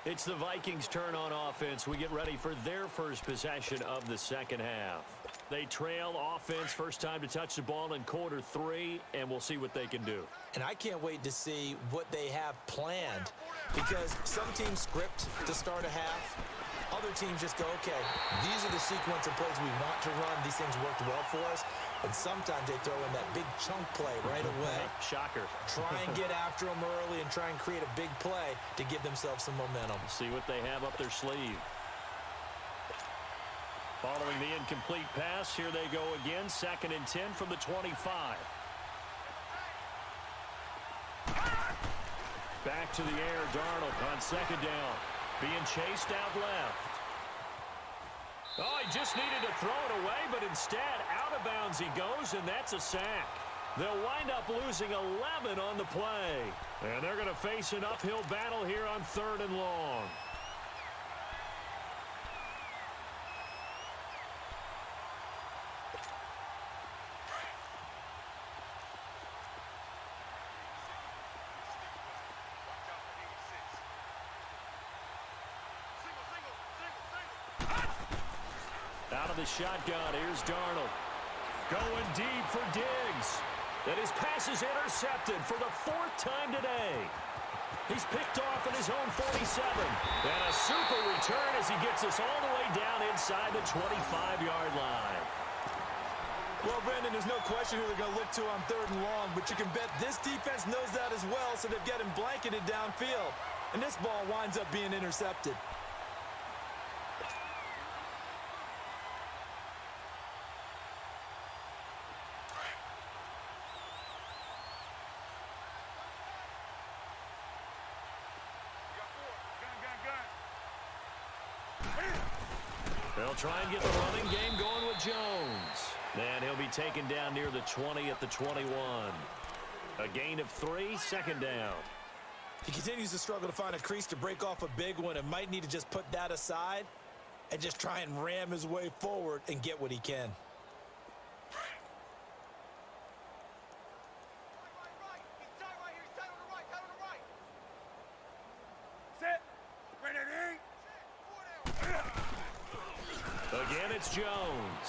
It's the Vikings' turn on offense. We get ready for their first possession of the second half. They trail offense, first time to touch the ball in quarter 3, and we'll see what they can do. And I can't wait to see what they have planned, because some teams script to start a half. Other teams just go, okay, these are the sequence of plays we want to run. These things worked well for us. And sometimes they throw in that big chunk play right away. Shocker. Try and get after them early and try and create a big play to give themselves some momentum. See what they have up their sleeve. Following the incomplete pass, here they go again. 2nd and 10 from the 25. Back to the air, Darnold on 2nd down. Being chased out left. Oh, he just needed to throw it away, but instead, out of bounds he goes, and that's a sack. They'll wind up losing 11 on the play. And they're going to face an uphill battle here on 3rd and long. Out of the shotgun, here's Darnold. Going deep for Diggs. And his pass is intercepted for the 4th time today. He's picked off in his own 47. And a super return as he gets us all the way down inside the 25-yard line. Well, Brandon, there's no question who they're going to look to on 3rd and long, but you can bet this defense knows that as well, so they've got him blanketed downfield. And this ball winds up being intercepted. They'll try and get the running game going with Jones. And he'll be taken down near the 20 at the 21. A gain of 3, 2nd down. He continues to struggle to find a crease to break off a big one and might need to just put that aside and just try and ram his way forward and get what he can. Again, it's Jones.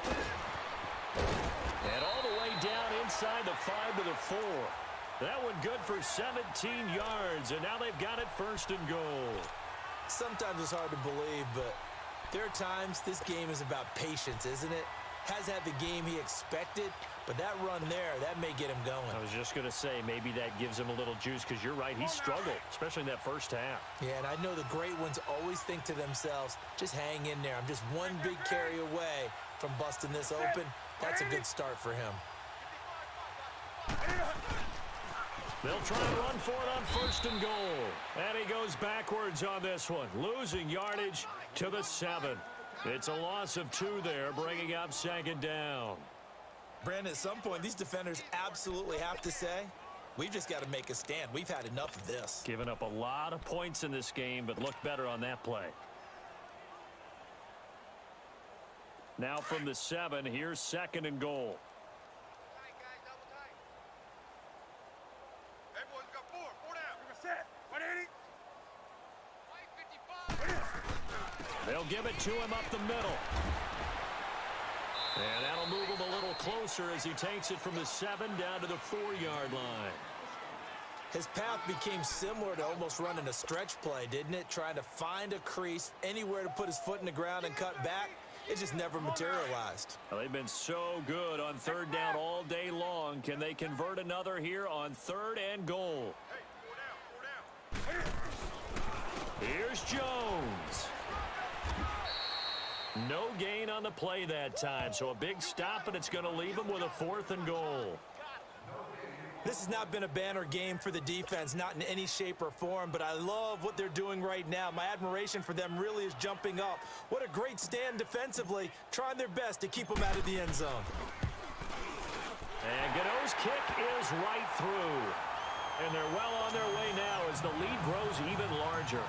And all the way down inside the 5 to the 4. That one good for 17 yards, and now they've got it 1st and goal. Sometimes it's hard to believe, but there are times this game is about patience, isn't it? has had the game he expected, but that run there, that may get him going. I was just going to say, maybe that gives him a little juice because you're right, he struggled, especially in that first half. Yeah, and I know the great ones always think to themselves, just hang in there. I'm just one big carry away from busting this open. That's a good start for him. They'll try and run for it on 1st and goal. And he goes backwards on this one, losing yardage to the 7. It's a loss of 2 there, bringing up 2nd down. Brandon, at some point, these defenders absolutely have to say, we've just got to make a stand. We've had enough of this. Given up a lot of points in this game, but looked better on that play. Now from the 7, here's 2nd and goal. They'll give it to him up the middle. And that'll move him a little closer as he takes it from the 7 down to the 4-yard line. His path became similar to almost running a stretch play, didn't it? Trying to find a crease, anywhere to put his foot in the ground and cut back. It just never materialized. Well, they've been so good on 3rd down all day long. Can they convert another here on 3rd and goal? Here's Jones. No gain on the play that time, so a big stop, and it's going to leave him with a 4th and goal. This has not been a banner game for the defense, not in any shape or form, but I love what they're doing right now. My admiration for them really is jumping up. What a great stand defensively, trying their best to keep them out of the end zone. And Godot's kick is right through. And they're well on their way now as the lead grows even larger.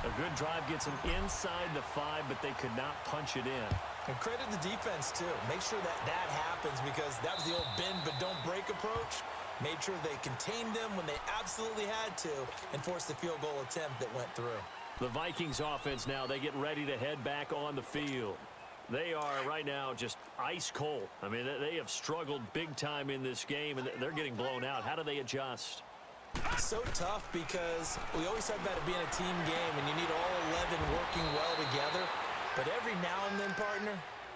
A good drive gets them inside the 5, but they could not punch it in. And credit the defense, too. Make sure that happens because that was the old bend but don't break approach. Made sure they contained them when they absolutely had to and forced the field goal attempt that went through. The Vikings offense now, they get ready to head back on the field. They are right now just ice cold. I mean, they have struggled big time in this game, and they're getting blown out. How do they adjust? So tough because we always talk about it being a team game and you need all 11 working well together. But every now and then, partner,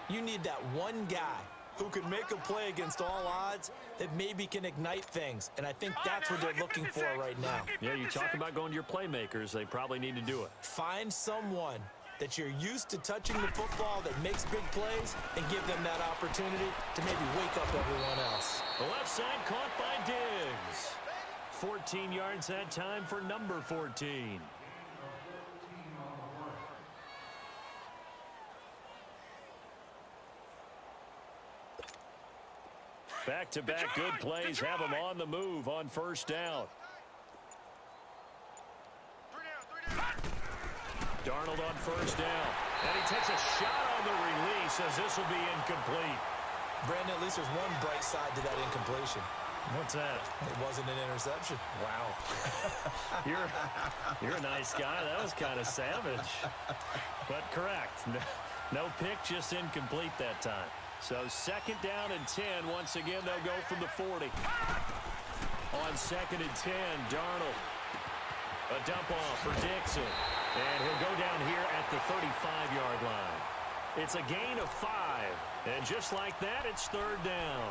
you need that one guy who can make a play against all odds that maybe can ignite things. And I think that's what they're looking for right now. Yeah, you talk about going to your playmakers. They probably need to do it. Find someone that you're used to touching the football that makes big plays and give them that opportunity to maybe wake up everyone else. The left side caught by Diggs. 14 yards that time for number 14. Back-to-back good plays have him on the move on 1st down. Darnold on 1st down. And he takes a shot on the release as this will be incomplete. Brandon, at least there's one bright side to that incompletion. What's that? It wasn't an interception. Wow. You're a nice guy. That was kind of savage. But correct. No pick, just incomplete that time. So 2nd down and 10. Once again, they'll go from the 40. On 2nd and 10, Darnold. A dump off for Dixon. And he'll go down here at the 35-yard line. It's a gain of 5. And just like that, it's 3rd down.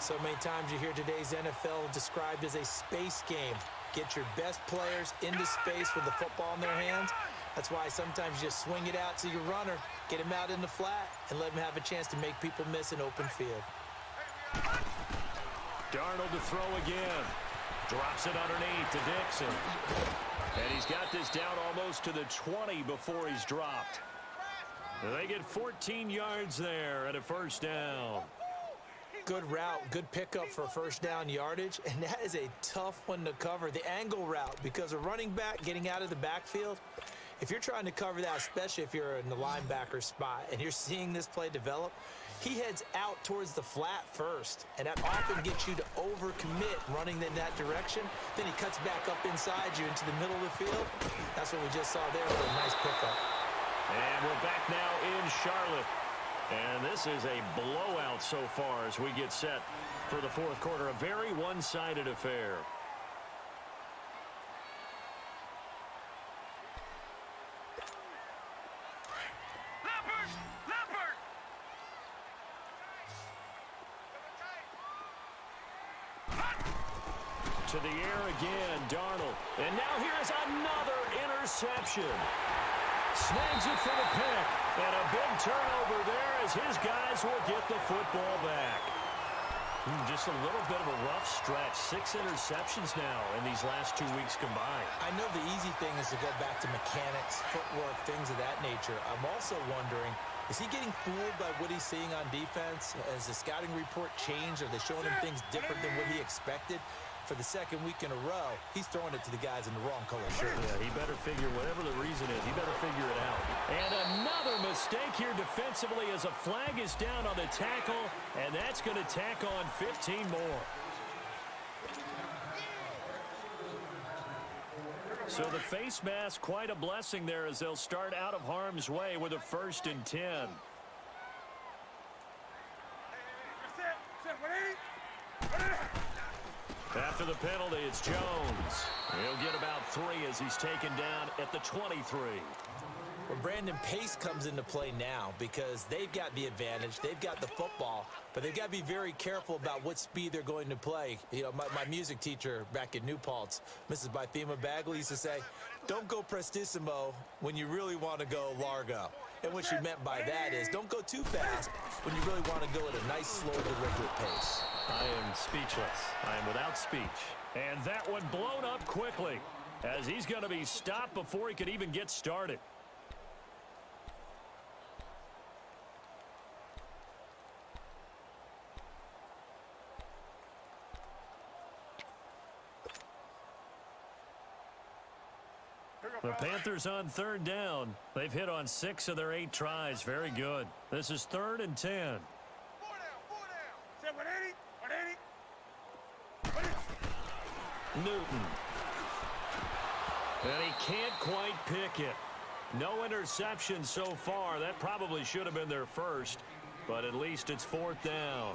So many times you hear today's NFL described as a space game. Get your best players into space with the football in their hands. That's why sometimes you just swing it out to your runner, get him out in the flat, and let him have a chance to make people miss an open field. Darnold to throw again. Drops it underneath to Dixon. And he's got this down almost to the 20 before he's dropped. They get 14 yards there at a 1st down. Good route, good pickup for 1st down yardage, and that is a tough one to cover. The angle route, because a running back getting out of the backfield, if you're trying to cover that, especially if you're in the linebacker spot and you're seeing this play develop, he heads out towards the flat first, and that often gets you to overcommit running in that direction. Then he cuts back up inside you into the middle of the field. That's what we just saw there with a nice pickup. And we're back now in Charlotte. And this is a blowout so far as we get set for the 4th quarter. A very one-sided affair. To the air again, Darnold. And now here's another interception. Snags it for the pick. And a big turnover there as his guys will get the football back. Just a little bit of a rough stretch. 6 interceptions now in these last 2 weeks combined. I know the easy thing is to go back to mechanics, footwork, things of that nature. I'm also wondering, is he getting fooled by what he's seeing on defense? Has the scouting report changed? Are they showing him things different than what he expected? For the second week in a row, he's throwing it to the guys in the wrong color shirt. Yeah, he better figure whatever the reason is. He better figure it out. And another mistake here defensively as a flag is down on the tackle, and that's going to tack on 15 more. So the face mask, quite a blessing there as they'll start out of harm's way with a 1st and 10. After the penalty, it's Jones. He'll get about 3 as he's taken down at the 23. Well, Brandon, pace comes into play now because they've got the advantage. They've got the football, but they've got to be very careful about what speed they're going to play. You know, my music teacher back in New Paltz, Mrs. Bythema Bagley, used to say, don't go prestissimo when you really want to go largo. And what she meant by that is don't go too fast when you really want to go at a nice, slow, deliberate pace. I am speechless. I am without speech. And that one blown up quickly as he's going to be stopped before he could even get started. The Panthers on 3rd down. They've hit on 6 of their 8 tries. Very good. This is 3rd and 10. 4 down. 180. Newton. And he can't quite pick it. No interception so far. That probably should have been their first, but at least it's 4th down.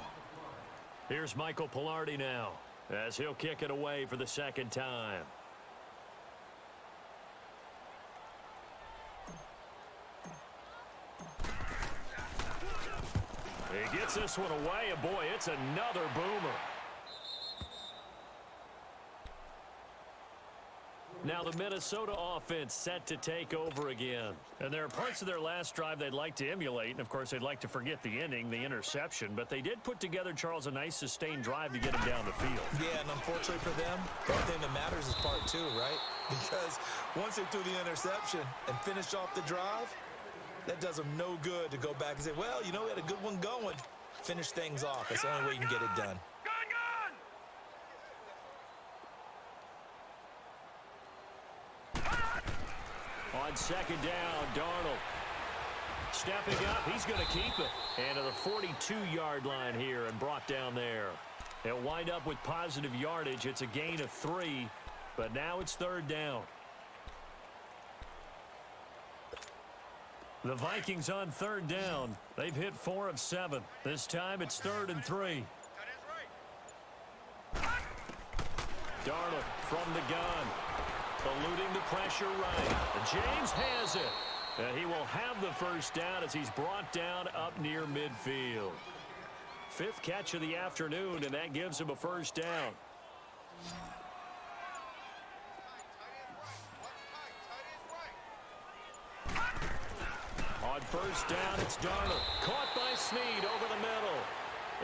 Here's Michael Pilardi now as he'll kick it away for the 2nd time. He gets this one away, and boy, it's another boomer. Now the Minnesota offense set to take over again. And there are parts of their last drive they'd like to emulate. And, of course, they'd like to forget the inning, the interception. But they did put together, Charles, a nice sustained drive to get him down the field. Yeah, and unfortunately for them, the only thing that matters is part 2, right? Because once they threw the interception and finished off the drive, that does them no good to go back and say, well, you know, we had a good one going. Finish things off. That's the only way you can get it done. On 2nd down, Darnold stepping up. He's going to keep it. And to the 42-yard line here and brought down there. They'll wind up with positive yardage. It's a gain of 3, but now it's 3rd down. The Vikings on 3rd down. They've hit 4 of 7. This time it's 3rd and 3. Darnold from the gun. Eluding the pressure right. James has it. And he will have the 1st down as he's brought down up near midfield. 5th catch of the afternoon, and that gives him a 1st down. On 1st down, it's Darnold. Caught by Snead over the middle.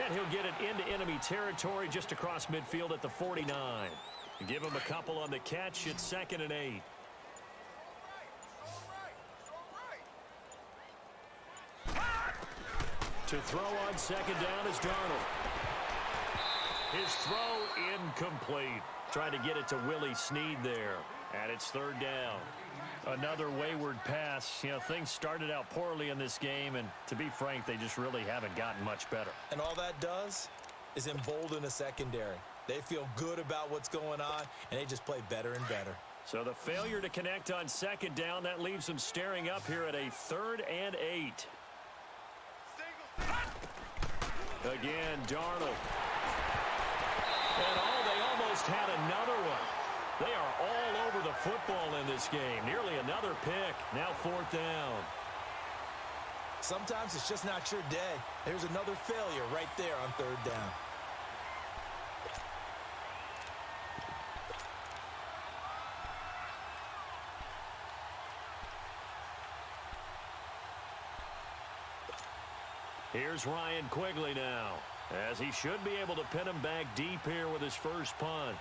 And he'll get it into enemy territory just across midfield at the 49. Give him a couple on the catch. It's 2nd and 8. To throw on 2nd down is Darnold. His throw incomplete. Trying to get it to Willie Snead there. And it's 3rd down. Another wayward pass. You know, things started out poorly in this game, and to be frank, they just really haven't gotten much better. And all that does is embolden a secondary. They feel good about what's going on, and they just play better and better. So the failure to connect on 2nd down, that leaves them staring up here at a 3rd and 8. Again, Darnold. And they almost had another one. They are all over the football in this game. Nearly another pick. Now 4th down. Sometimes it's just not your day. There's another failure right there on 3rd down. Here's Ryan Quigley now, as he should be able to pin him back deep here with his first punt.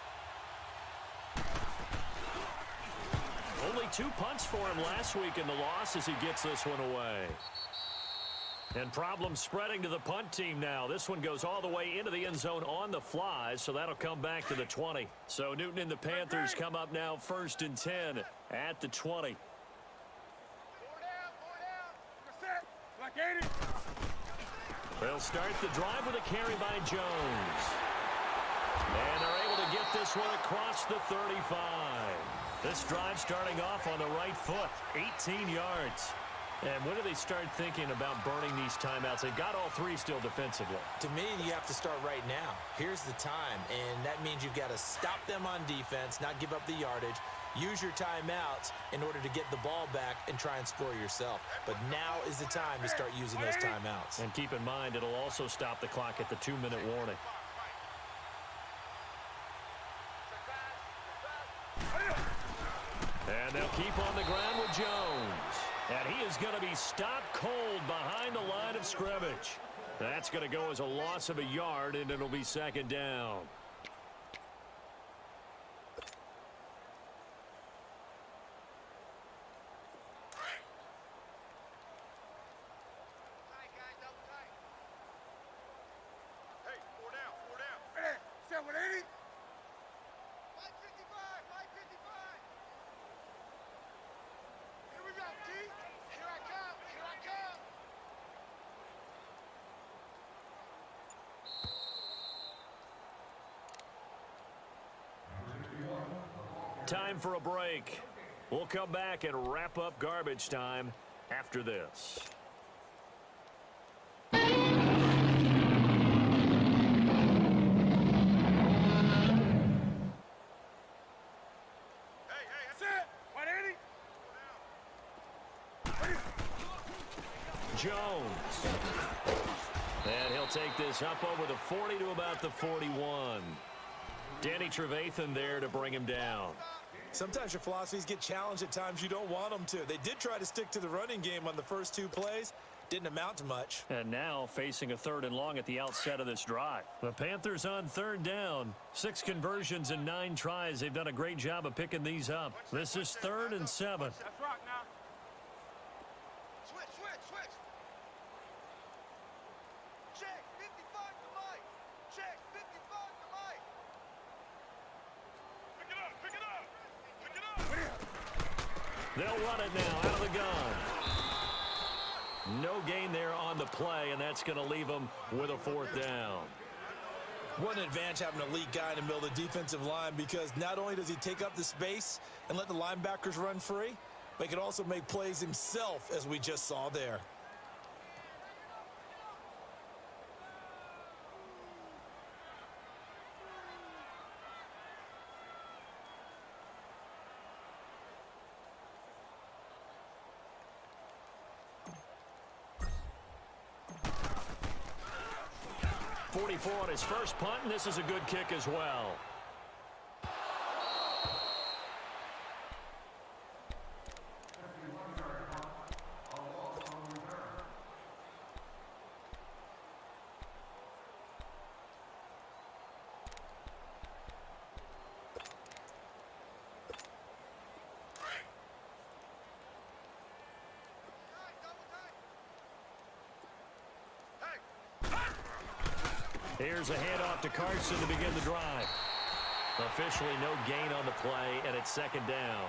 Only 2 punts for him last week in the loss as he gets this one away. And problems spreading to the punt team now. This one goes all the way into the end zone on the fly, so that'll come back to the 20. So Newton and the Panthers come up now 1st and 10 at the 20. They'll start the drive with a carry by Jones. And they're able to get this one across the 35. This drive starting off on the right foot, 18 yards. And when do they start thinking about burning these timeouts? They've got all 3 still defensively. To me, you have to start right now. Here's the time, and that means you've got to stop them on defense, not give up the yardage. Use your timeouts in order to get the ball back and try and score yourself. But now is the time to start using those timeouts. And keep in mind, it'll also stop the clock at the 2-minute warning. And they'll keep on the ground with Jones. And he is going to be stopped cold behind the line of scrimmage. That's going to go as a loss of a yard, and it'll be 2nd down. Time for a break. We'll come back and wrap up garbage time after this. Jones. And he'll take this up over the 40 to about the 41. Danny Trevathan there to bring him down. Sometimes your philosophies get challenged at times you don't want them to. They did try to stick to the running game on the first 2 plays. Didn't amount to much. And now facing a 3rd and long at the outset of this drive. The Panthers on 3rd down. 6 conversions and 9 tries. They've done a great job of picking these up. This is 3rd and 7. Let's rock now. Switch. Check, 55 to Mike. Check, 55 to Mike. Pick it up. They'll run it now out of the gun. No gain there on the play, and that's going to leave them with a 4th down. What an advantage having an elite guy in the middle of the defensive line, because not only does he take up the space and let the linebackers run free, but he can also make plays himself, as we just saw there. On his first punt, and this is a good kick as well. Here's a handoff to Carson to begin the drive. Officially no gain on the play, and it's 2nd down.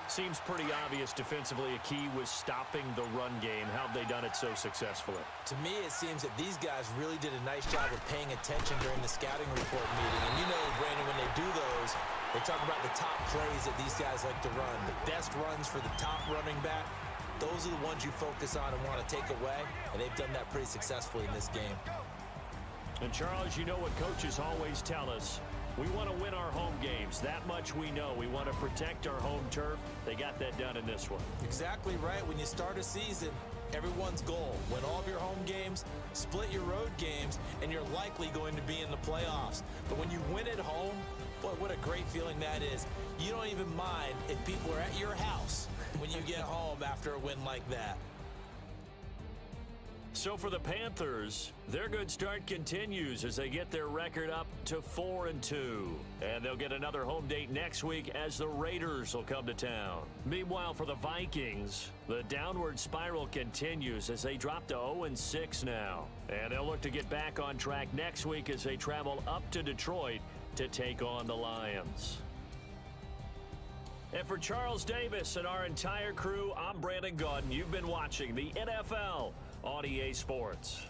Seems pretty obvious defensively a key was stopping the run game. How have they done it so successfully? To me, it seems that these guys really did a nice job of paying attention during the scouting report meeting. And you know, Brandon, when they do those, they talk about the top plays that these guys like to run. The best runs for the top running back. Those are the ones you focus on and want to take away, and they've done that pretty successfully in this game. And, Charles, you know what coaches always tell us. We want to win our home games. That much we know. We want to protect our home turf. They got that done in this one. Exactly right. When you start a season, everyone's goal, win all of your home games, split your road games, and you're likely going to be in the playoffs. But when you win at home, boy, what a great feeling that is. You don't even mind if people are at your house when you get home after a win like that. So for the Panthers, their good start continues as they get their record up to 4-2. And they'll get another home date next week as the Raiders will come to town. Meanwhile, for the Vikings, the downward spiral continues as they drop to 0-6 now. And they'll look to get back on track next week as they travel up to Detroit to take on the Lions. And for Charles Davis and our entire crew, I'm Brandon Gaudin. You've been watching the NFL on EA Sports.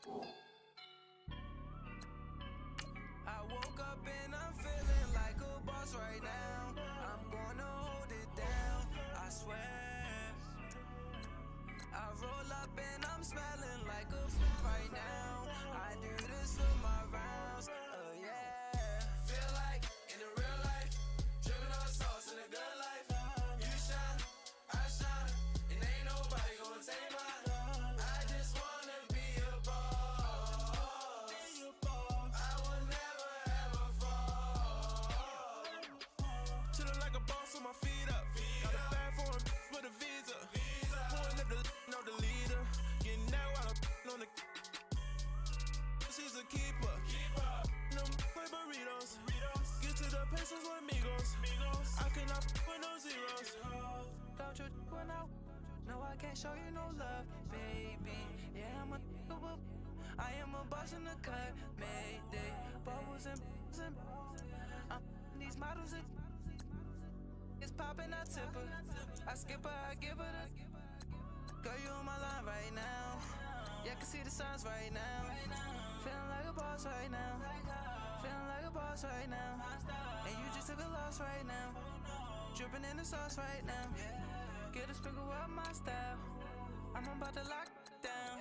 I woke up and I'm feeling like a boss right now. I'm gonna hold it down, I swear. I roll up and I'm smelling like a right now. I do this for my rounds, yeah. Feel like in the real life, dripping on sauce in the good life. You shine, I shine, and ain't nobody gonna take mine. I just wanna be a boss. I will never ever fall. Chillin' like a boss with my feet up. Got a bag for him with a visa. Pulling up the no the leader. Getting that while I'm on the. She's a keeper. No play burritos. Get to the pesos with amigos. I cannot with no zeros. Don't you when no, I can't show you no love, baby. Yeah, I am a boss in the cut, Mayday. Bubbles and I'm these models. It's popping, I tip her. I skip her, I give her the. Girl, you on my line right now. Yeah, I can see the signs right now. Feeling like a boss right now. Feeling like a boss right now. And you just took a loss right now. Dripping in the sauce right now. Get a sprinkle of my style. I'm about to lock down.